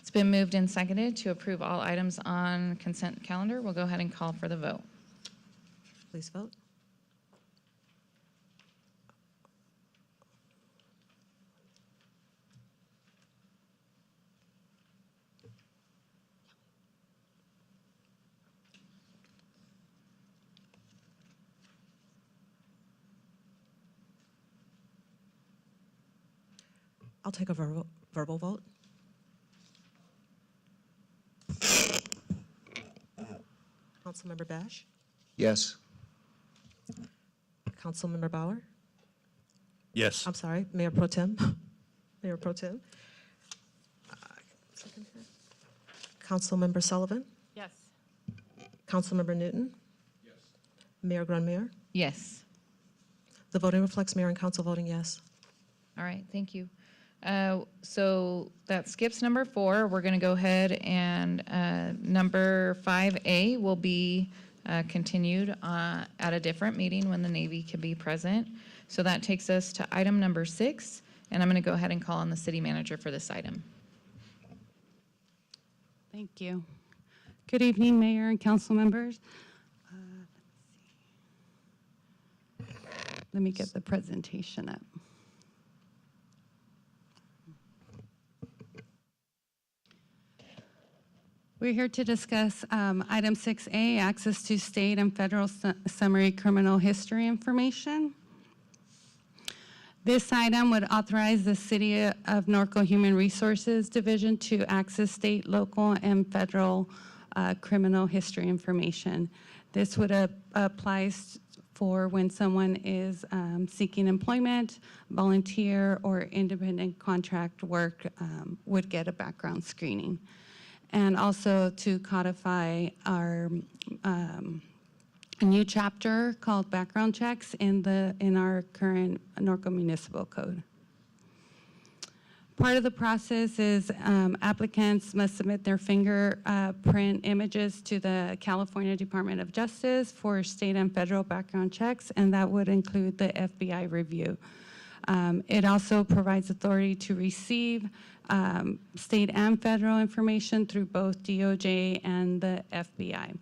It's been moved and seconded to approve all items on consent calendar. We'll go ahead and call for the vote. Please vote. I'll take a verbal vote. Councilmember Bash? Yes. Councilmember Bauer? Yes. I'm sorry, Mayor Pro Tem? Mayor Pro Tem? Second here. Councilmember Sullivan? Yes. Councilmember Newton? Yes. Mayor Grunmeyer? Yes. The voting reflects mayor and council voting yes. All right, thank you. So that skips number 4. We're going to go ahead and number 5A will be continued at a different meeting when the Navy can be present. So that takes us to item number 6, and I'm going to go ahead and call on the city manager for this item. Thank you. Good evening, Mayor and council members. Let me get the presentation up. We're here to discuss item 6A, access to state and federal summary criminal history information. This item would authorize the City of Norco Human Resources Division to access state, local, and federal criminal history information. This would apply for when someone is seeking employment, volunteer, or independent contract work would get a background screening. And also to codify our a new chapter called background checks in our current Norco Municipal Code. Part of the process is applicants must submit their fingerprint images to the California Department of Justice for state and federal background checks, and that would include the FBI review. It also provides authority to receive state and federal information through both DOJ and the FBI.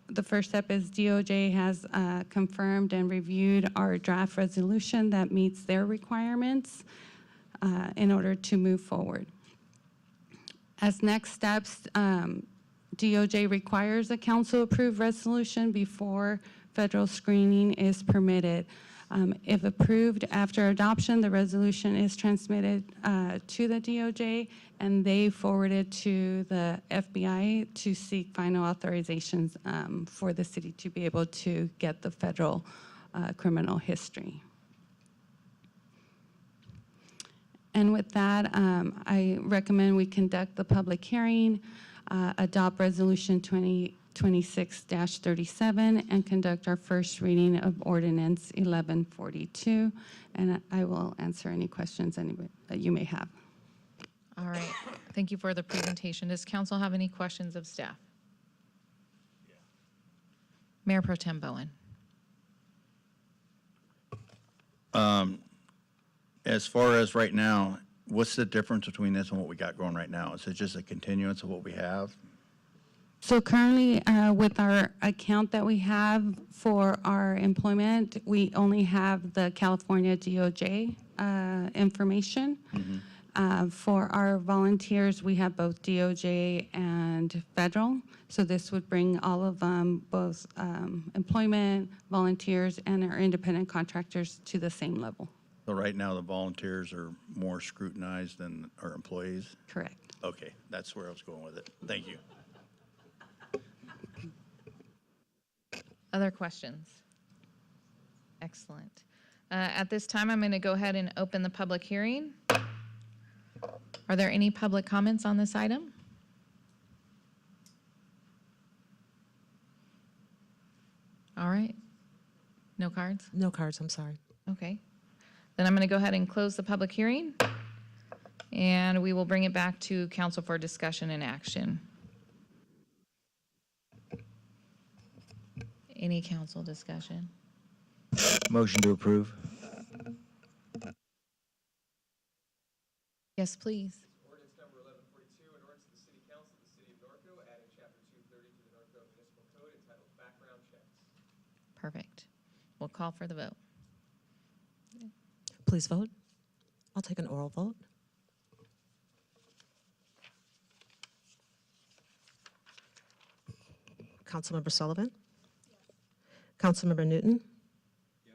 The first step is DOJ has confirmed and reviewed our draft resolution that meets their requirements in order to move forward. As next steps, DOJ requires a council-approved resolution before federal screening is permitted. If approved after adoption, the resolution is transmitted to the DOJ, and they forward it to the FBI to seek final authorizations for the city to be able to get the federal criminal history. And with that, I recommend we conduct the public hearing, adopt Resolution 2026-37, and conduct our first reading of Ordinance 1142. And I will answer any questions you may have. All right, thank you for the presentation. Does council have any questions of staff? Mayor Pro Tem Bowen. As far as right now, what's the difference between this and what we got going right now? Is it just a continuance of what we have? So currently, with our account that we have for our employment, we only have the California DOJ information. For our volunteers, we have both DOJ and federal. So this would bring all of them, both employment, volunteers, and our independent contractors to the same level. So right now, the volunteers are more scrutinized than our employees? Correct. Okay, that's where I was going with it. Thank you. Other questions? Excellent. At this time, I'm going to go ahead and open the public hearing. Are there any public comments on this item? All right. No cards? No cards, I'm sorry. Okay. Then I'm going to go ahead and close the public hearing, and we will bring it back to council for discussion and action. Any council discussion? Motion to approve. Yes, please. Ordinance number 1142, an ordinance of the City Council of the City of Norco, adding Chapter 230 to the Norco Municipal Code entitled Background Checks. Perfect. We'll call for the vote. Please vote. I'll take an oral vote. Councilmember Sullivan? Councilmember Newton? Yes.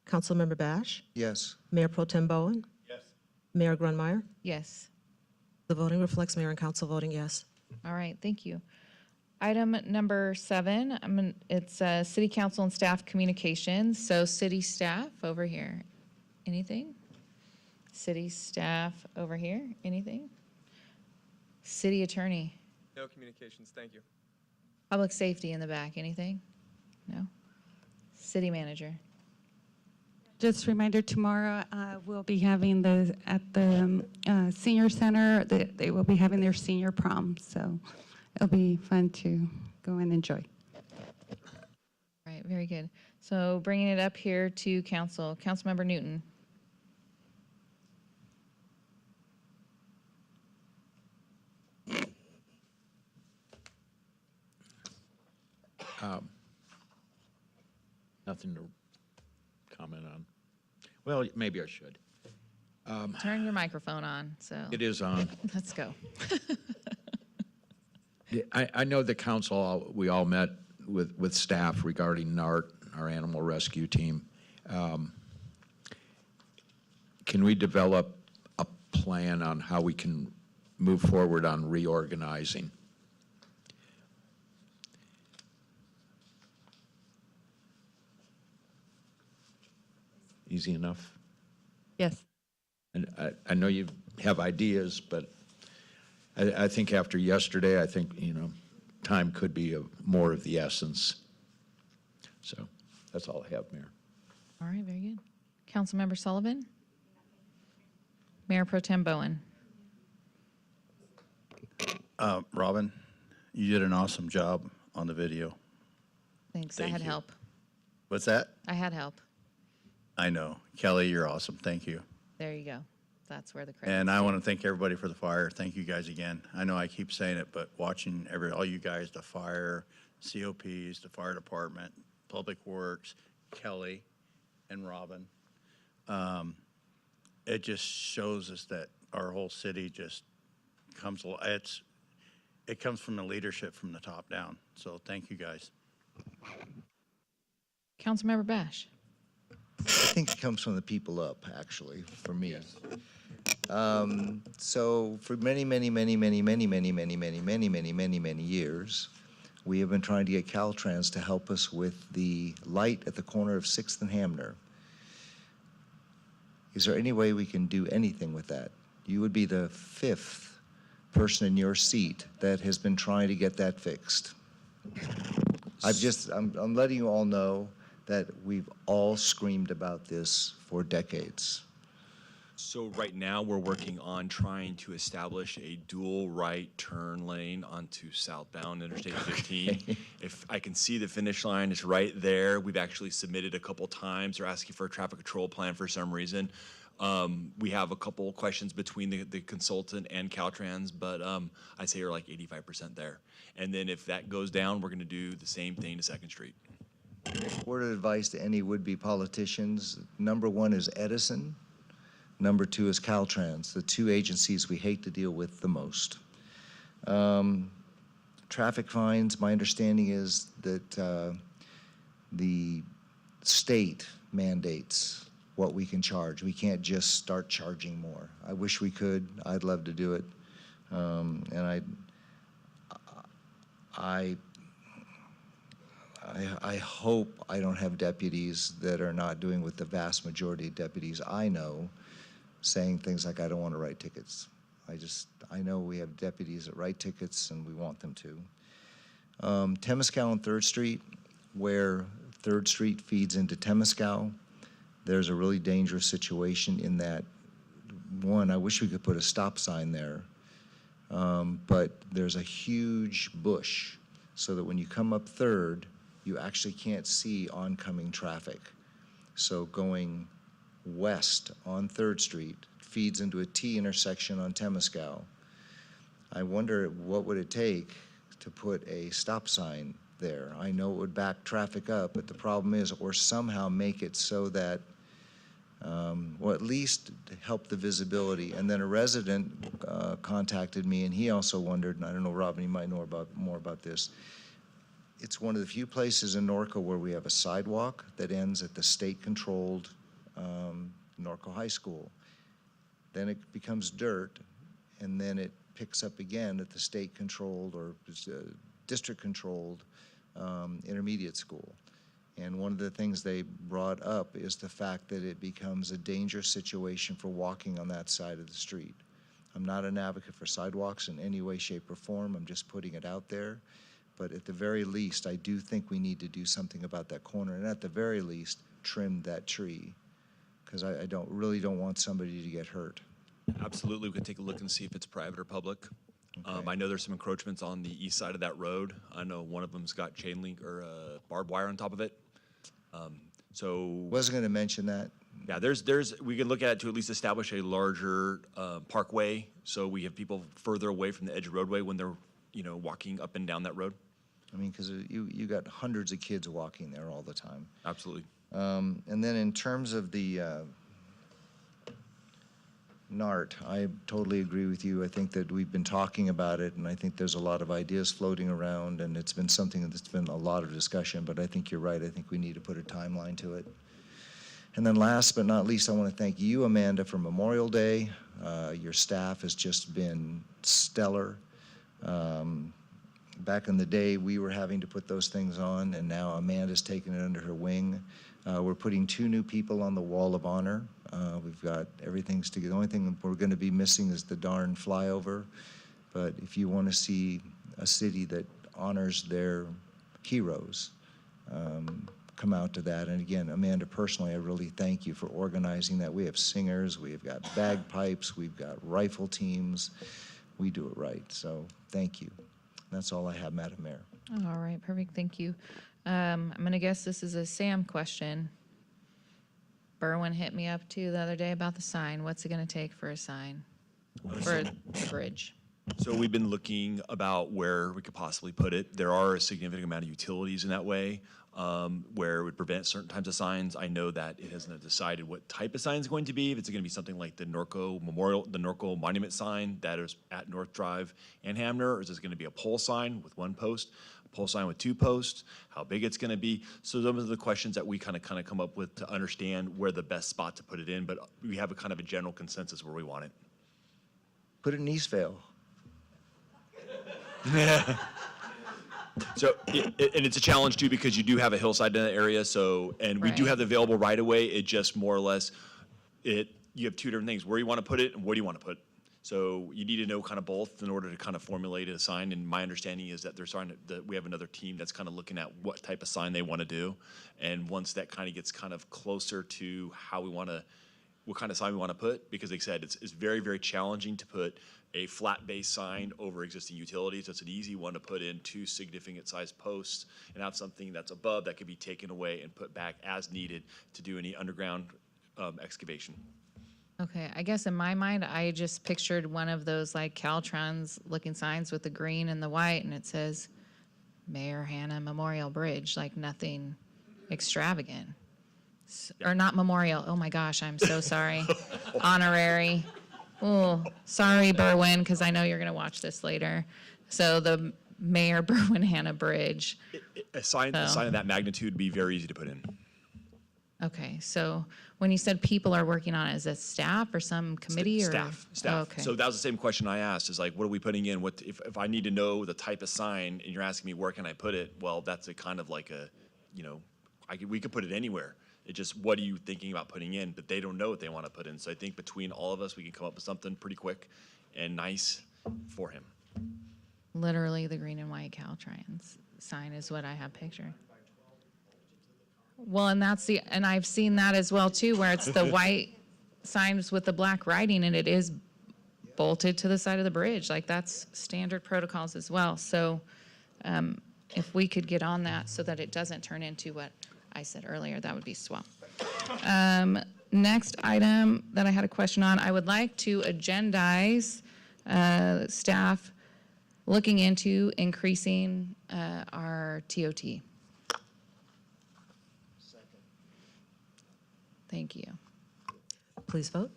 Councilmember Bash? Yes. Mayor Pro Tem Bowen? Yes. Mayor Grunmeyer? Yes. The voting reflects mayor and council voting yes. All right, thank you. Item number 7, it's city council and staff communications. So city staff over here, anything? City staff over here, anything? City attorney, No communications, thank you. public safety in the back, anything? No? City manager. Just a reminder, tomorrow we'll be having at the senior center, they will be having their senior prom, so it'll be fun to go and enjoy. All right, very good. So bringing it up here to council, Councilmember Newton. Nothing to comment on. Well, maybe I should. Turn your microphone on, so. It is on. Let's go. I know the council, we all met with staff regarding NART, our animal rescue team. Can we develop a plan on how we can move forward on reorganizing? Easy enough? Yes. And I know you have ideas, but I think after yesterday, I think, time could be more of the essence. So that's all I have, Mayor. All right, very good. Councilmember Sullivan? Mayor Pro Tem Bowen? Robin, you did an awesome job on the video. Thanks, I Thank had you. help. What's that? I had help. I know. Kelly, you're awesome. Thank you. There you go. That's where the credit. And I want to thank everybody for the fire. Thank you guys again. I know I keep saying it, but watching all you guys, the fire, COPs, the fire department, Public Works, Kelly, and Robin, it just shows us that our whole city just comes. It comes from the leadership from the top down. So thank you guys. Councilmember Bash? I think it comes from the people up, actually, for me. So for many years, we have been trying to get Caltrans to help us with the light at the corner of 6th and Hamner. Is there any way we can do anything with that? You would be the 5th person in your seat that has been trying to get that fixed. I'm letting you all know that we've all screamed about this for decades. So right now, we're working on trying to establish a dual right turn lane onto southbound Interstate 15. If I can see the finish line, it's right there. We've actually submitted a couple times. They're asking for a traffic control plan for some reason. We have a couple questions between the consultant and Caltrans, but I'd say we're like 85% there. And then if that goes down, we're gonna do the same thing to 2nd Street. Word of advice to any would-be politicians, number 1 is Edison, number 2 is Caltrans, the 2 agencies we hate to deal with the most. Traffic fines, my understanding is that the state mandates what we can charge. We can't just start charging more. I wish we could. I'd love to do it. And I hope I don't have deputies that are not doing what the vast majority of deputies I know, saying things like, I don't want to write tickets. I know we have deputies that write tickets and we want them to. Temescal and 3rd Street, where 3rd Street feeds into Temescal, there's a really dangerous situation in that, one, I wish we could put a stop sign there, but there's a huge bush so that when you come up 3rd, you actually can't see oncoming traffic. So going west on 3rd Street feeds into a T intersection on Temescal. I wonder what would it take to put a stop sign there. I know it would back traffic up, but the problem is, or somehow make it so that, or at least help the visibility. And then a resident contacted me, and he also wondered, and I don't know, Robin, you might know more about this. It's one of the few places in Norco where we have a sidewalk that ends at the state-controlled Norco High School. Then it becomes dirt, and then it picks up again at the state-controlled or district-controlled intermediate school. And one of the things they brought up is the fact that it becomes a dangerous situation for walking on that side of the street. I'm not an advocate for sidewalks in any way, shape, or form. I'm just putting it out there. But at the very least, I do think we need to do something about that corner, and at the very least, trim that tree, because I really don't want somebody to get hurt. Absolutely, we can take a look and see if it's private or public. I know there's some encroachments on the east side of that road. I know one of them's got chain link or barbed wire on top of it. So wasn't going to mention that. Yeah, we can look at it to at least establish a larger parkway, so we have people further away from the edge of roadway when they're, walking up and down that road. I mean, because you got hundreds of kids walking there all the time. Absolutely. And then in terms of the NART, I totally agree with you. I think that we've been talking about it, and I think there's a lot of ideas floating around, and it's been something that's been a lot of discussion, but I think you're right. I think we need to put a timeline to it. And then last but not least, I want to thank you, Amanda, for Memorial Day. Your staff has just been stellar. Back in the day, we were having to put those things on, and now Amanda's taken it under her wing. We're putting 2 new people on the Wall of Honor. We've got everything's together. The only thing we're going to be missing is the darn flyover. But if you want to see a city that honors their heroes, come out to that. And again, Amanda, personally, I really thank you for organizing that. We have singers, we've got bagpipes, we've got rifle teams. We do it right. So thank you. That's all I have, Madam Mayor. All right, perfect, thank you. I'm gonna guess this is a Sam question. Berwin hit me up too the other day about the sign. What's it gonna take for a sign? For a bridge? So we've been looking about where we could possibly put it. There are a significant amount of utilities in that way where it would prevent certain types of signs. I know that it hasn't decided what type of sign it's going to be. If it's going to be something like the Norco Memorial, the Norco Monument sign that is at North Drive and Hamner, or is this going to be a pole sign with 1 post, a pole sign with 2 posts, how big it's going to be? So those are the questions that we kind of come up with to understand where the best spot to put it in, but we have a kind of a general consensus where we want it. Put it in Eastvale. So, and it's a challenge too, because you do have a hillside in that area, so, and we do have the available right of way, it just more or less, you have 2 different things, where you want to put it and where do you want to put it. So you need to know kind of both in order to kind of formulate a sign, and my understanding is that we have another team that's kind of looking at what type of sign they want to do, and once that kind of gets kind of closer to how we want to, what kind of sign we want to put, because like I said, it's very, very challenging to put a flat base sign over existing utilities. It's an easy one to put in 2 significant sized posts and have something that's above that could be taken away and put back as needed to do any underground excavation. Okay, I guess in my mind, I just pictured one of those like Caltrans looking signs with the green and the white, and it says Mayor Hannah Memorial Bridge, like nothing extravagant. Or not memorial, oh my gosh, I'm so sorry. Honorary. Oh, sorry, Berwin, because I know you're going to watch this later. So the Mayor Berwin Hannah Bridge. A sign of that magnitude would be very easy to put in. Okay, so when you said people are working on it, is it staff or some committee? Staff. Oh, okay. So that was the same question I asked, is like, what are we putting in? What if I need to know the type of sign and you're asking me where can I put it? Well, that's a kind of like a, we could put it anywhere. It's just, what are you thinking about putting in? But they don't know what they want to put in. So I think between all of us, we can come up with something pretty quick and nice for him. Literally the green and white Caltrans sign is what I have pictured. Well, and and I've seen that as well too, where it's the white signs with the black writing and it is bolted to the side of the bridge. Like that's standard protocols as well. So if we could get on that so that it doesn't turn into what I said earlier, that would be swell. Next item that I had a question on, I would like to agendize staff looking into increasing our TOT. Thank you. Please vote.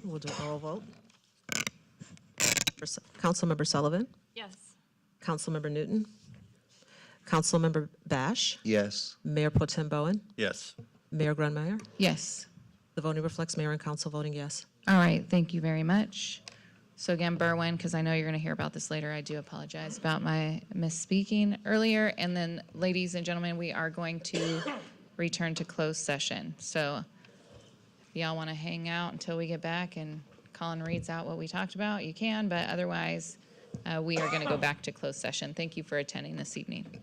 We'll do an oral vote. Councilmember Sullivan? Yes. Councilmember Newton? Councilmember Bash? Yes. Mayor Pro Tem Bowen? Yes. Mayor Grunmeyer? Yes. The voting reflects mayor and council voting yes. All right, thank you very much. So again, Berwin, because I know you're going to hear about this later, I do apologize about my misspeaking earlier. And then, ladies and gentlemen, we are going to return to closed session. So if y'all want to hang out until we get back and Colin reads out what we talked about, you can, but otherwise, we are going to go back to closed session. Thank you for attending this evening.